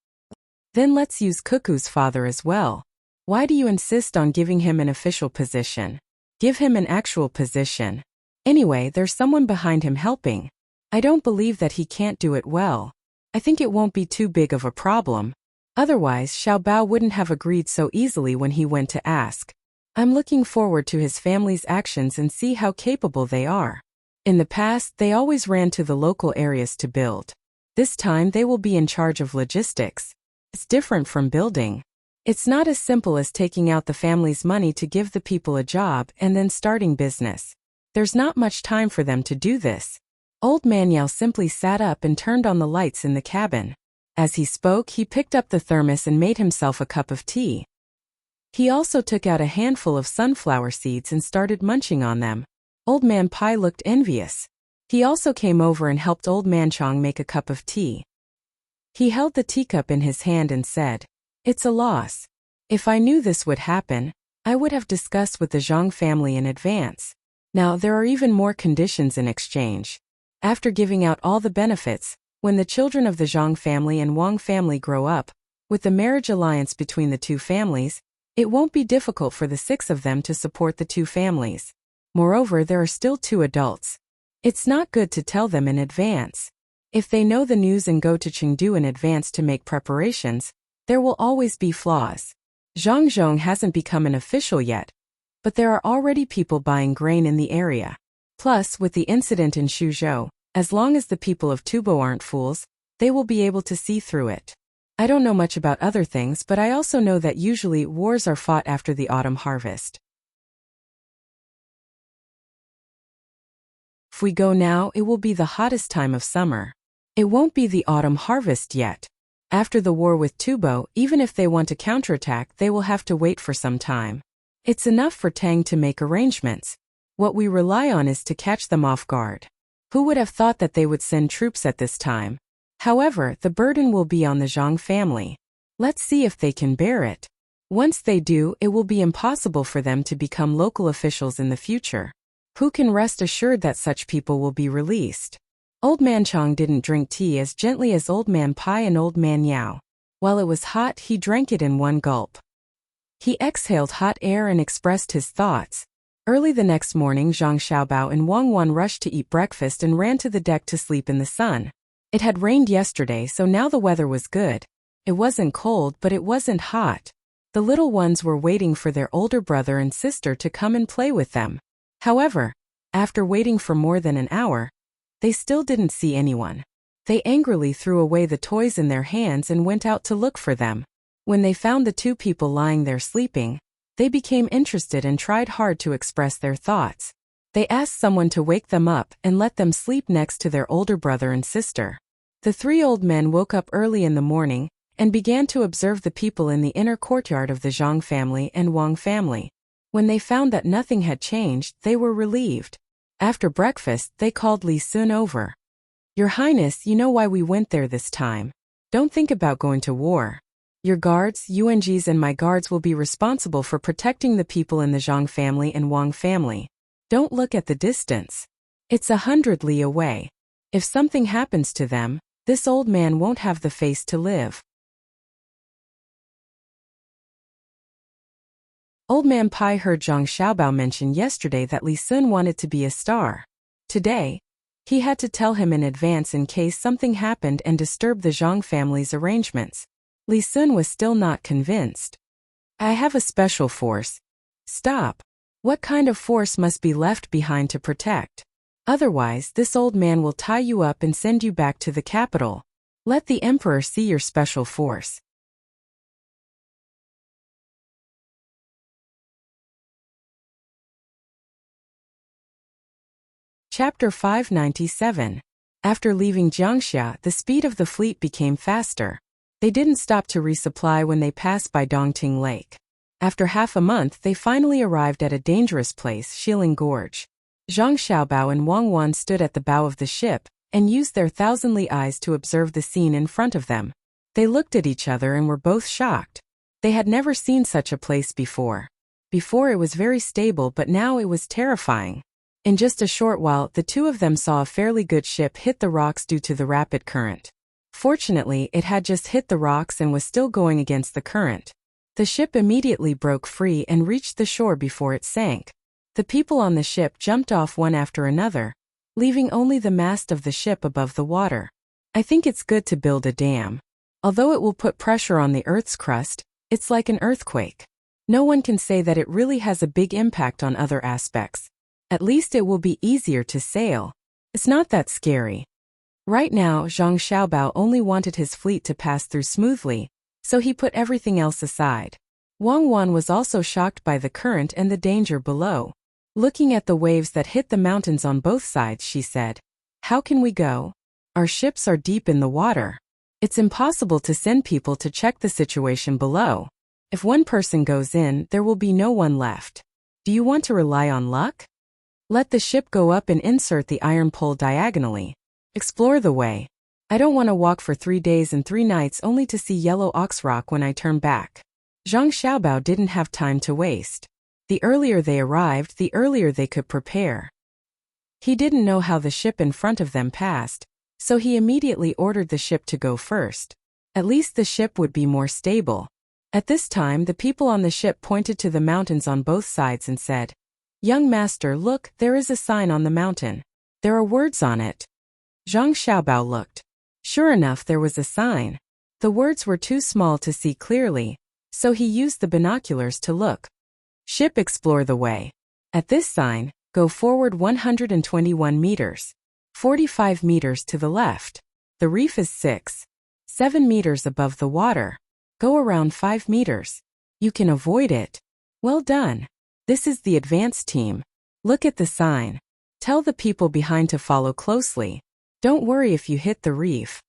Then let's use Cuckoo's father as well. Why do you insist on giving him an official position? Give him an actual position. Anyway, there's someone behind him helping. I don't believe that he can't do it well. I think it won't be too big of a problem. Otherwise, Xiao Bao wouldn't have agreed so easily when he went to ask. I'm looking forward to his family's actions and see how capable they are. In the past, they always ran to the local areas to build. This time, they will be in charge of logistics. It's different from building. It's not as simple as taking out the family's money to give the people a job and then starting business. There's not much time for them to do this. Old Man Yao simply sat up and turned on the lights in the cabin. As he spoke, he picked up the thermos and made himself a cup of tea. He also took out a handful of sunflower seeds and started munching on them. Old Man Pai looked envious. He also came over and helped Old Man Chong make a cup of tea. He held the teacup in his hand and said, "It's a loss. If I knew this would happen, I would have discussed with the Zhang family in advance. Now there are even more conditions in exchange. After giving out all the benefits, when the children of the Zhang family and Wang family grow up, with the marriage alliance between the two families, it won't be difficult for the 6 of them to support the 2 families. Moreover, there are still 2 adults. It's not good to tell them in advance. If they know the news and go to Chengdu in advance to make preparations, there will always be flaws. Zhang Zhong hasn't become an official yet, but there are already people buying grain in the area. Plus, with the incident in Suzhou, as long as the people of Tubo aren't fools, they will be able to see through it. I don't know much about other things, but I also know that usually wars are fought after the autumn harvest. If we go now, it will be the hottest time of summer. It won't be the autumn harvest yet. After the war with Tubo, even if they want to counterattack, they will have to wait for some time. It's enough for Tang to make arrangements. What we rely on is to catch them off guard. Who would have thought that they would send troops at this time? However, the burden will be on the Zhang family. Let's see if they can bear it. Once they do, it will be impossible for them to become local officials in the future. Who can rest assured that such people will be released? Old Man Chong didn't drink tea as gently as Old Man Pai and Old Man Yao. While it was hot, he drank it in one gulp. He exhaled hot air and expressed his thoughts. Early the next morning, Zhang Xiaobao and Wang Wan rushed to eat breakfast and ran to the deck to sleep in the sun. It had rained yesterday, so now the weather was good. It wasn't cold, but it wasn't hot. The little ones were waiting for their older brother and sister to come and play with them. However, after waiting for more than an hour, they still didn't see anyone. They angrily threw away the toys in their hands and went out to look for them. When they found the 2 people lying there sleeping, they became interested and tried hard to express their thoughts. They asked someone to wake them up and let them sleep next to their older brother and sister. The 3 old men woke up early in the morning and began to observe the people in the inner courtyard of the Zhang family and Wang family. When they found that nothing had changed, they were relieved. After breakfast, they called Li Sun over. "Your Highness, you know why we went there this time. Don't think about going to war. Your guards, UNGs and my guards will be responsible for protecting the people in the Zhang family and Wang family. Don't look at the distance. It's 100 li away. If something happens to them, this old man won't have the face to live." Old Man Pai heard Zhang Xiaobao mention yesterday that Li Sun wanted to be a star. Today, he had to tell him in advance in case something happened and disturbed the Zhang family's arrangements. Li Sun was still not convinced. "I have a special force." "Stop. What kind of force must be left behind to protect? Otherwise, this old man will tie you up and send you back to the capital. Let the emperor see your special force." Chapter 597. After leaving Jiangxia, the speed of the fleet became faster. They didn't stop to resupply when they passed by Dongting Lake. After half a month, they finally arrived at a dangerous place, Shilin Gorge. Zhang Xiaobao and Wang Wan stood at the bow of the ship and used their thousandly eyes to observe the scene in front of them. They looked at each other and were both shocked. They had never seen such a place before. Before it was very stable, but now it was terrifying. In just a short while, the 2 of them saw a fairly good ship hit the rocks due to the rapid current. Fortunately, it had just hit the rocks and was still going against the current. The ship immediately broke free and reached the shore before it sank. The people on the ship jumped off one after another. leaving only the mast of the ship above the water. I think it's good to build a dam. Although it will put pressure on the Earth's crust, it's like an earthquake. No one can say that it really has a big impact on other aspects. At least it will be easier to sail. It's not that scary. Right now, Zhang Xiaobao only wanted his fleet to pass through smoothly, so he put everything else aside. Wang Wan was also shocked by the current and the danger below. Looking at the waves that hit the mountains on both sides, she said, "How can we go? Our ships are deep in the water. It's impossible to send people to check the situation below. If one person goes in, there will be no one left. Do you want to rely on luck? Let the ship go up and insert the iron pole diagonally. Explore the way. I don't want to walk for 3 days and 3 nights only to see yellow ox rock when I turn back." Zhang Xiaobao didn't have time to waste. The earlier they arrived, the earlier they could prepare. He didn't know how the ship in front of them passed, so he immediately ordered the ship to go first. At least the ship would be more stable. At this time, the people on the ship pointed to the mountains on both sides and said, "Young master, look, there is a sign on the mountain. There are words on it." Zhang Xiaobao looked. Sure enough, there was a sign. The words were too small to see clearly, so he used the binoculars to look. "Ship, explore the way. At this sign, go forward 121 meters. 45 meters to the left. The reef is 7 meters above the water. Go around 5 meters. You can avoid it. Well done. This is the advanced team. Look at the sign. Tell the people behind to follow closely. Don't worry if you hit the reef."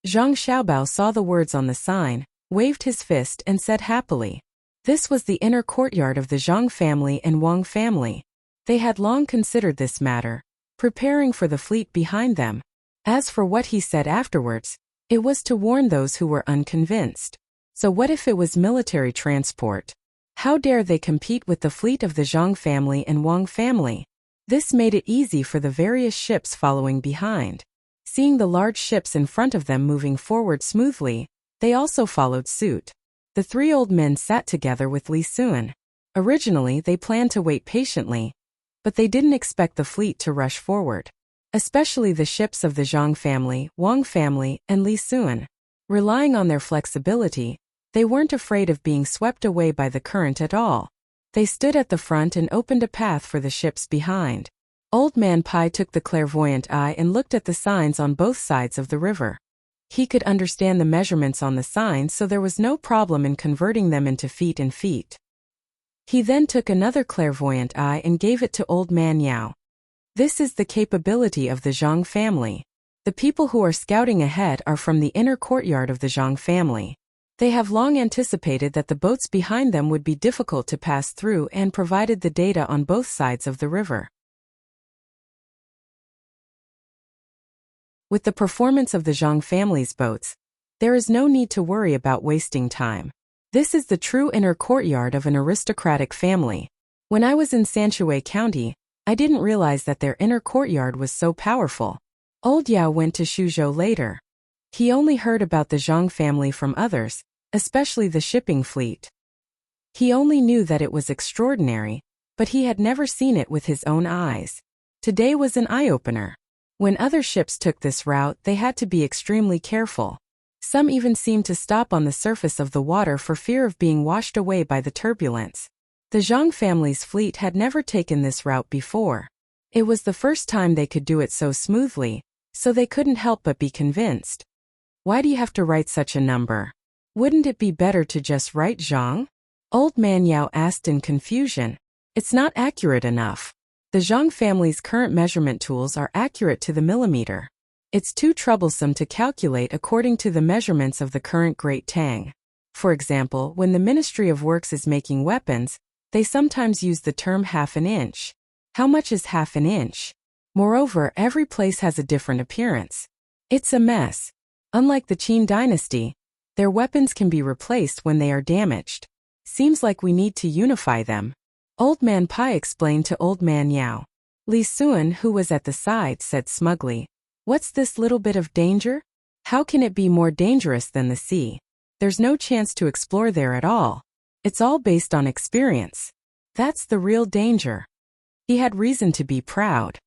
Zhang Xiaobao saw the words on the sign, waved his fist and said happily. This was the inner courtyard of the Zhang family and Wang family. They had long considered this matter, preparing for the fleet behind them. As for what he said afterwards, it was to warn those who were unconvinced. So what if it was military transport? How dare they compete with the fleet of the Zhang family and Wang family? This made it easy for the various ships following behind. Seeing the large ships in front of them moving forward smoothly, they also followed suit. The 3 old men sat together with Li Sun. Originally, they planned to wait patiently, but they didn't expect the fleet to rush forward. Especially the ships of the Zhang family, Wang family, and Li Sun. Relying on their flexibility, they weren't afraid of being swept away by the current at all. They stood at the front and opened a path for the ships behind. Old Man Pai took the clairvoyant eye and looked at the signs on both sides of the river. He could understand the measurements on the signs, so there was no problem in converting them into feet and feet. He then took another clairvoyant eye and gave it to Old Man Yao. This is the capability of the Zhang family. The people who are scouting ahead are from the inner courtyard of the Zhang family. They have long anticipated that the boats behind them would be difficult to pass through and provided the data on both sides of the river. With the performance of the Zhang family's boats, there is no need to worry about wasting time. This is the true inner courtyard of an aristocratic family. When I was in Sanshui County, I didn't realize that their inner courtyard was so powerful. Old Yao went to Shuzhou later. He only heard about the Zhang family from others, especially the shipping fleet. He only knew that it was extraordinary, but he had never seen it with his own eyes. Today was an eye-opener. When other ships took this route, they had to be extremely careful. Some even seemed to stop on the surface of the water for fear of being washed away by the turbulence. The Zhang family's fleet had never taken this route before. It was the first time they could do it so smoothly, so they couldn't help but be convinced. Why do you have to write such a number? Wouldn't it be better to just write Zhang? Old Man Yao asked in confusion. It's not accurate enough. The Zhang family's current measurement tools are accurate to the millimeter. It's too troublesome to calculate according to the measurements of the current Great Tang. For example, when the Ministry of Works is making weapons, they sometimes use the term half an inch. How much is half an inch? Moreover, every place has a different appearance. It's a mess. Unlike the Qin dynasty, their weapons can be replaced when they are damaged. Seems like we need to unify them. Old Man Pai explained to Old Man Yao. Li Sun, who was at the side, said smugly, "What's this little bit of danger? How can it be more dangerous than the sea? There's no chance to explore there at all. It's all based on experience. That's the real danger." He had reason to be proud.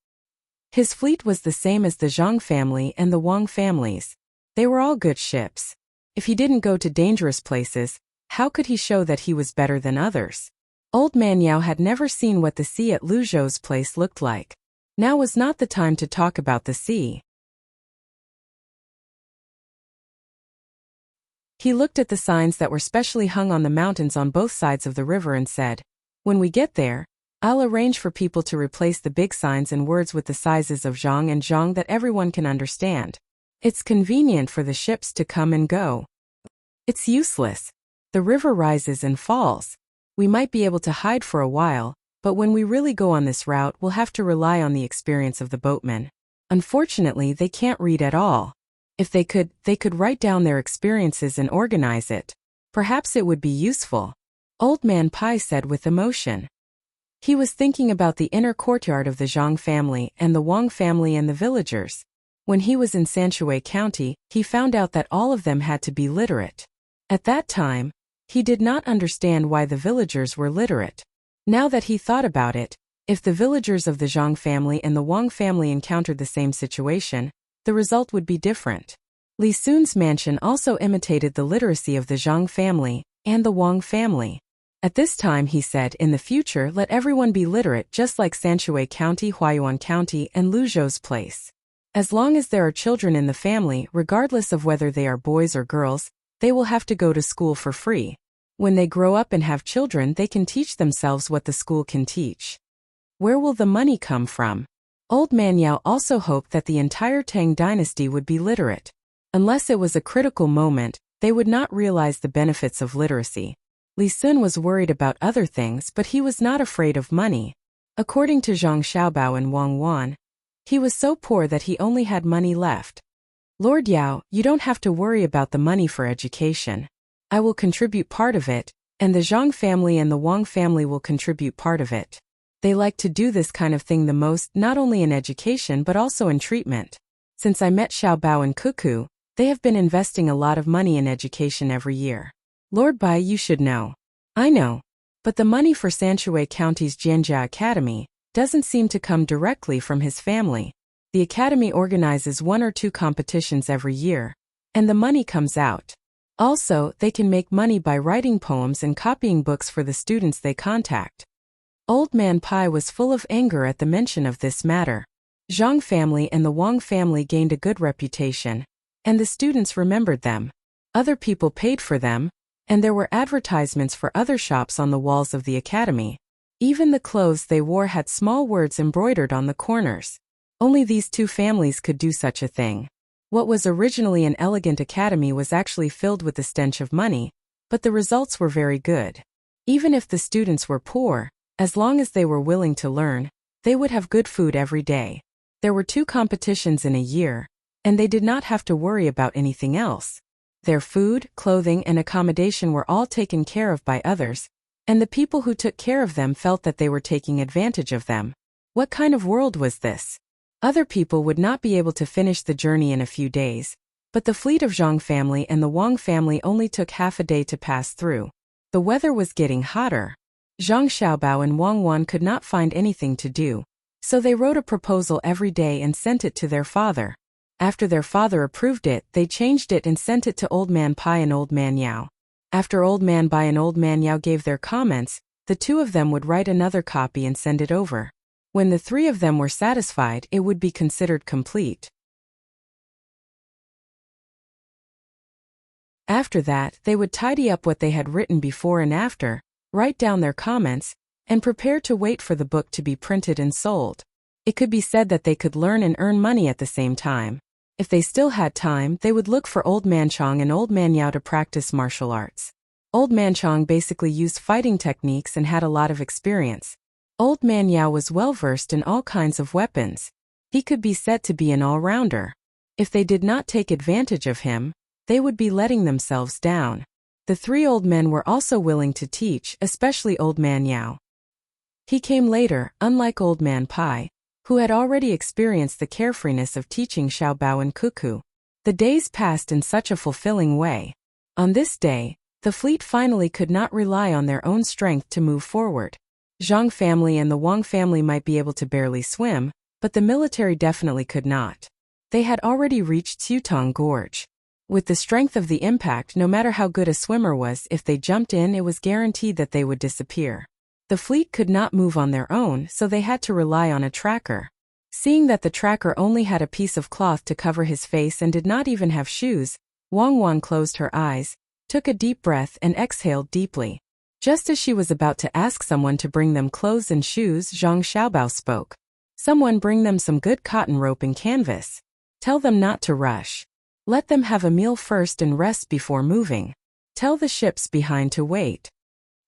His fleet was the same as the Zhang family and the Wang families. They were all good ships. If he didn't go to dangerous places, how could he show that he was better than others? Old Man Yao had never seen what the sea at Lu Zhou's place looked like. Now was not the time to talk about the sea. He looked at the signs that were specially hung on the mountains on both sides of the river and said, "When we get there, I'll arrange for people to replace the big signs and words with the sizes of zhang and zhang that everyone can understand. It's convenient for the ships to come and go. It's useless. The river rises and falls. We might be able to hide for a while, but when we really go on this route, we'll have to rely on the experience of the boatmen. Unfortunately, they can't read at all. If they could write down their experiences and organize it. Perhaps it would be useful," Old Man Pai said with emotion. He was thinking about the inner courtyard of the Zhang family and the Wang family and the villagers. When he was in Sanshui County, he found out that all of them had to be literate. At that time, he did not understand why the villagers were literate. Now that he thought about it, if the villagers of the Zhang family and the Wang family encountered the same situation, the result would be different. Li Sun's mansion also imitated the literacy of the Zhang family and the Wang family. At this time, he said, in the future, let everyone be literate just like Sanshui County, Huayuan County, and Lu Zhou's place. As long as there are children in the family, regardless of whether they are boys or girls, they will have to go to school for free. When they grow up and have children, they can teach themselves what the school can teach. Where will the money come from? Old Man Yao also hoped that the entire Tang dynasty would be literate. Unless it was a critical moment, they would not realize the benefits of literacy. Li Sun was worried about other things, but he was not afraid of money. According to Zhang Xiaobao and Wang Wan, he was so poor that he only had money left. "Lord Yao, you don't have to worry about the money for education. I will contribute part of it, and the Zhang family and the Wang family will contribute part of it. They like to do this kind of thing the most, not only in education but also in treatment. Since I met Xiaobao and Cuckoo, they have been investing a lot of money in education every year. Lord Bai, you should know." "I know. But the money for Sanshui County's Jianjia Academy doesn't seem to come directly from his family. The academy organizes 1 or 2 competitions every year, and the money comes out. Also, they can make money by writing poems and copying books for the students they contact." Old Man Pai was full of anger at the mention of this matter. Zhang family and the Wang family gained a good reputation, and the students remembered them. Other people paid for them, and there were advertisements for other shops on the walls of the academy. Even the clothes they wore had small words embroidered on the corners. Only these 2 families could do such a thing. What was originally an elegant academy was actually filled with the stench of money, but the results were very good. Even if the students were poor, as long as they were willing to learn, they would have good food every day. There were 2 competitions in a year, and they did not have to worry about anything else. Their food, clothing, and accommodation were all taken care of by others, and the people who took care of them felt that they were taking advantage of them. What kind of world was this? Other people would not be able to finish the journey in a few days, but the fleet of Zhang family and the Wang family only took half a day to pass through. The weather was getting hotter. Zhang Xiaobao and Wang Wan could not find anything to do, so they wrote a proposal every day and sent it to their father. After their father approved it, they changed it and sent it to Old Man Pai and Old Man Yao. After Old Man Bai and Old Man Yao gave their comments, the 2 of them would write another copy and send it over. When the 3 of them were satisfied, it would be considered complete. After that, they would tidy up what they had written before and after, write down their comments, and prepare to wait for the book to be printed and sold. It could be said that they could learn and earn money at the same time. If they still had time, they would look for Old Man Chong and Old Man Yao to practice martial arts. Old Man Chong basically used fighting techniques and had a lot of experience. Old Man Yao was well versed in all kinds of weapons. He could be said to be an all-rounder. If they did not take advantage of him, they would be letting themselves down. The 3 old men were also willing to teach, especially Old Man Yao. He came later, unlike Old Man Pai, who had already experienced the carefreeness of teaching Xiaobao and Cuckoo. The days passed in such a fulfilling way. On this day, the fleet finally could not rely on their own strength to move forward. Zhang family and the Wang family might be able to barely swim, But the military definitely could not. They had already reached Tang Gorge. With the strength of the impact, no matter how good a swimmer was, if they jumped in, it was guaranteed that they would disappear. The fleet could not move on their own, so they had to rely on a tracker. Seeing that the tracker only had a piece of cloth to cover his face and did not even have shoes, Wang closed her eyes, took a deep breath and exhaled deeply. Just as she was about to ask someone to bring them clothes and shoes, Zhang Xiaobao spoke. Someone bring them some good cotton rope and canvas. Tell them not to rush. Let them have a meal first and rest before moving. Tell the ships behind to wait.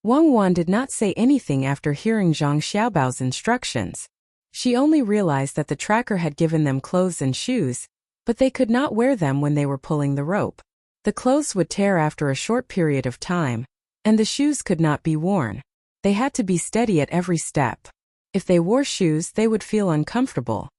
Wang did not say anything after hearing Zhang Xiaobao's instructions. She only realized that the tracker had given them clothes and shoes, but they could not wear them when they were pulling the rope. The clothes would tear after a short period of time, and the shoes could not be worn. They had to be steady at every step. If they wore shoes, they would feel uncomfortable.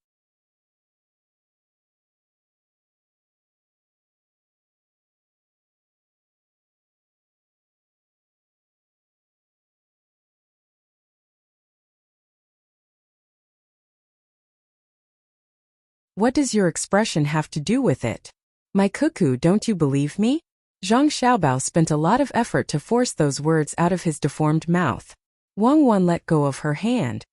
What does your expression have to do with it? My cuckoo, don't you believe me? Zhang Xiaobao spent a lot of effort to force those words out of his deformed mouth. Wang let go of her hand.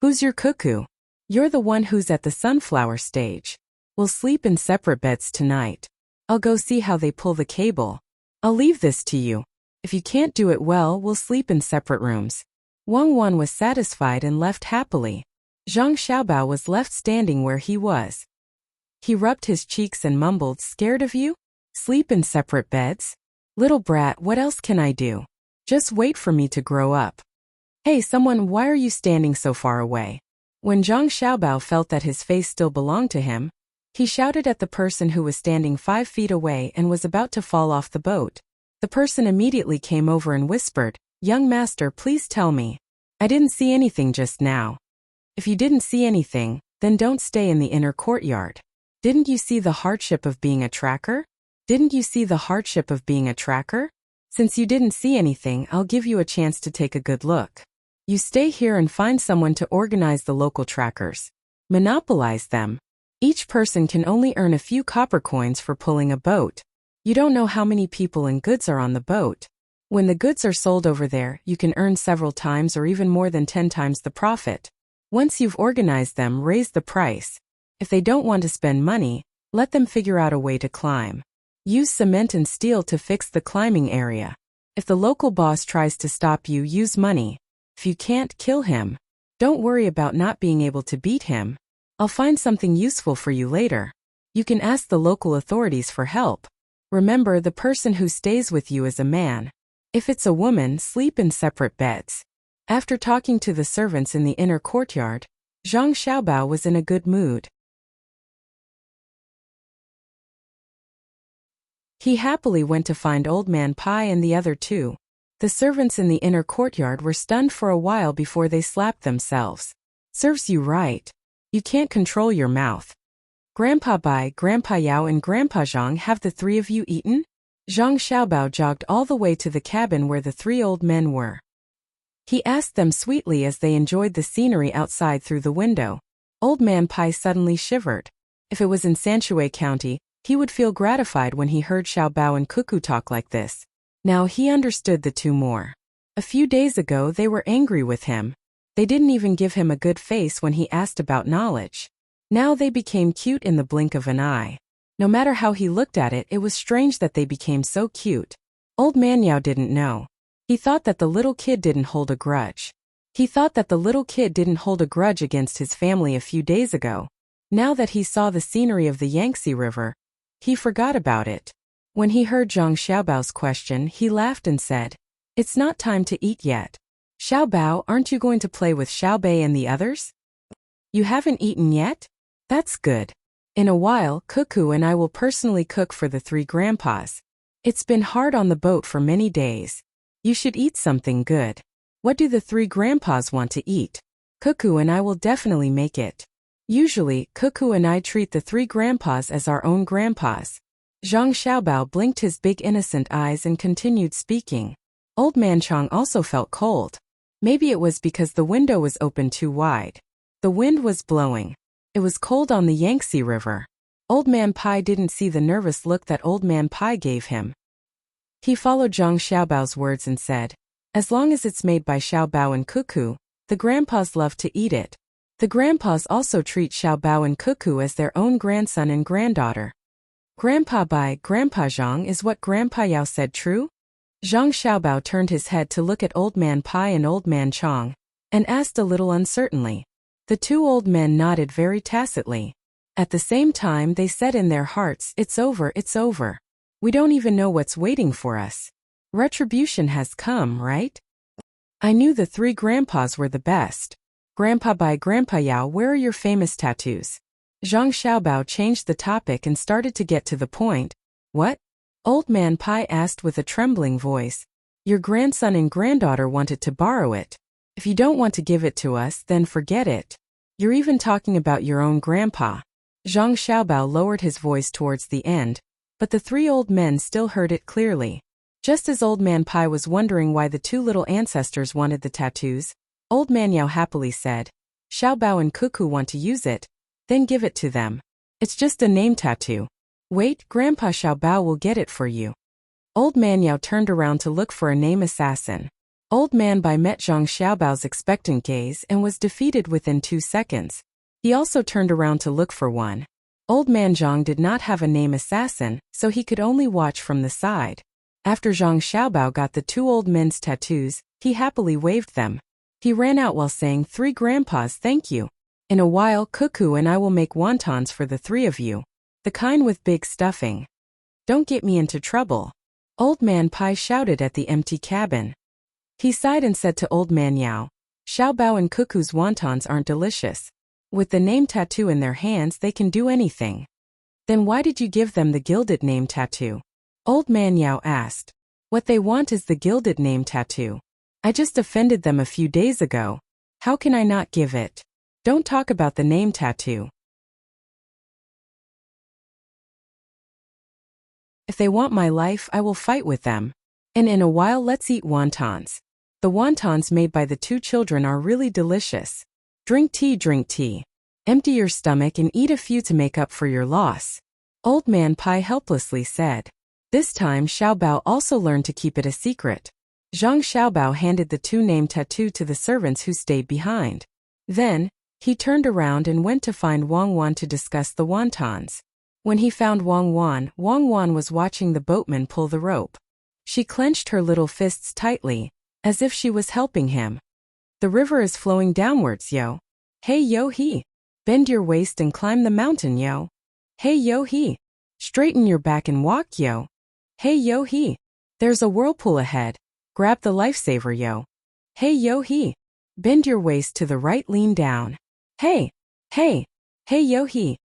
Who's your cuckoo? You're the one who's at the sunflower stage. We'll sleep in separate beds tonight. I'll go see how they pull the cable. I'll leave this to you. If you can't do it well, we'll sleep in separate rooms. Wang was satisfied and left happily. Zhang Xiaobao was left standing where he was. He rubbed his cheeks and mumbled, scared of you? Sleep in separate beds? Little brat, what else can I do? Just wait for me to grow up. Hey someone, why are you standing so far away? When Zhang Xiaobao felt that his face still belonged to him, he shouted at the person who was standing 5 feet away and was about to fall off the boat. The person immediately came over and whispered, Young master, please tell me. I didn't see anything just now. If you didn't see anything, then don't stay in the inner courtyard. Didn't you see the hardship of being a tracker? Didn't you see the hardship of being a tracker? Since you didn't see anything, I'll give you a chance to take a good look. You stay here and find someone to organize the local trackers. Monopolize them. Each person can only earn a few copper coins for pulling a boat. You don't know how many people and goods are on the boat. When the goods are sold over there, you can earn several times or even more than 10 times the profit. Once you've organized them, raise the price. If they don't want to spend money, let them figure out a way to climb. Use cement and steel to fix the climbing area. If the local boss tries to stop you, use money. If you can't, kill him. Don't worry about not being able to beat him. I'll find something useful for you later. You can ask the local authorities for help. Remember, the person who stays with you is a man. If it's a woman, sleep in separate beds. After talking to the servants in the inner courtyard, Zhang Xiaobao was in a good mood. He happily went to find Old Man Pai and the other two. The servants in the inner courtyard were stunned for a while before they slapped themselves. Serves you right. You can't control your mouth. Grandpa Bai, Grandpa Yao and Grandpa Zhang, have the 3 of you eaten? Zhang Xiaobao jogged all the way to the cabin where the 3 old men were. He asked them sweetly as they enjoyed the scenery outside through the window. Old Man Pai suddenly shivered. If it was in Sanshui County, he would feel gratified when he heard Xiaobao and Cuckoo talk like this. Now he understood the 2 more. A few days ago they were angry with him. They didn't even give him a good face when he asked about knowledge. Now they became cute in the blink of an eye. No matter how he looked at it, it was strange that they became so cute. Old Man Yao didn't know. He thought that the little kid didn't hold a grudge. He thought that the little kid didn't hold a grudge against his family a few days ago. Now that he saw the scenery of the Yangtze River, he forgot about it. When he heard Zhang Xiaobao's question, he laughed and said, It's not time to eat yet. Xiaobao, aren't you going to play with Xiaobei and the others? You haven't eaten yet? That's good. In a while, Cuckoo and I will personally cook for the 3 grandpas. It's been hard on the boat for many days. You should eat something good. What do the 3 grandpas want to eat? Cuckoo and I will definitely make it. Usually, Cuckoo and I treat the 3 grandpas as our own grandpas. Zhang Xiaobao blinked his big innocent eyes and continued speaking. Old Man Chang also felt cold. Maybe it was because the window was open too wide. The wind was blowing. It was cold on the Yangtze River. Old Man Pai didn't see the nervous look that Old Man Pai gave him. He followed Zhang Xiaobao's words and said, "As long as it's made by Xiaobao and Cuckoo, the grandpas love to eat it. The grandpas also treat Xiaobao and Cuckoo as their own grandson and granddaughter." "Grandpa Bai, Grandpa Zhang, is what Grandpa Yao said true?" Zhang Xiaobao turned his head to look at Old Man Pai and Old Man Chong, and asked a little uncertainly. The two old men nodded very tacitly. At the same time they said in their hearts, "It's over, it's over. We don't even know what's waiting for us. Retribution has come, right?" I knew the three grandpas were the best. "Grandpa Bai, Grandpa Yao, where are your famous tattoos?" Zhang Xiaobao changed the topic and started to get to the point. "What?" Old Man Pai asked with a trembling voice. "Your grandson and granddaughter wanted to borrow it. If you don't want to give it to us, then forget it. You're even talking about your own grandpa." Zhang Xiaobao lowered his voice towards the end, but the three old men still heard it clearly. Just as Old Man Pai was wondering why the two little ancestors wanted the tattoos, Old Man Yao happily said, "Xiaobao and Cuckoo want to use it, then give it to them. It's just a name tattoo. Wait, Grandpa Xiaobao will get it for you." Old Man Yao turned around to look for a name assassin. Old Man Bai met Zhang Xiaobao's expectant gaze and was defeated within 2 seconds. He also turned around to look for one. Old Man Zhang did not have a name assassin, so he could only watch from the side. After Zhang Xiaobao got the two old men's tattoos, he happily waved them. He ran out while saying, "Three grandpas, thank you. In a while, Cuckoo and I will make wontons for the three of you. The kind with big stuffing. Don't get me into trouble." Old Man Pai shouted at the empty cabin. He sighed and said to Old Man Yao, "Xiaobao and Cuckoo's wontons aren't delicious. With the name tattoo in their hands they can do anything." "Then why did you give them the gilded name tattoo?" Old Man Yao asked. "What they want is the gilded name tattoo. I just offended them a few days ago. How can I not give it? Don't talk about the name tattoo. If they want my life, I will fight with them. And in a while let's eat wontons. The wontons made by the two children are really delicious. Drink tea, drink tea. Empty your stomach and eat a few to make up for your loss." Old Man Pai helplessly said. This time Xiaobao also learned to keep it a secret. Zhang Xiaobao handed the two name tattoo to the servants who stayed behind. Then, he turned around and went to find Wang Wan to discuss the wontons. When he found Wang Wan was watching the boatman pull the rope. She clenched her little fists tightly, as if she was helping him. "The river is flowing downwards, yo. Hey yo he. Bend your waist and climb the mountain, yo. Hey yo he. Straighten your back and walk, yo. Hey yo he. There's a whirlpool ahead. Grab the lifesaver, yo. Hey yo he. Bend your waist to the right, lean down. Hey, hey, hey yo he."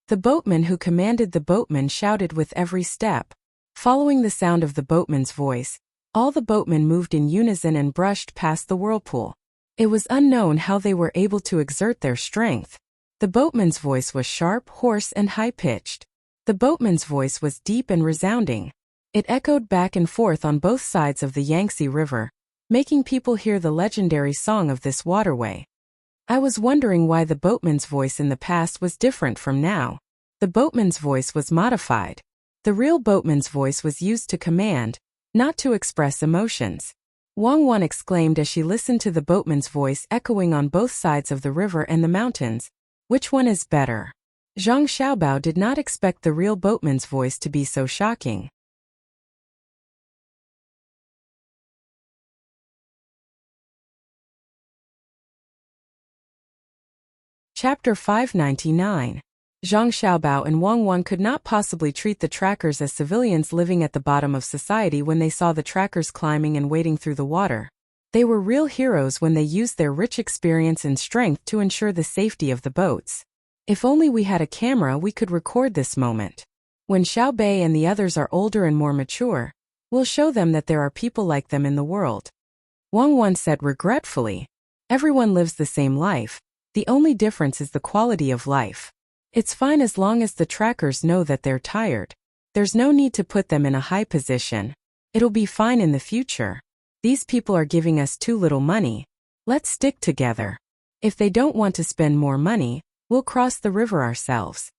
The boatman who commanded the boatmen shouted with every step. Following the sound of the boatman's voice, all the boatmen moved in unison and brushed past the whirlpool. It was unknown how they were able to exert their strength. The boatman's voice was sharp, hoarse, and high-pitched. The boatman's voice was deep and resounding. It echoed back and forth on both sides of the Yangtze River, making people hear the legendary song of this waterway. I was wondering why the boatman's voice in the past was different from now. The boatman's voice was modified. The real boatman's voice was used to command, not to express emotions. Wang Wan exclaimed as she listened to the boatman's voice echoing on both sides of the river and the mountains. "Which one is better?" Zhang Xiaobao did not expect the real boatman's voice to be so shocking. Chapter 599. Zhang Xiaobao and Wang Wan could not possibly treat the trackers as civilians living at the bottom of society when they saw the trackers climbing and wading through the water. They were real heroes when they used their rich experience and strength to ensure the safety of the boats. If only we had a camera, we could record this moment. When Xiao Bei and the others are older and more mature, we'll show them that there are people like them in the world. Wang Wan said regretfully. Everyone lives the same life. The only difference is the quality of life. It's fine as long as the trackers know that they're tired. There's no need to put them in a high position. It'll be fine in the future. These people are giving us too little money. Let's stick together. If they don't want to spend more money, We'll cross the river ourselves.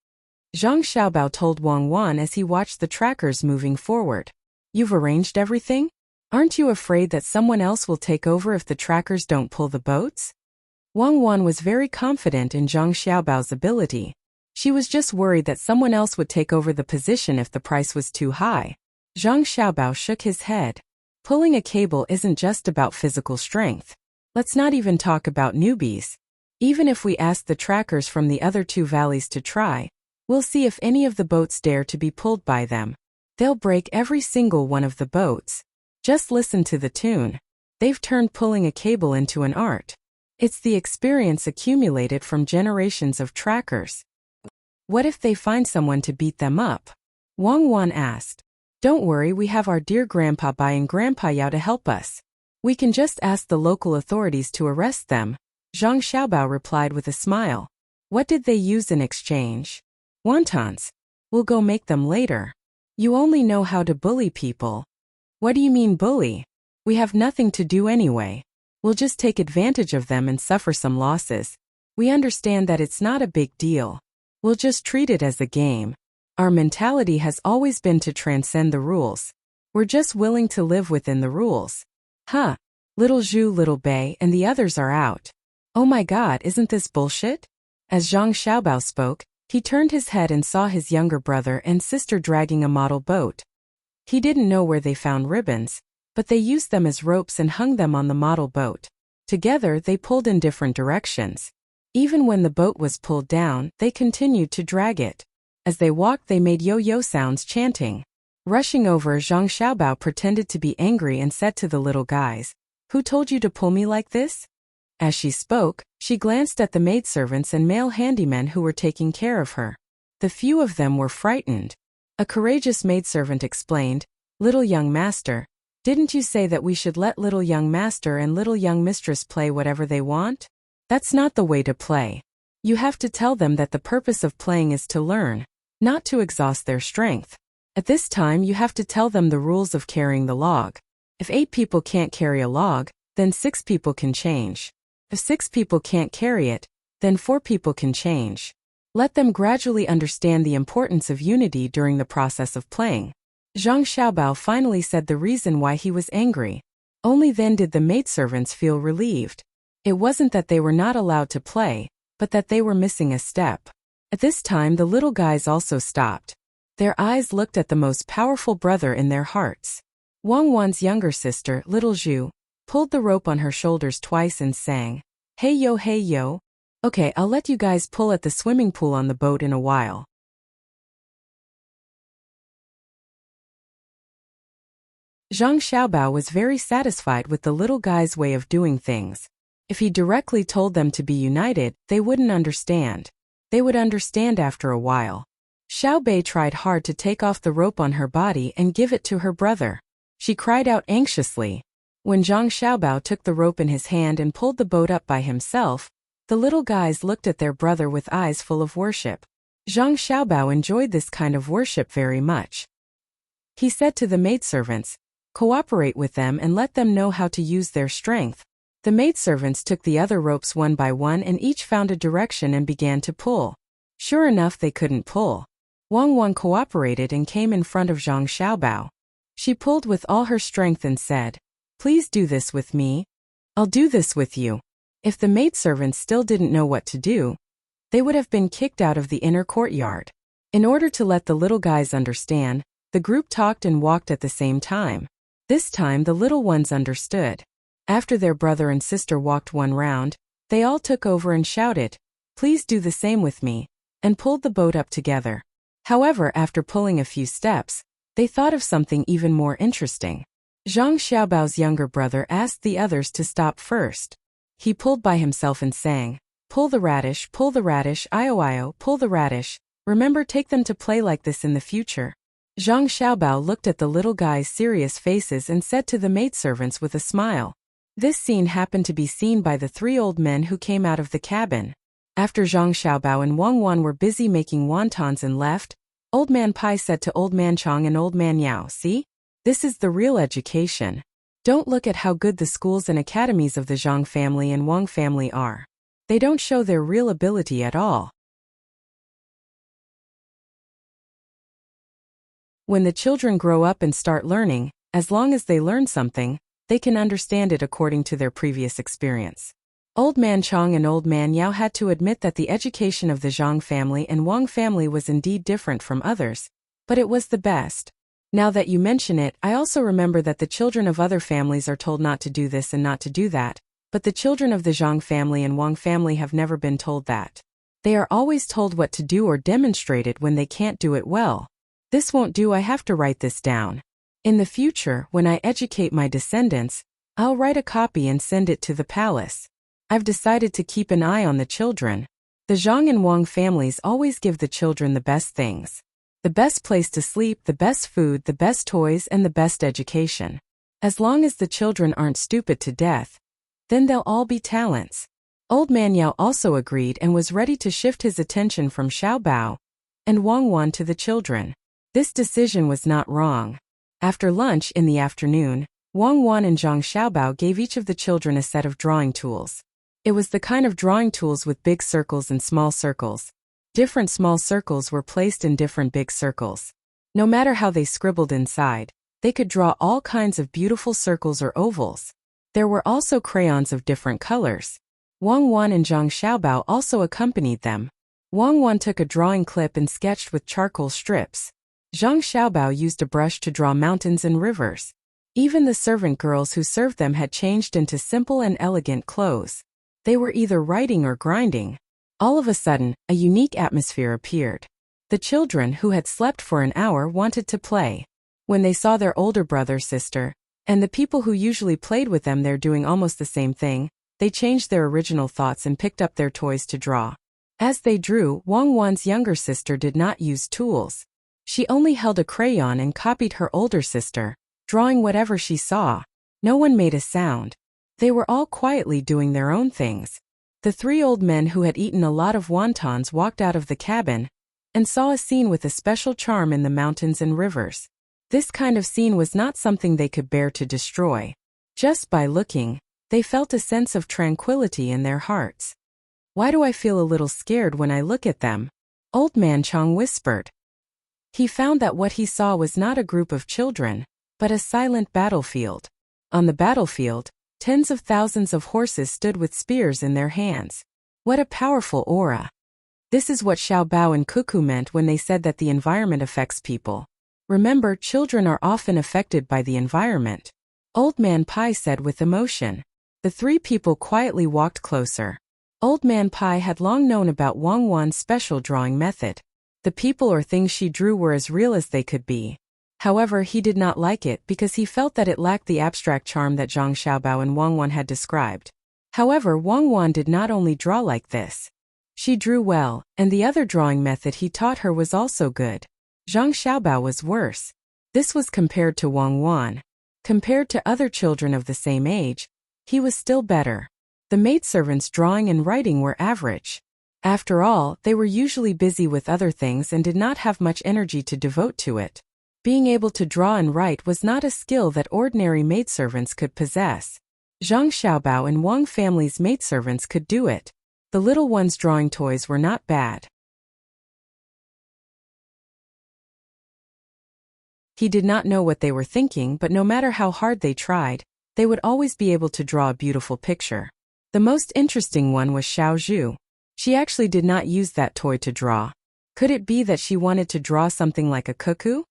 Zhang Xiaobao told Wang Wan as he watched the trackers moving forward. You've arranged everything? Aren't you afraid that someone else will take over if the trackers don't pull the boats? Wang Wan was very confident in Zhang Xiaobao's ability. She was just worried that someone else would take over the position if the price was too high. Zhang Xiaobao shook his head. Pulling a cable isn't just about physical strength. Let's not even talk about newbies. Even if we ask the trackers from the other two valleys to try, we'll see if any of the boats dare to be pulled by them. They'll break every single one of the boats. Just listen to the tune. They've turned pulling a cable into an art. It's the experience accumulated from generations of trackers. What if they find someone to beat them up? Wang Wan asked. Don't worry, we have our dear Grandpa Bai and Grandpa Yao to help us. We can just ask the local authorities to arrest them. Zhang Xiaobao replied with a smile. What did they use in exchange? Wontons. We'll go make them later. You only know how to bully people. What do you mean bully? We have nothing to do anyway. We'll just take advantage of them and suffer some losses. We understand that it's not a big deal. We'll just treat it as a game. Our mentality has always been to transcend the rules. We're just willing to live within the rules. Huh. Little Zhu, Little Bei, and the others are out. Oh my god, isn't this bullshit? As Zhang Xiaobao spoke, he turned his head and saw his younger brother and sister dragging a model boat. He didn't know where they found ribbons, but they used them as ropes and hung them on the model boat. Together, they pulled in different directions. Even when the boat was pulled down, they continued to drag it. As they walked, they made yo-yo sounds, chanting. Rushing over, Zhang Xiaobao pretended to be angry and said to the little guys, "Who told you to pull me like this?" As she spoke, she glanced at the maidservants and male handymen who were taking care of her. The few of them were frightened. A courageous maidservant explained, "Little young master, didn't you say that we should let little young master and little young mistress play whatever they want? That's not the way to play. You have to tell them that the purpose of playing is to learn, not to exhaust their strength. At this time you have to tell them the rules of carrying the log. If 8 people can't carry a log, then 6 people can change. If 6 people can't carry it, then 4 people can change. Let them gradually understand the importance of unity during the process of playing." Zhang Xiaobao finally said the reason why he was angry. Only then did the maidservants feel relieved. It wasn't that they were not allowed to play, but that they were missing a step. At this time the little guys also stopped. Their eyes looked at the most powerful brother in their hearts. Wang Wan's younger sister, little Zhu, pulled the rope on her shoulders twice and sang, "Hey yo, hey yo. Okay, I'll let you guys pull at the swimming pool on the boat in a while." Zhang Xiaobao was very satisfied with the little guy's way of doing things. If he directly told them to be united, they wouldn't understand. They would understand after a while. Xiao Bei tried hard to take off the rope on her body and give it to her brother. She cried out anxiously. When Zhang Xiaobao took the rope in his hand and pulled the boat up by himself, the little guys looked at their brother with eyes full of worship. Zhang Xiaobao enjoyed this kind of worship very much. He said to the maidservants, "Cooperate with them and let them know how to use their strength." The maidservants took the other ropes one by one and each found a direction and began to pull. Sure enough, they couldn't pull. Wang Wan cooperated and came in front of Zhang Xiaobao. She pulled with all her strength and said, "Please do this with me. I'll do this with you." If the maidservants still didn't know what to do, they would have been kicked out of the inner courtyard. In order to let the little guys understand, the group talked and walked at the same time. This time the little ones understood. After their brother and sister walked one round, they all took over and shouted, "Please do the same with me," and pulled the boat up together. However, after pulling a few steps, they thought of something even more interesting. Zhang Xiaobao's younger brother asked the others to stop first. He pulled by himself and sang, pull the radish, io io, pull the radish. Remember, take them to play like this in the future." Zhang Xiaobao looked at the little guys' serious faces and said to the maidservants with a smile. This scene happened to be seen by the 3 old men who came out of the cabin. After Zhang Xiaobao and Wang Wan were busy making wontons and left, Old Man Pai said to Old Man Chong and Old Man Yao, "See? This is the real education. Don't look at how good the schools and academies of the Zhang family and Wang family are. They don't show their real ability at all. When the children grow up and start learning, as long as they learn something, they can understand it according to their previous experience. Old Man Chong and Old Man Yao had to admit that the education of the Zhang family and Wang family was indeed different from others, but it was the best. Now that you mention it, I also remember that the children of other families are told not to do this and not to do that, but the children of the Zhang family and Wang family have never been told that. They are always told what to do or demonstrate it when they can't do it well. This won't do, I have to write this down. In the future, when I educate my descendants, I'll write a copy and send it to the palace. I've decided to keep an eye on the children. The Zhang and Wang families always give the children the best things. The best place to sleep, the best food, the best toys, and the best education. As long as the children aren't stupid to death, then they'll all be talents. Old Man Yao also agreed and was ready to shift his attention from Xiao Bao and Wang Wan to the children. This decision was not wrong. After lunch in the afternoon, Wang Wan and Zhang Xiaobao gave each of the children a set of drawing tools. It was the kind of drawing tools with big circles and small circles. Different small circles were placed in different big circles. No matter how they scribbled inside, they could draw all kinds of beautiful circles or ovals. There were also crayons of different colors. Wang Wan and Zhang Xiaobao also accompanied them. Wang Wan took a drawing clip and sketched with charcoal strips. Zhang Xiaobao used a brush to draw mountains and rivers. Even the servant girls who served them had changed into simple and elegant clothes. They were either writing or grinding. All of a sudden, a unique atmosphere appeared. The children who had slept for an hour wanted to play. When they saw their older brother/sister, and the people who usually played with them there doing almost the same thing, they changed their original thoughts and picked up their toys to draw. As they drew, Wang Wan's younger sister did not use tools. She only held a crayon and copied her older sister, drawing whatever she saw. No one made a sound. They were all quietly doing their own things. The three old men who had eaten a lot of wontons walked out of the cabin and saw a scene with a special charm in the mountains and rivers. This kind of scene was not something they could bear to destroy. Just by looking, they felt a sense of tranquility in their hearts. "Why do I feel a little scared when I look at them?" Old Man Chong whispered. He found that what he saw was not a group of children, but a silent battlefield. On the battlefield, tens of thousands of horses stood with spears in their hands. What a powerful aura. This is what Xiao Bao and Cuckoo meant when they said that the environment affects people. Remember, children are often affected by the environment. Old Man Pai said with emotion. The three people quietly walked closer. Old Man Pai had long known about Wang Wan's special drawing method. The people or things she drew were as real as they could be. However, he did not like it because he felt that it lacked the abstract charm that Zhang Xiaobao and Wang Wan had described. However, Wang Wan did not only draw like this. She drew well, and the other drawing method he taught her was also good. Zhang Xiaobao was worse. This was compared to Wang Wan. Compared to other children of the same age, he was still better. The maidservants' drawing and writing were average. After all, they were usually busy with other things and did not have much energy to devote to it. Being able to draw and write was not a skill that ordinary maidservants could possess. Zhang Xiaobao and Wang family's maidservants could do it. The little ones' drawing toys were not bad. He did not know what they were thinking, but no matter how hard they tried, they would always be able to draw a beautiful picture. The most interesting one was Xiao Zhu. She actually did not use that toy to draw. Could it be that she wanted to draw something like a cuckoo?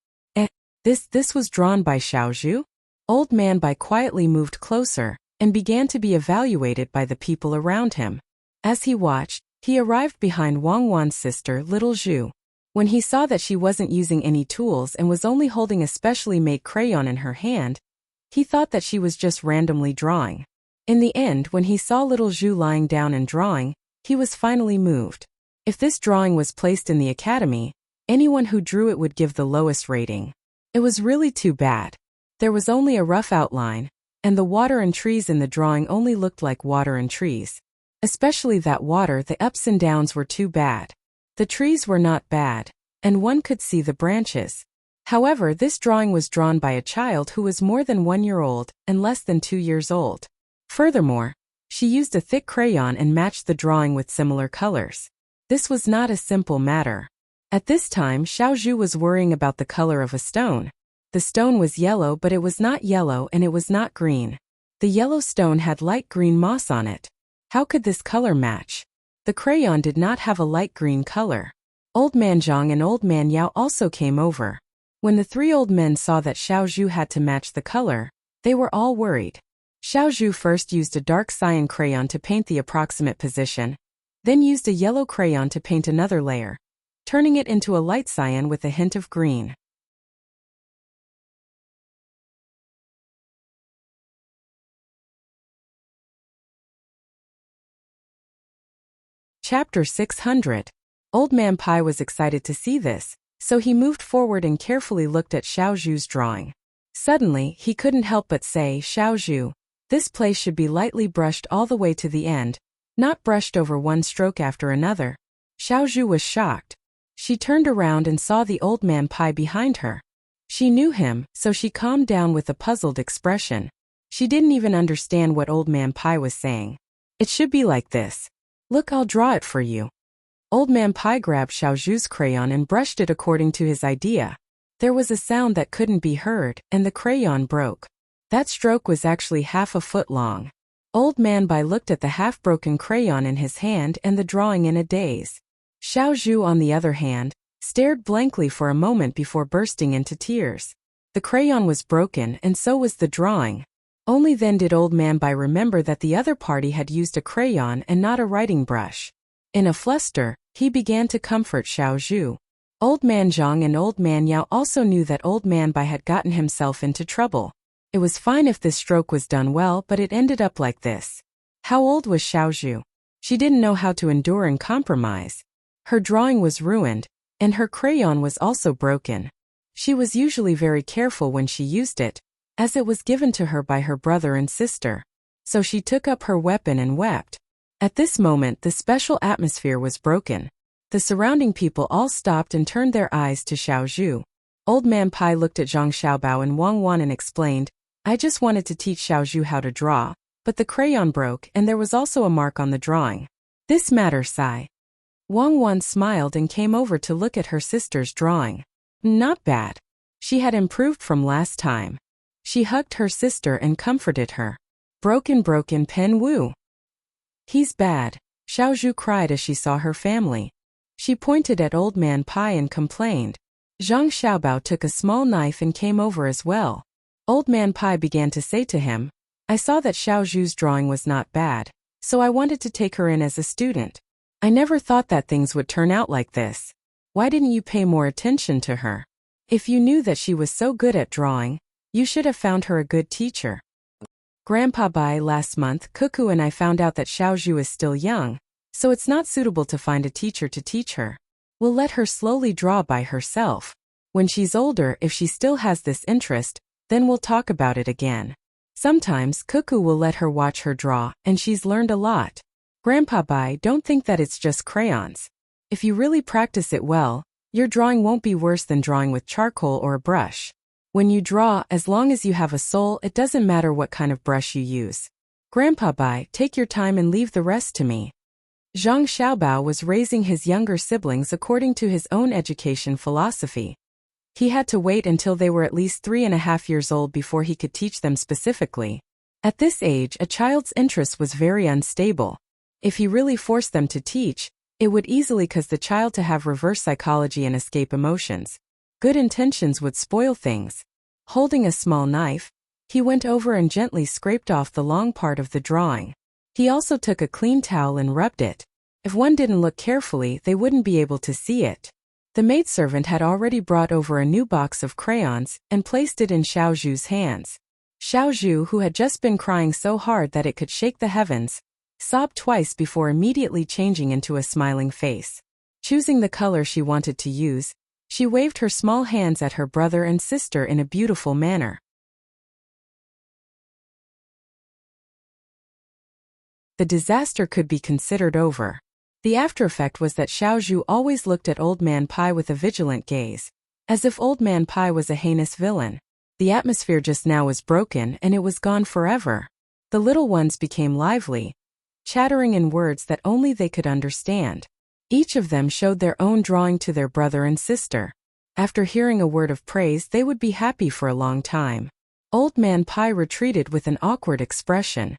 This was drawn by Xiao Zhu? Old Man Bai quietly moved closer and began to be evaluated by the people around him. As he watched, he arrived behind Wang Wan's sister, Little Zhu. When he saw that she wasn't using any tools and was only holding a specially made crayon in her hand, he thought that she was just randomly drawing. In the end, when he saw Little Zhu lying down and drawing, he was finally moved. If this drawing was placed in the academy, anyone who drew it would give the lowest rating. It was really too bad. There was only a rough outline, and the water and trees in the drawing only looked like water and trees. Especially that water, the ups and downs were too bad. The trees were not bad, and one could see the branches. However, this drawing was drawn by a child who was more than 1 year old and less than 2 years old. Furthermore, she used a thick crayon and matched the drawing with similar colors. This was not a simple matter. At this time, Xiaozhu was worrying about the color of a stone. The stone was yellow, but it was not yellow and it was not green. The yellow stone had light green moss on it. How could this color match? The crayon did not have a light green color. Old Man Zhang and Old Man Yao also came over. When the three old men saw that Xiaozhu had to match the color, they were all worried. Xiaozhu first used a dark cyan crayon to paint the approximate position, then used a yellow crayon to paint another layer, turning it into a light cyan with a hint of green. Chapter 600. Old Man Pai was excited to see this, so he moved forward and carefully looked at Xiaozhu's drawing. Suddenly, he couldn't help but say, "Xiaozhu, this place should be lightly brushed all the way to the end, not brushed over one stroke after another." Xiaozhu was shocked. She turned around and saw the Old Man Pai behind her. She knew him, so she calmed down with a puzzled expression. She didn't even understand what Old Man Pai was saying. "It should be like this. Look, I'll draw it for you." Old Man Pai grabbed Xiaozhu's crayon and brushed it according to his idea. There was a sound that couldn't be heard, and the crayon broke. That stroke was actually half a foot long. Old Man Pai looked at the half-broken crayon in his hand and the drawing in a daze. Xiaozhu, on the other hand, stared blankly for a moment before bursting into tears. The crayon was broken and so was the drawing. Only then did Old Man Pai remember that the other party had used a crayon and not a writing brush. In a fluster, he began to comfort Xiaozhu. Old Man Zhang and Old Man Yao also knew that Old Man Pai had gotten himself into trouble. It was fine if this stroke was done well, but it ended up like this. How old was Xiaozhu? She didn't know how to endure and compromise. Her drawing was ruined, and her crayon was also broken. She was usually very careful when she used it, as it was given to her by her brother and sister. So she took up her weapon and wept. At this moment, the special atmosphere was broken. The surrounding people all stopped and turned their eyes to Xiaozhu. Old Man Pai looked at Zhang Xiaobao and Wang Wan and explained, "I just wanted to teach Xiaozhu how to draw, but the crayon broke and there was also a mark on the drawing. This matter, Sai." Wang Wan smiled and came over to look at her sister's drawing. Not bad. She had improved from last time. She hugged her sister and comforted her. Broken Pen Wu. He's bad. Xiaozhu cried as she saw her family. She pointed at Old Man Pai and complained. Zhang Xiaobao took a small knife and came over as well. Old Man Pai began to say to him, "I saw that Xiaozhu's drawing was not bad, so I wanted to take her in as a student. I never thought that things would turn out like this. Why didn't you pay more attention to her? If you knew that she was so good at drawing, you should have found her a good teacher." Grandpa Bai, last month, Cuckoo and I found out that Xiaozhu is still young, so it's not suitable to find a teacher to teach her. We'll let her slowly draw by herself. When she's older, if she still has this interest, then we'll talk about it again. Sometimes Cuckoo will let her watch her draw, and she's learned a lot. Grandpa Bai, don't think that it's just crayons. If you really practice it well, your drawing won't be worse than drawing with charcoal or a brush. When you draw, as long as you have a soul, it doesn't matter what kind of brush you use. Grandpa Bai, take your time and leave the rest to me. Zhang Xiaobao was raising his younger siblings according to his own education philosophy. He had to wait until they were at least 3.5 years old before he could teach them specifically. At this age, a child's interest was very unstable. If he really forced them to teach, it would easily cause the child to have reverse psychology and escape emotions. Good intentions would spoil things. Holding a small knife, he went over and gently scraped off the long part of the drawing. He also took a clean towel and rubbed it. If one didn't look carefully, they wouldn't be able to see it. The maidservant had already brought over a new box of crayons and placed it in Xiaozhu's hands. Xiaozhu, who had just been crying so hard that it could shake the heavens, sobbed twice before immediately changing into a smiling face. Choosing the color she wanted to use, she waved her small hands at her brother and sister in a beautiful manner. The disaster could be considered over. The after-effect was that Xiaozhu always looked at Old Man Pai with a vigilant gaze, as if Old Man Pai was a heinous villain. The atmosphere just now was broken and it was gone forever. The little ones became lively, chattering in words that only they could understand. Each of them showed their own drawing to their brother and sister. After hearing a word of praise, they would be happy for a long time. Old Man Pai retreated with an awkward expression.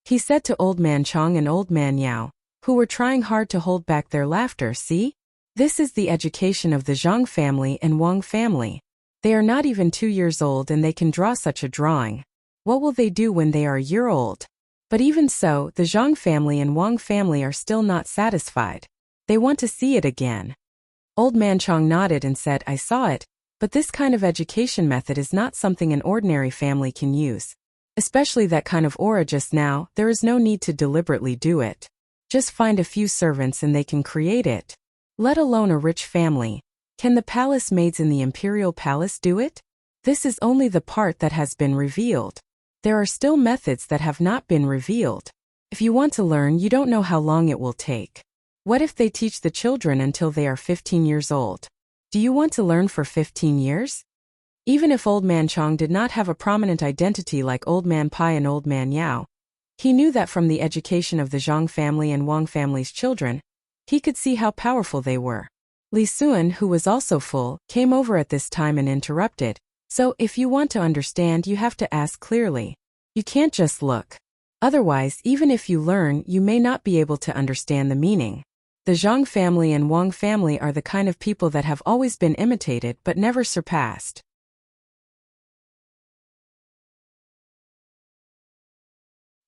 He said to Old Man Chong and Old Man Yao, who were trying hard to hold back their laughter, "See? This is the education of the Zhang family and Wang family. They are not even 2 years old and they can draw such a drawing. What will they do when they are a year old?" But even so, the Zhang family and Wang family are still not satisfied. They want to see it again. Old Man Chong nodded and said, "I saw it, but this kind of education method is not something an ordinary family can use. Especially that kind of aura just now, there is no need to deliberately do it. Just find a few servants and they can create it. Let alone a rich family. Can the palace maids in the imperial palace do it? This is only the part that has been revealed. There are still methods that have not been revealed. If you want to learn, you don't know how long it will take. What if they teach the children until they are 15 years old? Do you want to learn for 15 years? Even if Old Man Chong did not have a prominent identity like Old Man Pai and Old Man Yao, he knew that from the education of the Zhang family and Wang family's children, he could see how powerful they were. Li Suan, who was also full, came over at this time and interrupted. "So, if you want to understand, you have to ask clearly. You can't just look. Otherwise, even if you learn, you may not be able to understand the meaning." The Zhang family and Wang family are the kind of people that have always been imitated but never surpassed.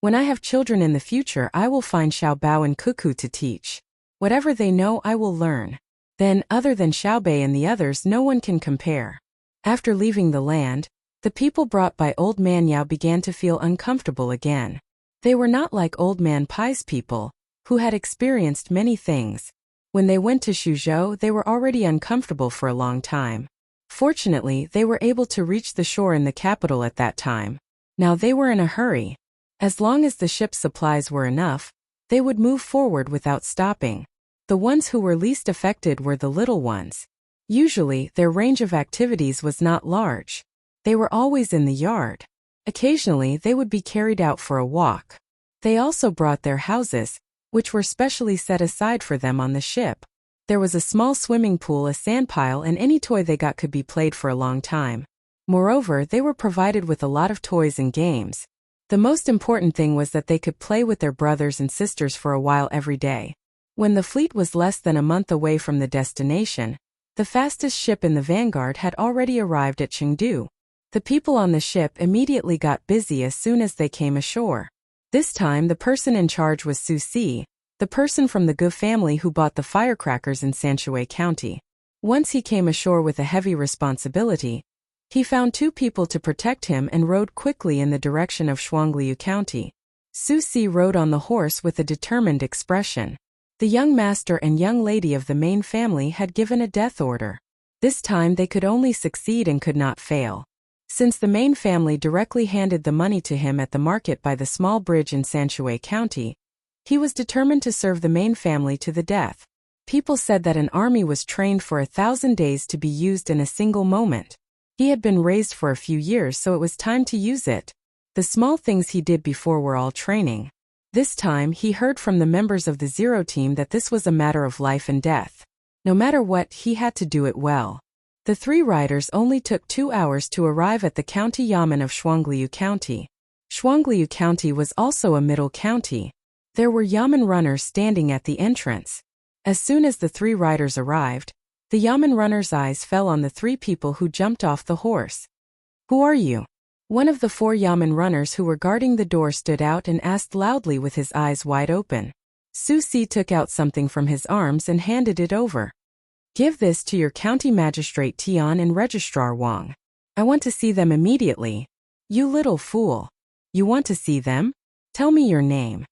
When I have children in the future, I will find Xiaobao and Cuckoo to teach. Whatever they know, I will learn. Then, other than Xiaobei and the others, no one can compare. After leaving the land, the people brought by Old Man Yao began to feel uncomfortable again. They were not like Old Man Pai's people, who had experienced many things. When they went to Suzhou, they were already uncomfortable for a long time. Fortunately, they were able to reach the shore in the capital at that time. Now they were in a hurry. As long as the ship's supplies were enough, they would move forward without stopping. The ones who were least affected were the little ones. Usually, their range of activities was not large. They were always in the yard. Occasionally, they would be carried out for a walk. They also brought their houses, which were specially set aside for them on the ship. There was a small swimming pool, a sandpile, and any toy they got could be played for a long time. Moreover, they were provided with a lot of toys and games. The most important thing was that they could play with their brothers and sisters for a while every day. When the fleet was less than a month away from the destination, the fastest ship in the vanguard had already arrived at Chengdu. The people on the ship immediately got busy as soon as they came ashore. This time the person in charge was Su Si, the person from the Gu family who bought the firecrackers in Sanshui County. Once he came ashore with a heavy responsibility, he found 2 people to protect him and rode quickly in the direction of Shuangliu County. Su Si rode on the horse with a determined expression. The young master and young lady of the main family had given a death order. This time they could only succeed and could not fail. Since the main family directly handed the money to him at the market by the small bridge in Sanshui County, he was determined to serve the main family to the death. People said that an army was trained for 1,000 days to be used in a single moment. He had been raised for a few years, so it was time to use it. The small things he did before were all training. This time he heard from the members of the Zero team that this was a matter of life and death. No matter what, he had to do it well. The 3 riders only took 2 hours to arrive at the county yamen of Shuangliu County. Shuangliu County was also a middle county. There were yamen runners standing at the entrance. As soon as the 3 riders arrived, the yamen runners' eyes fell on the 3 people who jumped off the horse. "Who are you?" One of the 4 yamen runners who were guarding the door stood out and asked loudly with his eyes wide open. Su Si took out something from his arms and handed it over. "Give this to your county magistrate Tian and registrar Wang. I want to see them immediately." "You little fool. You want to see them? Tell me your name."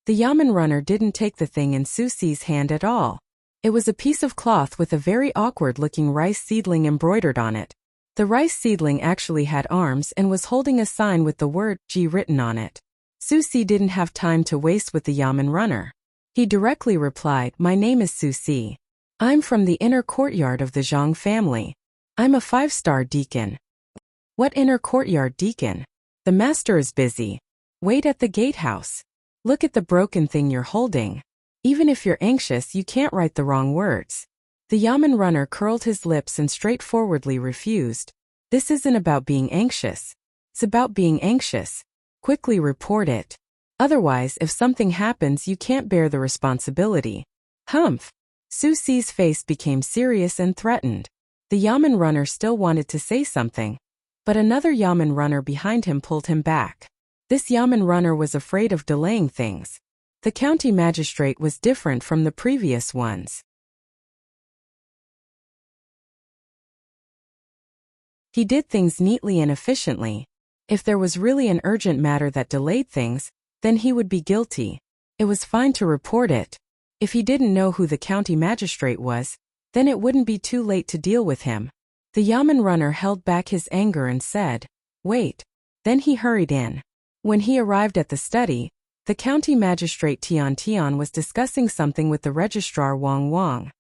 The yamen runner didn't take the thing in Su Si's hand at all. It was a piece of cloth with a very awkward-looking rice seedling embroidered on it. The rice seedling actually had arms and was holding a sign with the word G written on it. Su Si didn't have time to waste with the yamen runner. He directly replied, "My name is Su Si. I'm from the inner courtyard of the Zhang family. I'm a 5-star deacon." "What inner courtyard deacon? The master is busy. Wait at the gatehouse. Look at the broken thing you're holding." Even if you're anxious, you can't write the wrong words. The Yamen runner curled his lips and straightforwardly refused. This isn't about being anxious. It's about being anxious. Quickly report it. Otherwise, if something happens, you can't bear the responsibility. Humph. Su Si's face became serious and threatened. The Yamen runner still wanted to say something, but another Yamen runner behind him pulled him back. This Yamen runner was afraid of delaying things. The county magistrate was different from the previous ones. He did things neatly and efficiently. If there was really an urgent matter that delayed things, then he would be guilty. It was fine to report it. If he didn't know who the county magistrate was, then it wouldn't be too late to deal with him. The Yamen runner held back his anger and said, "Wait." Then he hurried in. When he arrived at the study, the county magistrate Tian was discussing something with the registrar Wang.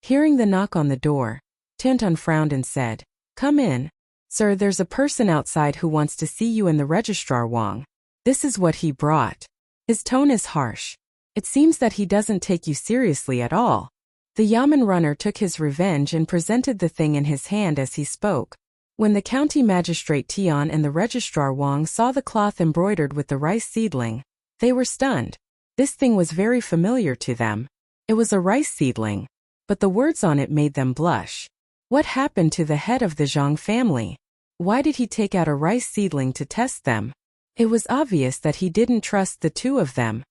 Hearing the knock on the door, Tian frowned and said, "Come in. Sir, there's a person outside who wants to see you and the registrar Wang. This is what he brought." His tone is harsh. It seems that he doesn't take you seriously at all. The Yamen runner took his revenge and presented the thing in his hand as he spoke. When the county magistrate Tian and the registrar Wang saw the cloth embroidered with the rice seedling, they were stunned. This thing was very familiar to them. It was a rice seedling, but the words on it made them blush. What happened to the head of the Zhang family? Why did he take out a rice seedling to test them? It was obvious that he didn't trust the two of them.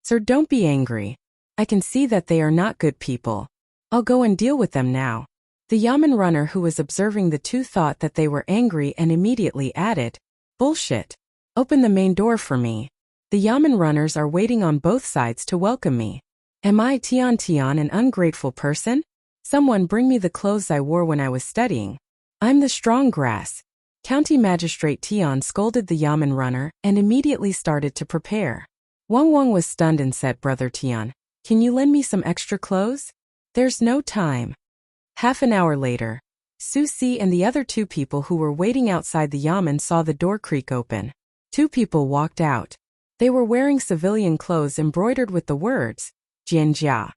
"Sir, don't be angry. I can see that they are not good people. I'll go and deal with them now." The Yamen runner who was observing the two thought that they were angry and immediately added, "Bullshit. Open the main door for me. The Yamen runners are waiting on both sides to welcome me. Am I Tian an ungrateful person? Someone bring me the clothes I wore when I was studying. I'm the strong grass." County Magistrate Tian scolded the Yamen runner and immediately started to prepare. Wang was stunned and said, "Brother Tian, can you lend me some extra clothes? There's no time." Half an hour later, Su Si and the other two people who were waiting outside the Yamen saw the door creak open. Two people walked out. They were wearing civilian clothes embroidered with the words, "Jianjia."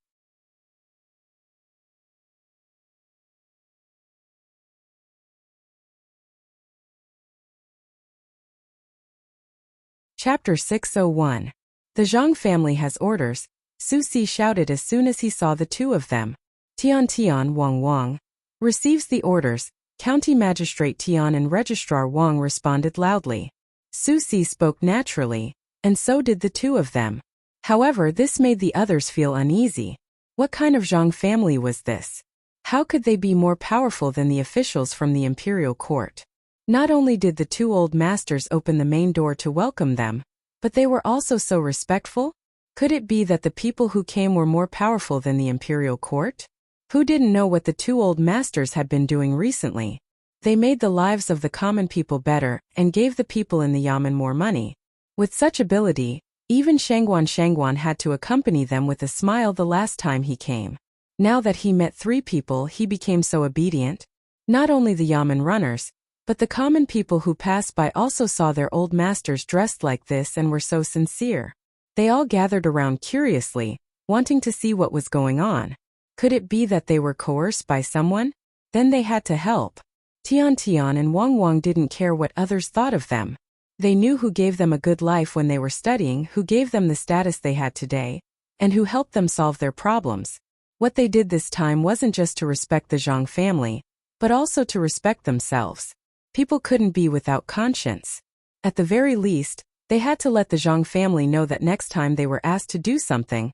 Chapter 601. The Zhang family has orders, Su Si shouted as soon as he saw the two of them. Tian Wang. Receives the orders, County Magistrate Tian and Registrar Wang responded loudly. Su Si spoke naturally, and so did the two of them. However, this made the others feel uneasy. What kind of Zhang family was this? How could they be more powerful than the officials from the imperial court? Not only did the two old masters open the main door to welcome them, but they were also so respectful? Could it be that the people who came were more powerful than the imperial court? Who didn't know what the two old masters had been doing recently? They made the lives of the common people better and gave the people in the Yamen more money. With such ability, even Shangguan had to accompany them with a smile the last time he came. Now that he met three people, he became so obedient. Not only the Yamen runners, but the common people who passed by also saw their old masters dressed like this and were so sincere. They all gathered around curiously, wanting to see what was going on. Could it be that they were coerced by someone? Then they had to help. Tian and Wang didn't care what others thought of them. They knew who gave them a good life when they were studying, who gave them the status they had today, and who helped them solve their problems. What they did this time wasn't just to respect the Zhang family, but also to respect themselves. People couldn't be without conscience. At the very least, they had to let the Zhang family know that next time they were asked to do something,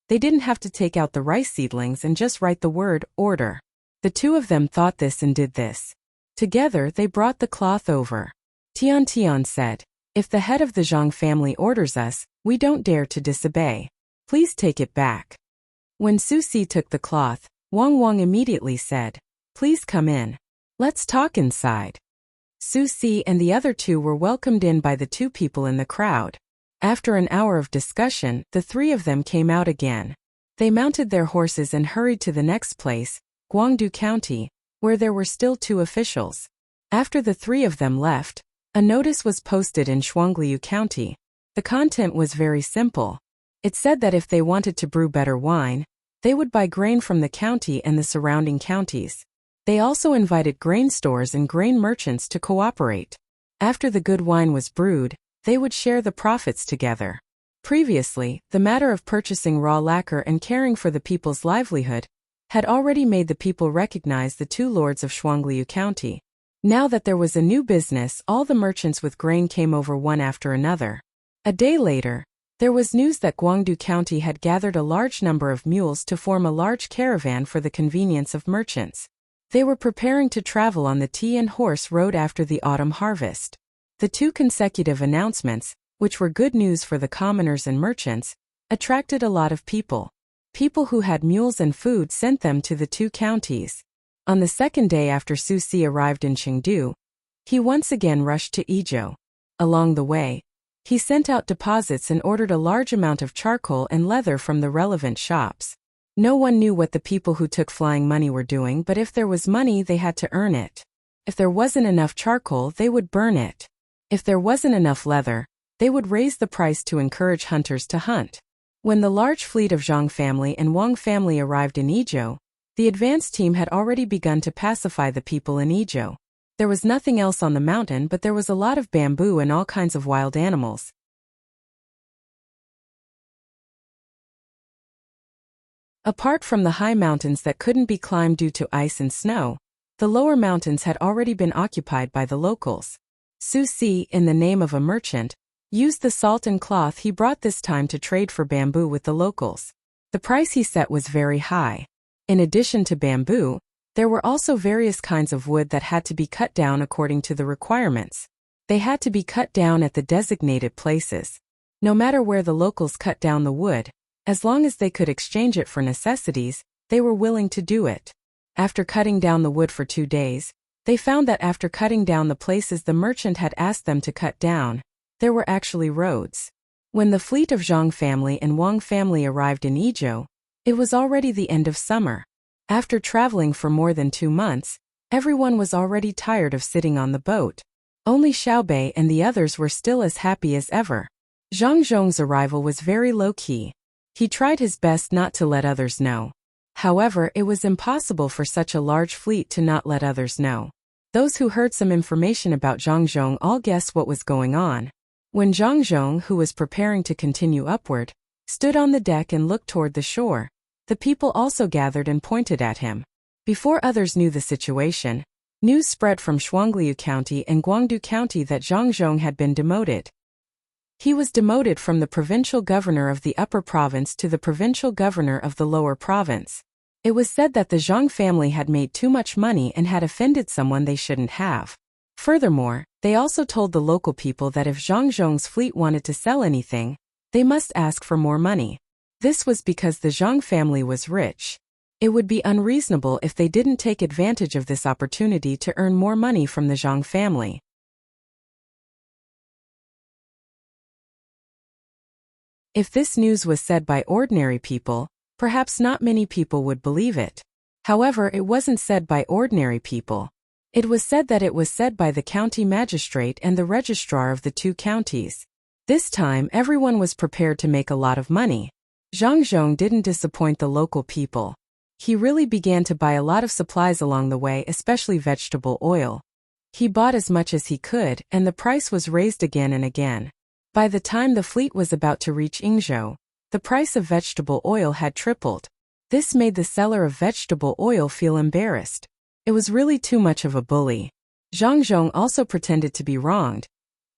they didn't have to take out the rice seedlings and just write the word, "order." The two of them thought this and did this. Together, they brought the cloth over. Tian said, "If the head of the Zhang family orders us, we don't dare to disobey. Please take it back." When Su Si took the cloth, Wang immediately said, "Please come in. Let's talk inside." Su Si and the other two were welcomed in by the two people in the crowd. After an hour of discussion, the three of them came out again. They mounted their horses and hurried to the next place, Guangdu County, where there were still two officials. After the three of them left, a notice was posted in Shuangliu County. The content was very simple. It said that if they wanted to brew better wine, they would buy grain from the county and the surrounding counties. They also invited grain stores and grain merchants to cooperate. After the good wine was brewed, they would share the profits together. Previously, the matter of purchasing raw lacquer and caring for the people's livelihood had already made the people recognize the two lords of Shuangliu County. Now that there was a new business, all the merchants with grain came over one after another. A day later, there was news that Guangdu County had gathered a large number of mules to form a large caravan for the convenience of merchants. They were preparing to travel on the tea and horse road after the autumn harvest. The two consecutive announcements, which were good news for the commoners and merchants, attracted a lot of people. People who had mules and food sent them to the two counties. On the second day after Su Si arrived in Chengdu, he once again rushed to Idyll. Along the way, he sent out deposits and ordered a large amount of charcoal and leather from the relevant shops. No one knew what the people who took flying money were doing, but if there was money, they had to earn it. If there wasn't enough charcoal, they would burn it. If there wasn't enough leather, they would raise the price to encourage hunters to hunt. When the large fleet of Zhang family and Wang family arrived in Idyll, the advance team had already begun to pacify the people in Idyll. There was nothing else on the mountain, but there was a lot of bamboo and all kinds of wild animals. Apart from the high mountains that couldn't be climbed due to ice and snow, the lower mountains had already been occupied by the locals. Su Si, in the name of a merchant, used the salt and cloth he brought this time to trade for bamboo with the locals. The price he set was very high. In addition to bamboo, there were also various kinds of wood that had to be cut down according to the requirements. They had to be cut down at the designated places. No matter where the locals cut down the wood, as long as they could exchange it for necessities, they were willing to do it. After cutting down the wood for 2 days, they found that after cutting down the places the merchant had asked them to cut down, there were actually roads. When the fleet of Zhang family and Wang family arrived in Idyll, it was already the end of summer. After traveling for more than 2 months, everyone was already tired of sitting on the boat. Only Xiaobei and the others were still as happy as ever. Zhang Zhong's arrival was very low-key. He tried his best not to let others know. However, it was impossible for such a large fleet to not let others know. Those who heard some information about Zhang Zhong all guessed what was going on. When Zhang Zhong, who was preparing to continue upward, stood on the deck and looked toward the shore, the people also gathered and pointed at him. Before others knew the situation, news spread from Shuangliu County and Guangdu County that Zhang Zhong had been demoted. He was demoted from the provincial governor of the upper province to the provincial governor of the lower province. It was said that the Zhang family had made too much money and had offended someone they shouldn't have. Furthermore, they also told the local people that if Zhang Zhong's fleet wanted to sell anything, they must ask for more money. This was because the Zhang family was rich. It would be unreasonable if they didn't take advantage of this opportunity to earn more money from the Zhang family. If this news was said by ordinary people, perhaps not many people would believe it. However, it wasn't said by ordinary people. It was said that it was said by the county magistrate and the registrar of the two counties. This time, everyone was prepared to make a lot of money. Zhang Zhong didn't disappoint the local people. He really began to buy a lot of supplies along the way, especially vegetable oil. He bought as much as he could, and the price was raised again and again. By the time the fleet was about to reach Yingzhou, the price of vegetable oil had tripled. This made the seller of vegetable oil feel embarrassed. It was really too much of a bully. Zhang Zhong also pretended to be wronged,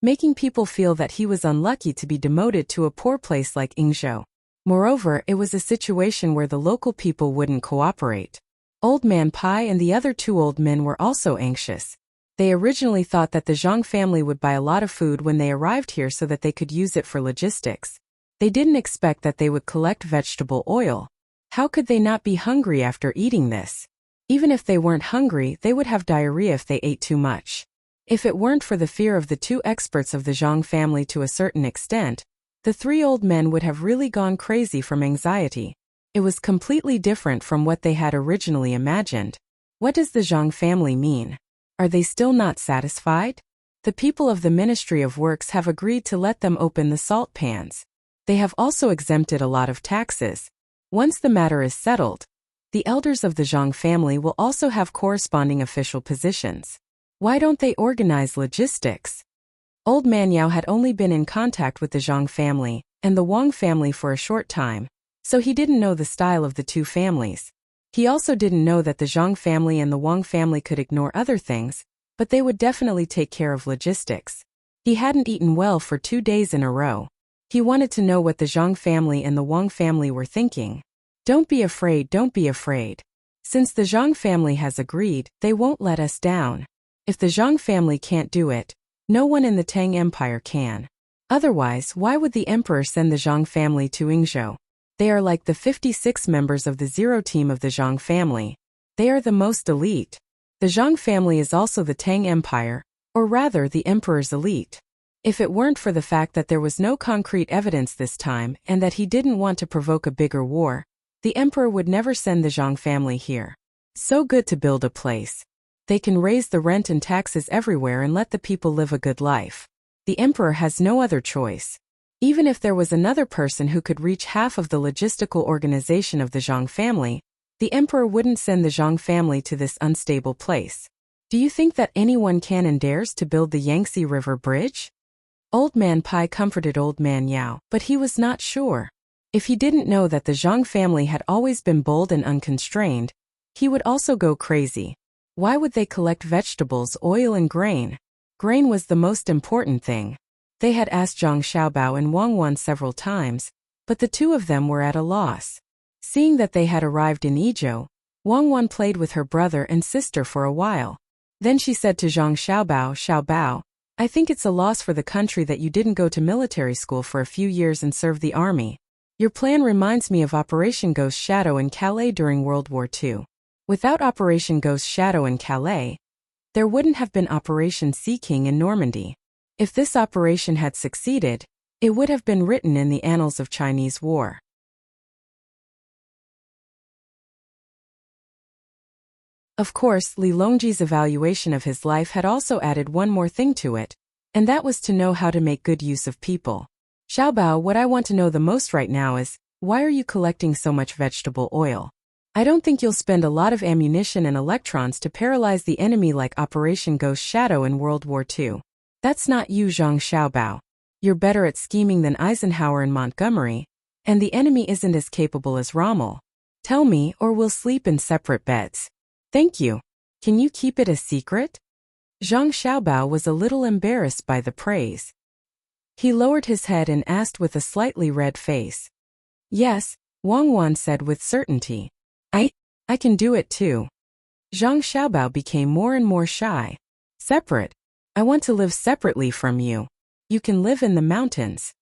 making people feel that he was unlucky to be demoted to a poor place like Yingzhou. Moreover, it was a situation where the local people wouldn't cooperate. Old Man Pai and the other 2 old men were also anxious. They originally thought that the Zhang family would buy a lot of food when they arrived here so that they could use it for logistics. They didn't expect that they would collect vegetable oil. How could they not be hungry after eating this? Even if they weren't hungry, they would have diarrhea if they ate too much. If it weren't for the fear of the 2 experts of the Zhang family to a certain extent, the 3 old men would have really gone crazy from anxiety. It was completely different from what they had originally imagined. What does the Zhang family mean? Are they still not satisfied? The people of the Ministry of Works have agreed to let them open the salt pans. They have also exempted a lot of taxes. Once the matter is settled, the elders of the Zhang family will also have corresponding official positions. Why don't they organize logistics? Old Man Yao had only been in contact with the Zhang family and the Wang family for a short time, so he didn't know the style of the two families. He also didn't know that the Zhang family and the Wang family could ignore other things, but they would definitely take care of logistics. He hadn't eaten well for 2 days in a row. He wanted to know what the Zhang family and the Wang family were thinking. Don't be afraid, don't be afraid. Since the Zhang family has agreed, they won't let us down. If the Zhang family can't do it, no one in the Tang Empire can. Otherwise, why would the emperor send the Zhang family to Yingzhou? They are like the 56 members of the Zero team of the Zhang family. They are the most elite. The Zhang family is also the Tang Empire, or rather the emperor's elite. If it weren't for the fact that there was no concrete evidence this time and that he didn't want to provoke a bigger war, the emperor would never send the Zhang family here. So good to build a place. They can raise the rent and taxes everywhere and let the people live a good life. The emperor has no other choice. Even if there was another person who could reach half of the logistical organization of the Zhang family, the emperor wouldn't send the Zhang family to this unstable place. Do you think that anyone can and dares to build the Yangtze River Bridge? Old Man Pai comforted Old Man Yao, but he was not sure. If he didn't know that the Zhang family had always been bold and unconstrained, he would also go crazy. Why would they collect vegetables, oil and grain? Grain was the most important thing. They had asked Zhang Xiaobao and Wang Wan several times, but the two of them were at a loss. Seeing that they had arrived in Idyll, Wang Wan played with her brother and sister for a while. Then she said to Zhang Xiaobao, "Xiaobao, I think it's a loss for the country that you didn't go to military school for a few years and serve the army. Your plan reminds me of Operation Ghost Shadow in Calais during World War II. Without Operation Ghost Shadow in Calais, there wouldn't have been Operation Sea King in Normandy. If this operation had succeeded, it would have been written in the annals of Chinese war." Of course, Li Longji's evaluation of his life had also added one more thing to it, and that was to know how to make good use of people. "Xiaobao, what I want to know the most right now is, why are you collecting so much vegetable oil? I don't think you'll spend a lot of ammunition and electrons to paralyze the enemy like Operation Ghost Shadow in World War II. That's not you, Zhang Xiaobao. You're better at scheming than Eisenhower and Montgomery, and the enemy isn't as capable as Rommel. Tell me, or we'll sleep in separate beds." "Thank you. Can you keep it a secret?" Zhang Xiaobao was a little embarrassed by the praise. He lowered his head and asked with a slightly red face. "Yes," Wang Wan said with certainty. I can do it too." Zhang Xiaobao became more and more shy. "Separate? I want to live separately from you. You can live in the mountains."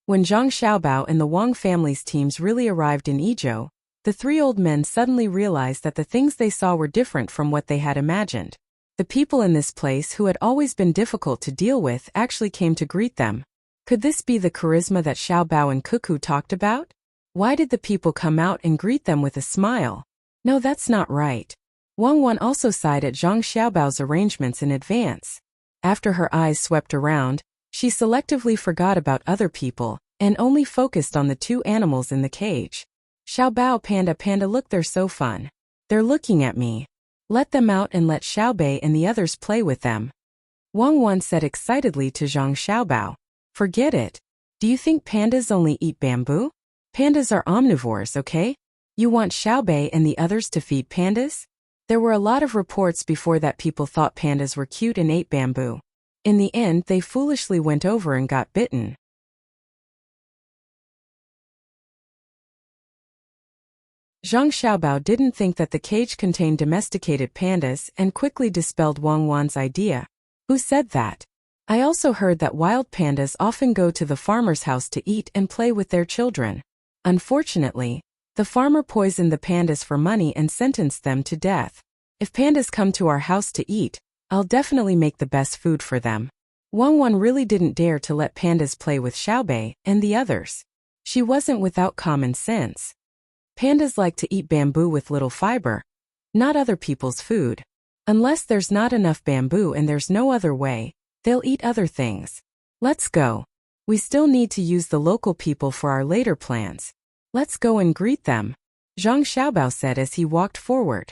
When Zhang Xiaobao and the Wang family's teams really arrived in Idyll, the three old men suddenly realized that the things they saw were different from what they had imagined. The people in this place who had always been difficult to deal with actually came to greet them. Could this be the charisma that Xiaobao and Cuckoo talked about? Why did the people come out and greet them with a smile? No, that's not right. Wang Wan also sighed at Zhang Xiaobao's arrangements in advance. After her eyes swept around, she selectively forgot about other people and only focused on the two animals in the cage. "Xiaobao, Panda, look, they're so fun. They're looking at me. Let them out and let Xiaobei and the others play with them." Wang Wan said excitedly to Zhang Xiaobao. "Forget it. Do you think pandas only eat bamboo? Pandas are omnivores, okay? You want Xiaobei and the others to feed pandas?" There were a lot of reports before that people thought pandas were cute and ate bamboo. In the end, they foolishly went over and got bitten. Zhang Xiaobao didn't think that the cage contained domesticated pandas and quickly dispelled Wang Wan's idea. "Who said that? I also heard that wild pandas often go to the farmer's house to eat and play with their children. Unfortunately, the farmer poisoned the pandas for money and sentenced them to death. If pandas come to our house to eat, I'll definitely make the best food for them." Wang Wan really didn't dare to let pandas play with Xiaobei and the others. She wasn't without common sense. Pandas like to eat bamboo with little fiber, not other people's food. Unless there's not enough bamboo and there's no other way, they'll eat other things. "Let's go. We still need to use the local people for our later plans. Let's go and greet them, Zhang Xiaobao said as he walked forward.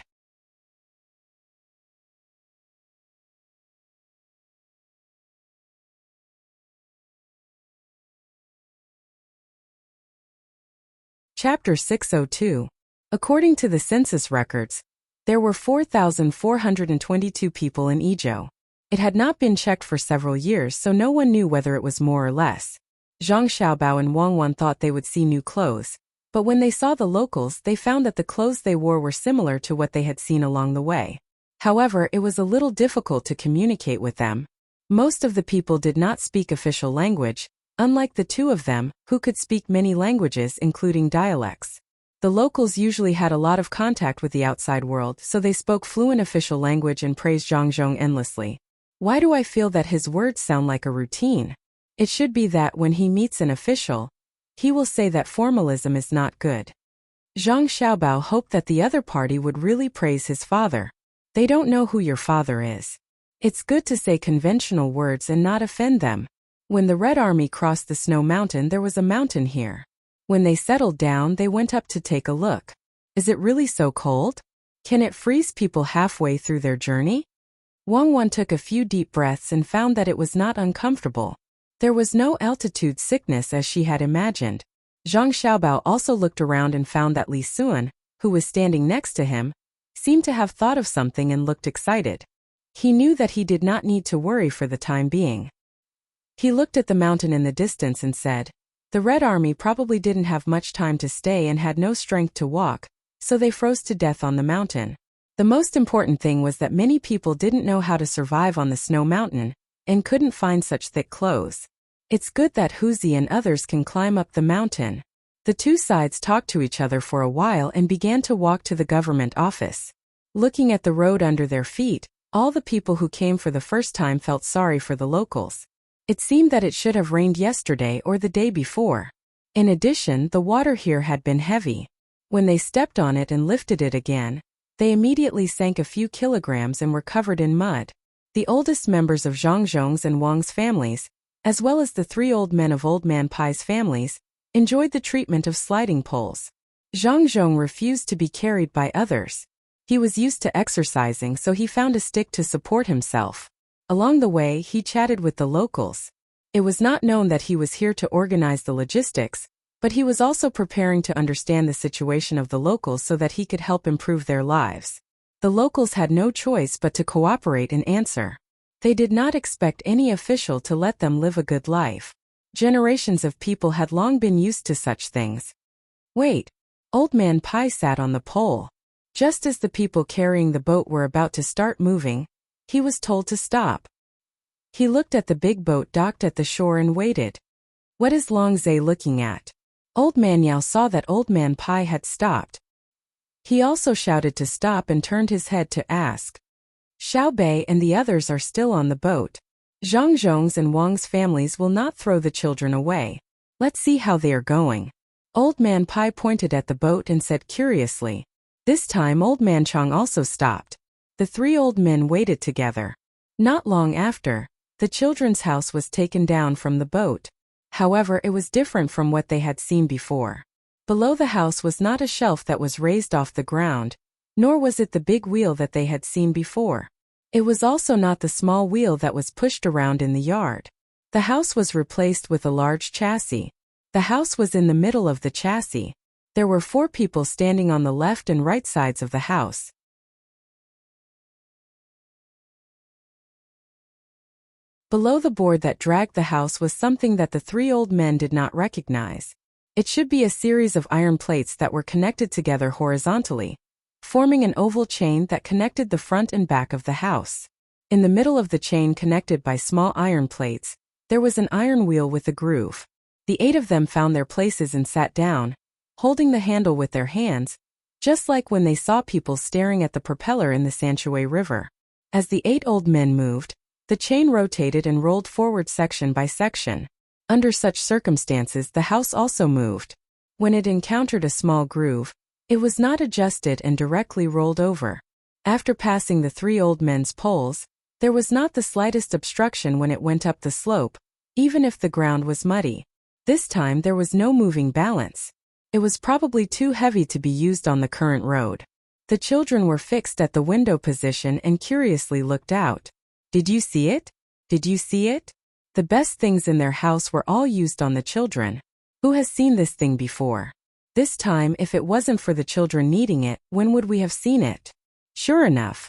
Chapter 602. According to the census records, there were 4,422 people in Idyll. It had not been checked for several years, so no one knew whether it was more or less. Zhang Xiaobao and Wang Wan thought they would see new clothes, but when they saw the locals, they found that the clothes they wore were similar to what they had seen along the way. However, it was a little difficult to communicate with them. Most of the people did not speak official language, unlike the two of them, who could speak many languages including dialects. The locals usually had a lot of contact with the outside world, so they spoke fluent official language and praised Zhang Zhong endlessly. Why do I feel that his words sound like a routine? It should be that when he meets an official, he will say that formalism is not good. Zhang Xiaobao hoped that the other party would really praise his father. They don't know who your father is. It's good to say conventional words and not offend them. When the Red Army crossed the snow mountain, there was a mountain here. When they settled down, they went up to take a look. Is it really so cold? Can it freeze people halfway through their journey? Wang Wan took a few deep breaths and found that it was not uncomfortable. There was no altitude sickness as she had imagined. Zhang Xiaobao also looked around and found that Li Suan, who was standing next to him, seemed to have thought of something and looked excited. He knew that he did not need to worry for the time being. He looked at the mountain in the distance and said, "The Red Army probably didn't have much time to stay and had no strength to walk, so they froze to death on the mountain." The most important thing was that many people didn't know how to survive on the snow mountain and couldn't find such thick clothes. It's good that Huzi and others can climb up the mountain. The two sides talked to each other for a while and began to walk to the government office. Looking at the road under their feet, all the people who came for the first time felt sorry for the locals. It seemed that it should have rained yesterday or the day before. In addition, the water here had been heavy. When they stepped on it and lifted it again, they immediately sank a few kilograms and were covered in mud. The oldest members of Zhang Zhong's and Wang's families, as well as the 3 old men of Old Man Pai's families, enjoyed the treatment of sliding poles. Zhang Zhong refused to be carried by others. He was used to exercising, so he found a stick to support himself. Along the way, he chatted with the locals. It was not known that he was here to organize the logistics, but he was also preparing to understand the situation of the locals so that he could help improve their lives. The locals had no choice but to cooperate and answer. They did not expect any official to let them live a good life. Generations of people had long been used to such things. Wait, Old Man Pai sat on the pole. Just as the people carrying the boat were about to start moving, he was told to stop. He looked at the big boat docked at the shore and waited. What is Long Zhe looking at? Old Man Yao saw that Old Man Pai had stopped. He also shouted to stop and turned his head to ask. Xiao Bei and the others are still on the boat. Zhang Zhong's and Wang's families will not throw the children away. Let's see how they are going. Old Man Pai pointed at the boat and said curiously. This time Old Man Chang also stopped. The 3 old men waited together. Not long after, the children's house was taken down from the boat. However, it was different from what they had seen before. Below the house was not a shelf that was raised off the ground, nor was it the big wheel that they had seen before. It was also not the small wheel that was pushed around in the yard. The house was replaced with a large chassis. The house was in the middle of the chassis. There were 4 people standing on the left and right sides of the house. Below the board that dragged the house was something that the 3 old men did not recognize. It should be a series of iron plates that were connected together horizontally, forming an oval chain that connected the front and back of the house. In the middle of the chain connected by small iron plates, there was an iron wheel with a groove. The 8 of them found their places and sat down, holding the handle with their hands, just like when they saw people staring at the propeller in the Sanshui River. As the 8 old men moved, the chain rotated and rolled forward section by section. Under such circumstances, the house also moved. When it encountered a small groove, it was not adjusted and directly rolled over. After passing the 3 old men's poles, there was not the slightest obstruction when it went up the slope, even if the ground was muddy. This time there was no moving balance. It was probably too heavy to be used on the current road. The children were fixed at the window position and curiously looked out. Did you see it? Did you see it? The best things in their house were all used on the children. Who has seen this thing before? This time, if it wasn't for the children needing it, when would we have seen it? Sure enough.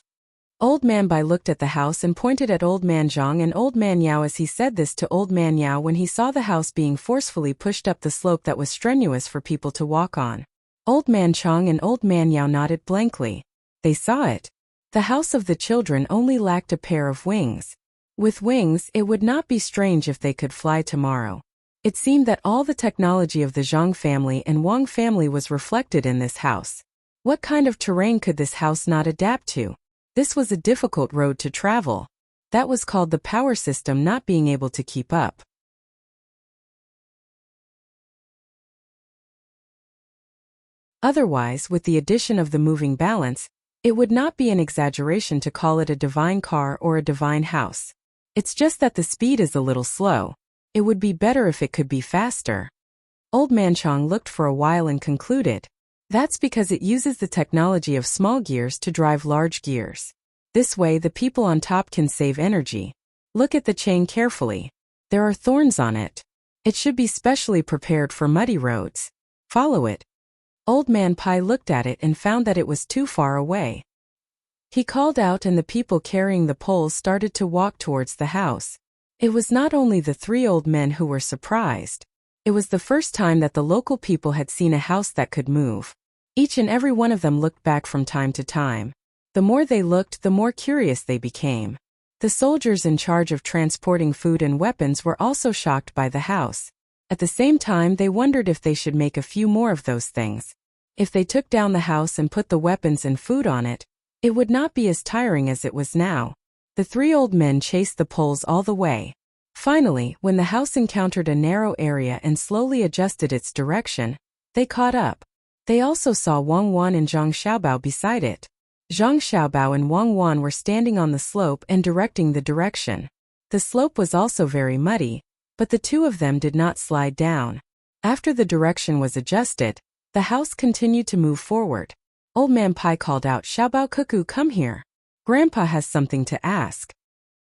Old Man Bai looked at the house and pointed at Old Man Zhang and Old Man Yao as he said this to Old Man Yao when he saw the house being forcefully pushed up the slope that was strenuous for people to walk on. Old Man Chong and Old Man Yao nodded blankly. They saw it. The house of the children only lacked a pair of wings. With wings, it would not be strange if they could fly tomorrow. It seemed that all the technology of the Zhang family and Wang family was reflected in this house. What kind of terrain could this house not adapt to? This was a difficult road to travel. That was called the power system not being able to keep up. Otherwise, with the addition of the moving balance, it would not be an exaggeration to call it a divine car or a divine house. It's just that the speed is a little slow. It would be better if it could be faster. Old Man Chong looked for a while and concluded. That's because it uses the technology of small gears to drive large gears. This way the people on top can save energy. Look at the chain carefully. There are thorns on it. It should be specially prepared for muddy roads. Follow it. Old Man Pai looked at it and found that it was too far away. He called out and the people carrying the poles started to walk towards the house. It was not only the three old men who were surprised. It was the first time that the local people had seen a house that could move. Each and every one of them looked back from time to time. The more they looked, the more curious they became. The soldiers in charge of transporting food and weapons were also shocked by the house. At the same time, they wondered if they should make a few more of those things. If they took down the house and put the weapons and food on it, it would not be as tiring as it was now. The three old men chased the poles all the way. Finally, when the house encountered a narrow area and slowly adjusted its direction, they caught up. They also saw Wang Wan and Zhang Xiaobao beside it. Zhang Xiaobao and Wang Wan were standing on the slope and directing the direction. The slope was also very muddy, but the two of them did not slide down. After the direction was adjusted, the house continued to move forward. Old Man Pai called out, "Xiaobao Cuckoo, come here. Grandpa has something to ask."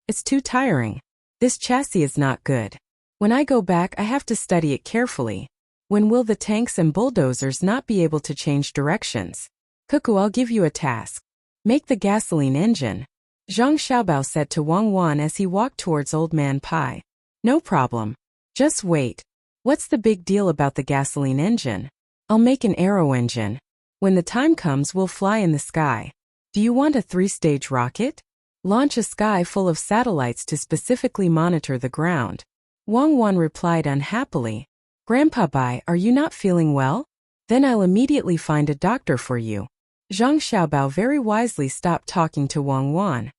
It's too tiring. This chassis is not good. When I go back, I have to study it carefully. When will the tanks and bulldozers not be able to change directions? Cuckoo, I'll give you a task. Make the gasoline engine. Zhang Xiaobao said to Wang Wan as he walked towards Old Man Pai. No problem. Just wait. What's the big deal about the gasoline engine? I'll make an aero engine. When the time comes, we'll fly in the sky. Do you want a 3-stage rocket? Launch a sky full of satellites to specifically monitor the ground. Wang Wan replied unhappily. Grandpa Bai, are you not feeling well? Then I'll immediately find a doctor for you. Zhang Xiaobao very wisely stopped talking to Wang Wan.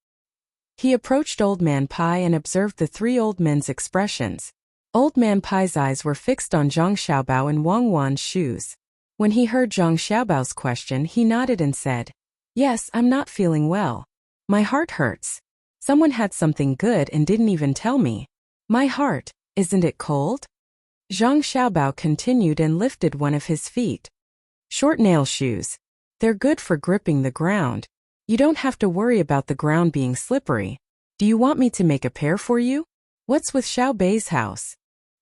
He approached Old Man Pai and observed the three old men's expressions. Old Man Pai's eyes were fixed on Zhang Xiaobao and Wang Wan's shoes. When he heard Zhang Xiaobao's question, he nodded and said, Yes, I'm not feeling well. My heart hurts. Someone had something good and didn't even tell me. My heart, isn't it cold? Zhang Xiaobao continued and lifted one of his feet. Short nail shoes. They're good for gripping the ground. You don't have to worry about the ground being slippery. Do you want me to make a pair for you? What's with Xiao Bei's house?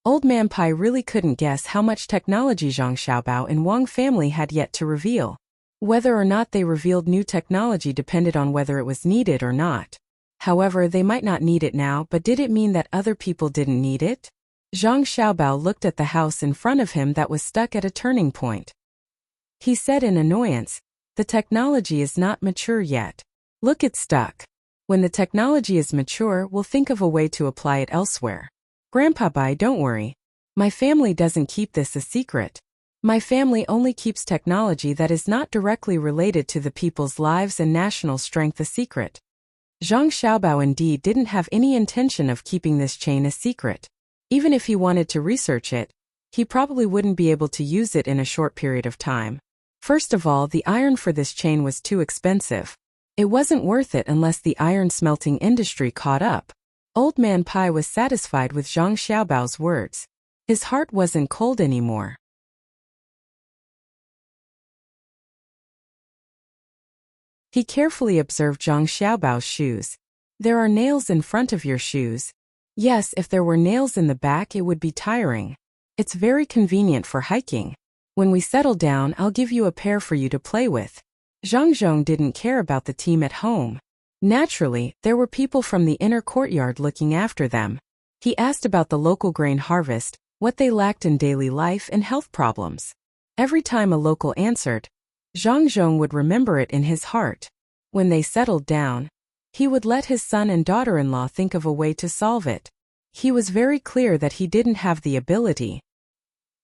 Old Man Pai really couldn't guess how much technology Zhang Xiaobao and Wang family had yet to reveal. Whether or not they revealed new technology depended on whether it was needed or not. However, they might not need it now, but did it mean that other people didn't need it? Zhang Xiaobao looked at the house in front of him that was stuck at a turning point. He said in annoyance, The technology is not mature yet. Look, it's stuck. When the technology is mature, we'll think of a way to apply it elsewhere. Grandpa Bai, don't worry. My family doesn't keep this a secret. My family only keeps technology that is not directly related to the people's lives and national strength a secret. Zhang Xiaobao indeed didn't have any intention of keeping this chain a secret. Even if he wanted to research it, he probably wouldn't be able to use it in a short period of time. First of all, the iron for this chain was too expensive. It wasn't worth it unless the iron smelting industry caught up. Old Man Pai was satisfied with Zhang Xiaobao's words. His heart wasn't cold anymore. He carefully observed Zhang Xiaobao's shoes. There are nails in front of your shoes. Yes, if there were nails in the back it would be tiring. It's very convenient for hiking. When we settle down I'll give you a pair for you to play with. Zhang Zhong didn't care about the team at home. Naturally, there were people from the inner courtyard looking after them. He asked about the local grain harvest, what they lacked in daily life and health problems. Every time a local answered, Zhang Zhong would remember it in his heart. When they settled down, he would let his son and daughter-in-law think of a way to solve it. He was very clear that he didn't have the ability.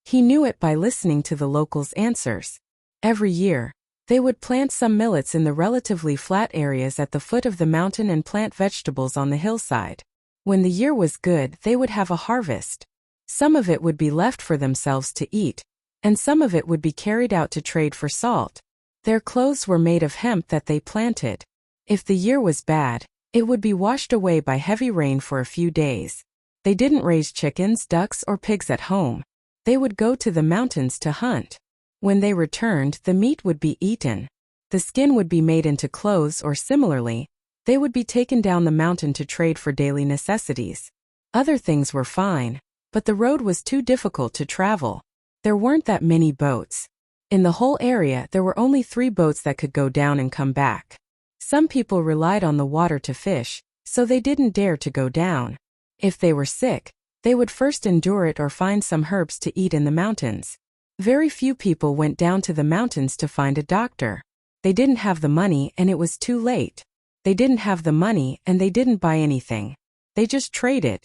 He knew it by listening to the locals' answers. Every year, they would plant some millets in the relatively flat areas at the foot of the mountain and plant vegetables on the hillside. When the year was good, they would have a harvest. Some of it would be left for themselves to eat, and some of it would be carried out to trade for salt. Their clothes were made of hemp that they planted. If the year was bad, it would be washed away by heavy rain for a few days. They didn't raise chickens, ducks, or pigs at home. They would go to the mountains to hunt. When they returned, the meat would be eaten. The skin would be made into clothes or similarly, they would be taken down the mountain to trade for daily necessities. Other things were fine, but the road was too difficult to travel. There weren't that many boats. In the whole area, there were only 3 boats that could go down and come back. Some people relied on the water to fish, so they didn't dare to go down. If they were sick, they would first endure it or find some herbs to eat in the mountains. Very few people went down to the mountains to find a doctor. They didn't have the money and it was too late. They didn't have the money and they didn't buy anything. They just traded.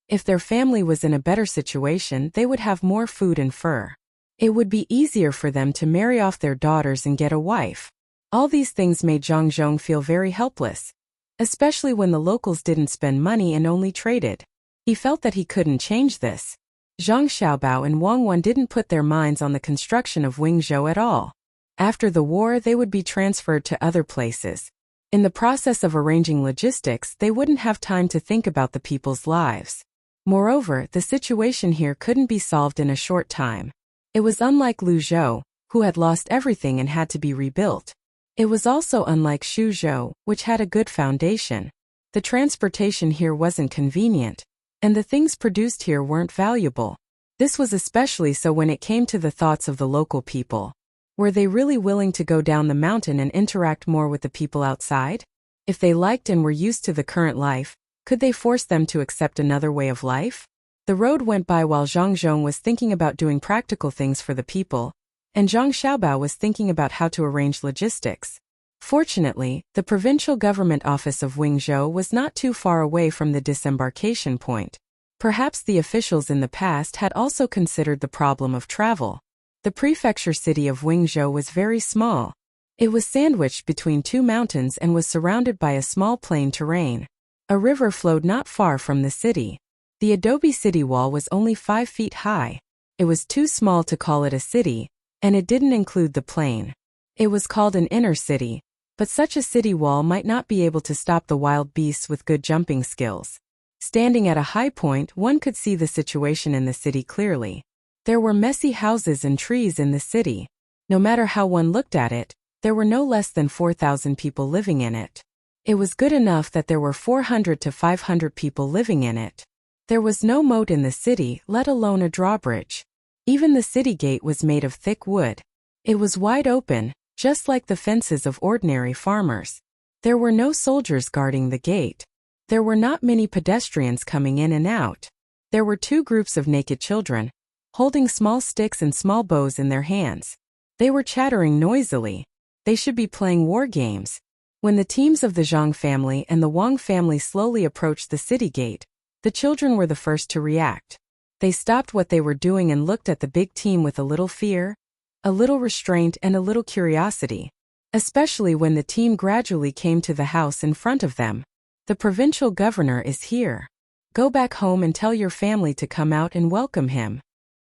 If their family was in a better situation, they would have more food and fur. It would be easier for them to marry off their daughters and get a wife. All these things made Zhang Zhong feel very helpless, especially when the locals didn't spend money and only traded. He felt that he couldn't change this. Zhang Xiaobao and Wang Wan didn't put their minds on the construction of Wingzhou at all. After the war, they would be transferred to other places. In the process of arranging logistics, they wouldn't have time to think about the people's lives. Moreover, the situation here couldn't be solved in a short time. It was unlike Lu Zhou, who had lost everything and had to be rebuilt. It was also unlike Xu Zhou, which had a good foundation. The transportation here wasn't convenient, and the things produced here weren't valuable. This was especially so when it came to the thoughts of the local people. Were they really willing to go down the mountain and interact more with the people outside? If they liked and were used to the current life, could they force them to accept another way of life? The road went by while Zhang Zhong was thinking about doing practical things for the people, and Zhang Xiaobao was thinking about how to arrange logistics. Fortunately, the provincial government office of Wingzhou was not too far away from the disembarkation point. Perhaps the officials in the past had also considered the problem of travel. The prefecture city of Wingzhou was very small. It was sandwiched between 2 mountains and was surrounded by a small plain terrain. A river flowed not far from the city. The adobe city wall was only 5 feet high. It was too small to call it a city, and it didn't include the plain. It was called an inner city, but such a city wall might not be able to stop the wild beasts with good jumping skills. Standing at a high point, one could see the situation in the city clearly. There were messy houses and trees in the city. No matter how one looked at it, there were no less than 4,000 people living in it. It was good enough that there were 400 to 500 people living in it. There was no moat in the city, let alone a drawbridge. Even the city gate was made of thick wood. It was wide open, just like the fences of ordinary farmers. There were no soldiers guarding the gate. There were not many pedestrians coming in and out. There were 2 groups of naked children, holding small sticks and small bows in their hands. They were chattering noisily. They should be playing war games. When the teams of the Zhang family and the Wang family slowly approached the city gate, the children were the first to react. They stopped what they were doing and looked at the big team with a little fear, a little restraint, and a little curiosity, especially when the team gradually came to the house in front of them. The provincial governor is here. Go back home and tell your family to come out and welcome him.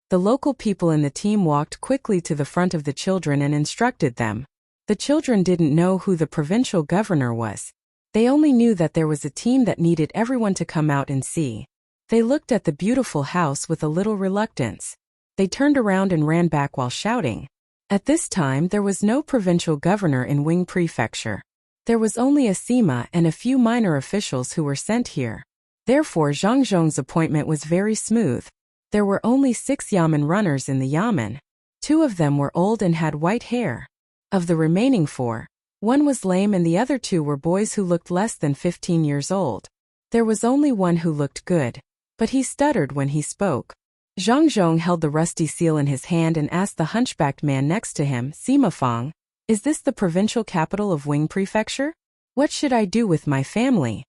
The local people in the team walked quickly to the front of the children and instructed them. The children didn't know who the provincial governor was. They only knew that there was a team that needed everyone to come out and see. They looked at the beautiful house with a little reluctance. They turned around and ran back while shouting. At this time there was no provincial governor in Wing Prefecture. There was only a Sima and a few minor officials who were sent here. Therefore Zhang Zhong's appointment was very smooth. There were only 6 yamen runners in the yamen. 2 of them were old and had white hair. Of the remaining 4, 1 was lame and the other 2 were boys who looked less than 15 years old. There was only one who looked good, but he stuttered when he spoke. Zhang Zhong held the rusty seal in his hand and asked the hunchbacked man next to him, Sima Fang, "Is this the provincial capital of Wing Prefecture? What should I do with my family?"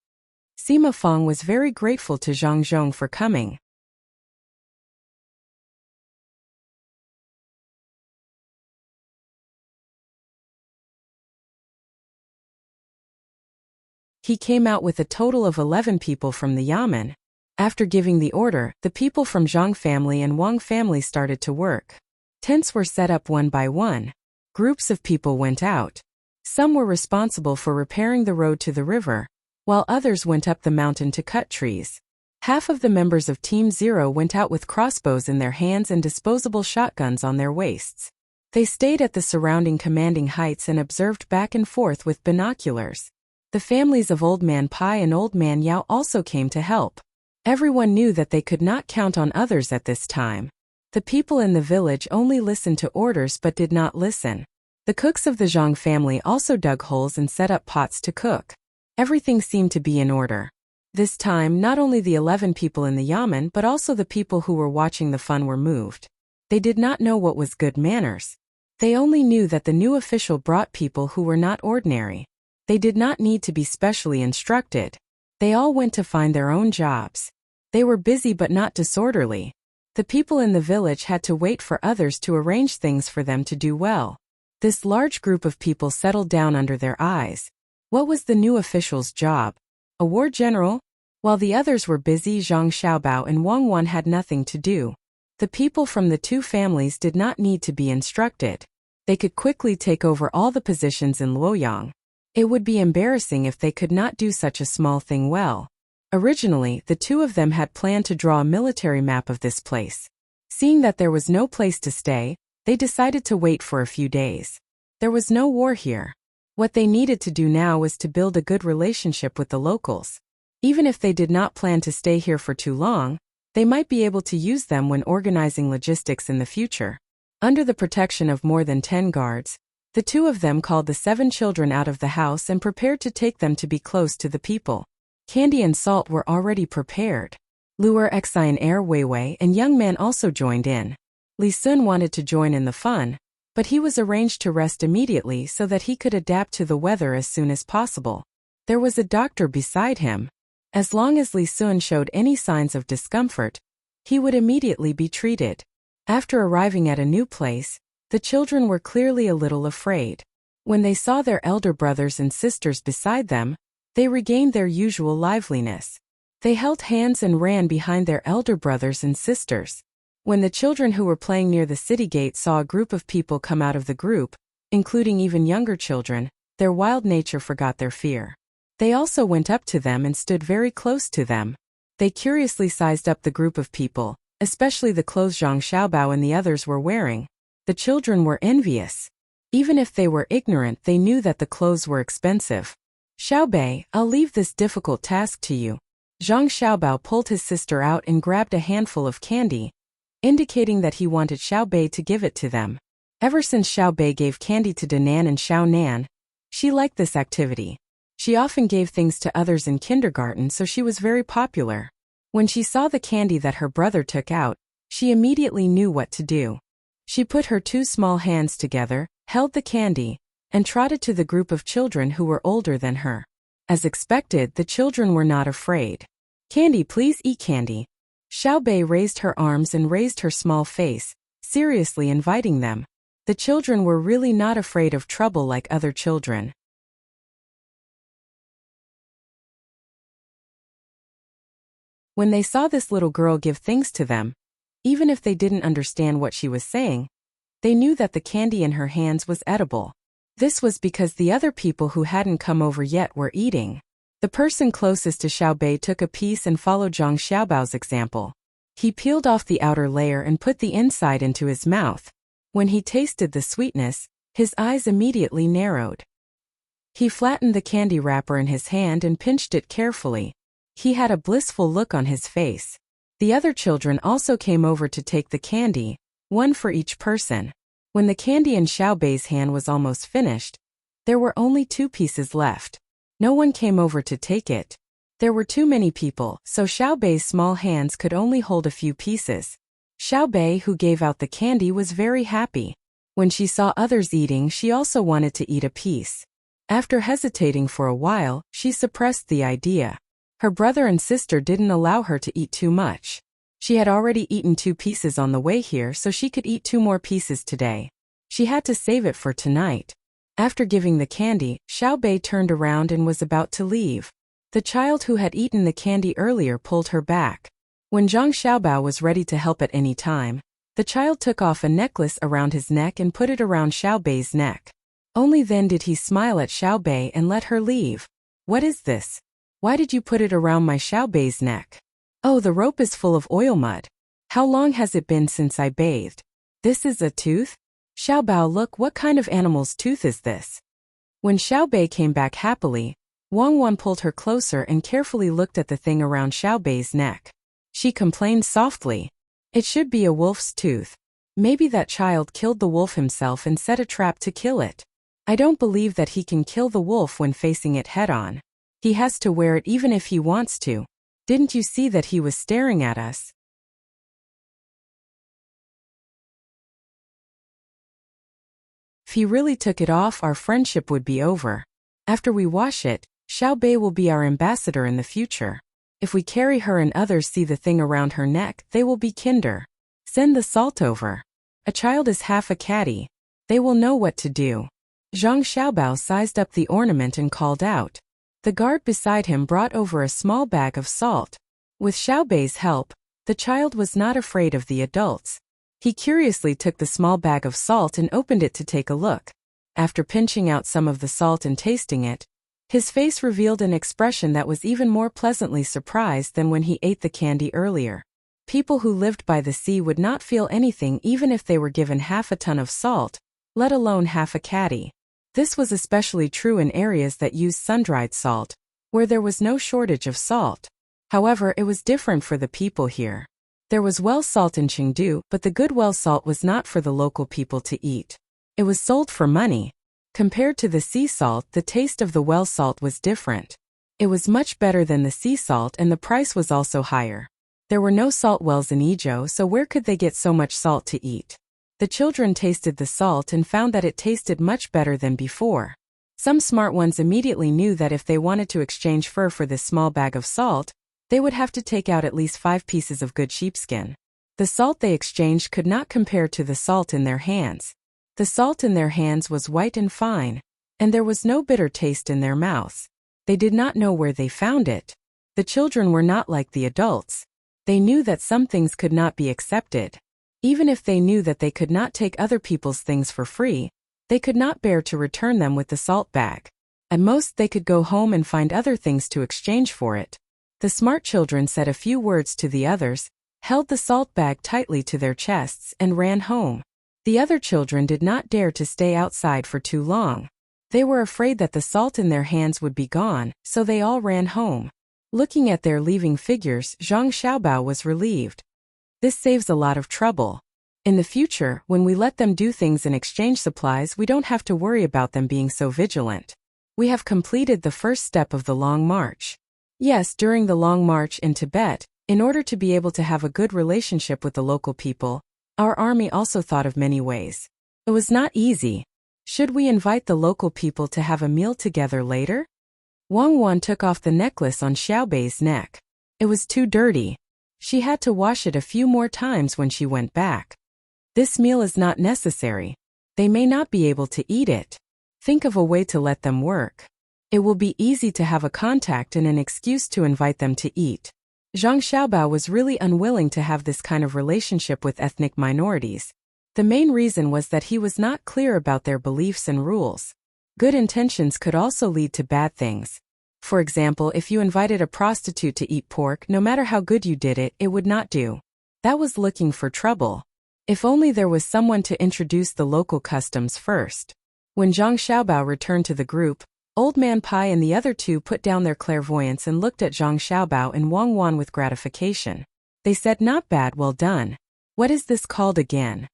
Sima Fang was very grateful to Zhang Zhong for coming. He came out with a total of 11 people from the yamen. After giving the order, the people from Zhang family and Wang family started to work. Tents were set up one by one. Groups of people went out. Some were responsible for repairing the road to the river, while others went up the mountain to cut trees. Half of the members of Team 0 went out with crossbows in their hands and disposable shotguns on their waists. They stayed at the surrounding commanding heights and observed back and forth with binoculars. The families of Old Man Pai and Old Man Yao also came to help. Everyone knew that they could not count on others at this time. The people in the village only listened to orders but did not listen. The cooks of the Zhang family also dug holes and set up pots to cook. Everything seemed to be in order. This time, not only the 11 people in the yamen but also the people who were watching the fun were moved. They did not know what was good manners. They only knew that the new official brought people who were not ordinary. They did not need to be specially instructed. They all went to find their own jobs. They were busy but not disorderly. The people in the village had to wait for others to arrange things for them to do well. This large group of people settled down under their eyes. What was the new official's job? A war general? While the others were busy, Zhang Xiaobao and Wang Wan had nothing to do. The people from the 2 families did not need to be instructed. They could quickly take over all the positions in Luoyang. It would be embarrassing if they could not do such a small thing well. Originally, the 2 of them had planned to draw a military map of this place. Seeing that there was no place to stay, they decided to wait for a few days. There was no war here. What they needed to do now was to build a good relationship with the locals. Even if they did not plan to stay here for too long, they might be able to use them when organizing logistics in the future. Under the protection of more than 10 guards, the 2 of them called the 7 children out of the house and prepared to take them to be close to the people. Candy and salt were already prepared. Luer Xi and Air Weiwei and Young Man also joined in. Li Sun wanted to join in the fun, but he was arranged to rest immediately so that he could adapt to the weather as soon as possible. There was a doctor beside him. As long as Li Sun showed any signs of discomfort, he would immediately be treated. After arriving at a new place, the children were clearly a little afraid. When they saw their elder brothers and sisters beside them, they regained their usual liveliness. They held hands and ran behind their elder brothers and sisters. When the children who were playing near the city gate saw a group of people come out of the group, including even younger children, their wild nature forgot their fear. They also went up to them and stood very close to them. They curiously sized up the group of people, especially the clothes Zhang Xiaobao and the others were wearing. The children were envious. Even if they were ignorant, they knew that the clothes were expensive. Xiaobei, I'll leave this difficult task to you. Zhang Xiaobao pulled his sister out and grabbed a handful of candy, indicating that he wanted Xiaobei to give it to them. Ever since Xiaobei gave candy to Danan and Xiaonan, she liked this activity. She often gave things to others in kindergarten, so she was very popular. When she saw the candy that her brother took out, she immediately knew what to do. She put her 2 small hands together, held the candy, and trotted to the group of children who were older than her. As expected, the children were not afraid. Candy, please eat candy. Xiaobei raised her arms and raised her small face, seriously inviting them. The children were really not afraid of trouble like other children. When they saw this little girl give things to them, even if they didn't understand what she was saying, they knew that the candy in her hands was edible. This was because the other people who hadn't come over yet were eating. The person closest to Xiaobei took a piece and followed Zhang Xiaobao's example. He peeled off the outer layer and put the inside into his mouth. When he tasted the sweetness, his eyes immediately narrowed. He flattened the candy wrapper in his hand and pinched it carefully. He had a blissful look on his face. The other children also came over to take the candy, one for each person. When the candy in Xiaobei's hand was almost finished, there were only 2 pieces left. No one came over to take it. There were too many people, so Xiaobei's small hands could only hold a few pieces. Xiaobei, who gave out the candy, was very happy. When she saw others eating, she also wanted to eat a piece. After hesitating for a while, she suppressed the idea. Her brother and sister didn't allow her to eat too much. She had already eaten 2 pieces on the way here, so she could eat 2 more pieces today. She had to save it for tonight. After giving the candy, Xiaobei turned around and was about to leave. The child who had eaten the candy earlier pulled her back. When Zhang Xiaobao was ready to help at any time, the child took off a necklace around his neck and put it around Xiaobei's neck. Only then did he smile at Xiaobei and let her leave. "What is this? Why did you put it around my Xiaobei's neck?" "Oh, the rope is full of oil mud. How long has it been since I bathed?" "This is a tooth? Xiaobao, look, what kind of animal's tooth is this?" When Xiaobei came back happily, Wang pulled her closer and carefully looked at the thing around Xiaobei's neck. She complained softly. "It should be a wolf's tooth. Maybe that child killed the wolf himself and set a trap to kill it. I don't believe that he can kill the wolf when facing it head-on. He has to wear it even if he wants to. Didn't you see that he was staring at us? If he really took it off, our friendship would be over. After we wash it, Xiaobei will be our ambassador in the future. If we carry her and others see the thing around her neck, they will be kinder. Send the salt over. A child is half a caddy. They will know what to do." Zhang Xiaobao sized up the ornament and called out. The guard beside him brought over a small bag of salt. With Xiaobei's help, the child was not afraid of the adults. He curiously took the small bag of salt and opened it to take a look. After pinching out some of the salt and tasting it, his face revealed an expression that was even more pleasantly surprised than when he ate the candy earlier. People who lived by the sea would not feel anything even if they were given half a ton of salt, let alone half a caddy. This was especially true in areas that used sun-dried salt, where there was no shortage of salt. However, it was different for the people here. There was well salt in Chengdu, but the good well salt was not for the local people to eat. It was sold for money. Compared to the sea salt, the taste of the well salt was different. It was much better than the sea salt and the price was also higher. There were no salt wells in Idyll, so where could they get so much salt to eat? The children tasted the salt and found that it tasted much better than before. Some smart ones immediately knew that if they wanted to exchange fur for this small bag of salt, they would have to take out at least 5 pieces of good sheepskin. The salt they exchanged could not compare to the salt in their hands. The salt in their hands was white and fine, and there was no bitter taste in their mouths. They did not know where they found it. The children were not like the adults. They knew that some things could not be accepted. Even if they knew that they could not take other people's things for free, they could not bear to return them with the salt bag. At most, they could go home and find other things to exchange for it. The smart children said a few words to the others, held the salt bag tightly to their chests, and ran home. The other children did not dare to stay outside for too long. They were afraid that the salt in their hands would be gone, so they all ran home. Looking at their leaving figures, Zhang Xiaobao was relieved. This saves a lot of trouble. In the future, when we let them do things and exchange supplies, we don't have to worry about them being so vigilant. We have completed the first step of the long march. Yes, during the long march in Tibet, in order to be able to have a good relationship with the local people, our army also thought of many ways. It was not easy. Should we invite the local people to have a meal together later? Wang took off the necklace on Xiaobei's neck. It was too dirty. She had to wash it a few more times when she went back. This meal is not necessary. They may not be able to eat it. Think of a way to let them work. It will be easy to have a contact and an excuse to invite them to eat. Zhang Xiaobao was really unwilling to have this kind of relationship with ethnic minorities. The main reason was that he was not clear about their beliefs and rules. Good intentions could also lead to bad things. For example, if you invited a prostitute to eat pork, no matter how good you did it, it would not do. That was looking for trouble. If only there was someone to introduce the local customs first. When Zhang Xiaobao returned to the group, Old Man Pai and the other two put down their clairvoyance and looked at Zhang Xiaobao and Wang Wan with gratification. They said, "Not bad, well done. What is this called again?"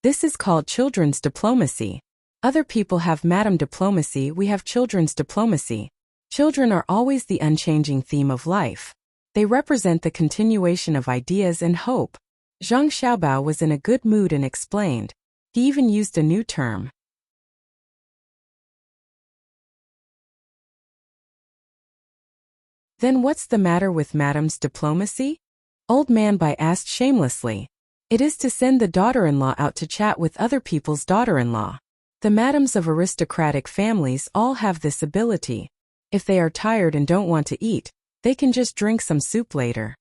"This is called children's diplomacy. Other people have madam diplomacy, we have children's diplomacy." Children are always the unchanging theme of life. They represent the continuation of ideas and hope. Zhang Xiaobao was in a good mood and explained. He even used a new term. "Then what's the matter with madam's diplomacy?" Old Man Bai asked shamelessly. "It is to send the daughter-in-law out to chat with other people's daughter-in-law. The madams of aristocratic families all have this ability. If they are tired and don't want to eat, they can just drink some soup later."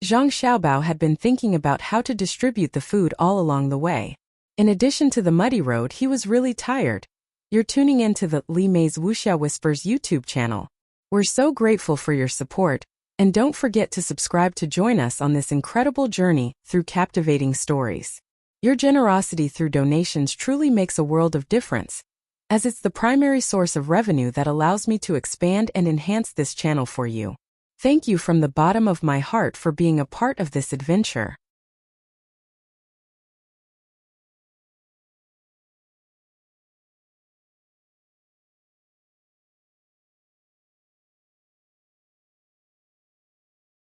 Zhang Xiaobao had been thinking about how to distribute the food all along the way. In addition to the muddy road, he was really tired. You're tuning into the Li Mei's Wuxia Whispers YouTube channel. We're so grateful for your support, and don't forget to subscribe to join us on this incredible journey through captivating stories. Your generosity through donations truly makes a world of difference, as it's the primary source of revenue that allows me to expand and enhance this channel for you. Thank you from the bottom of my heart for being a part of this adventure.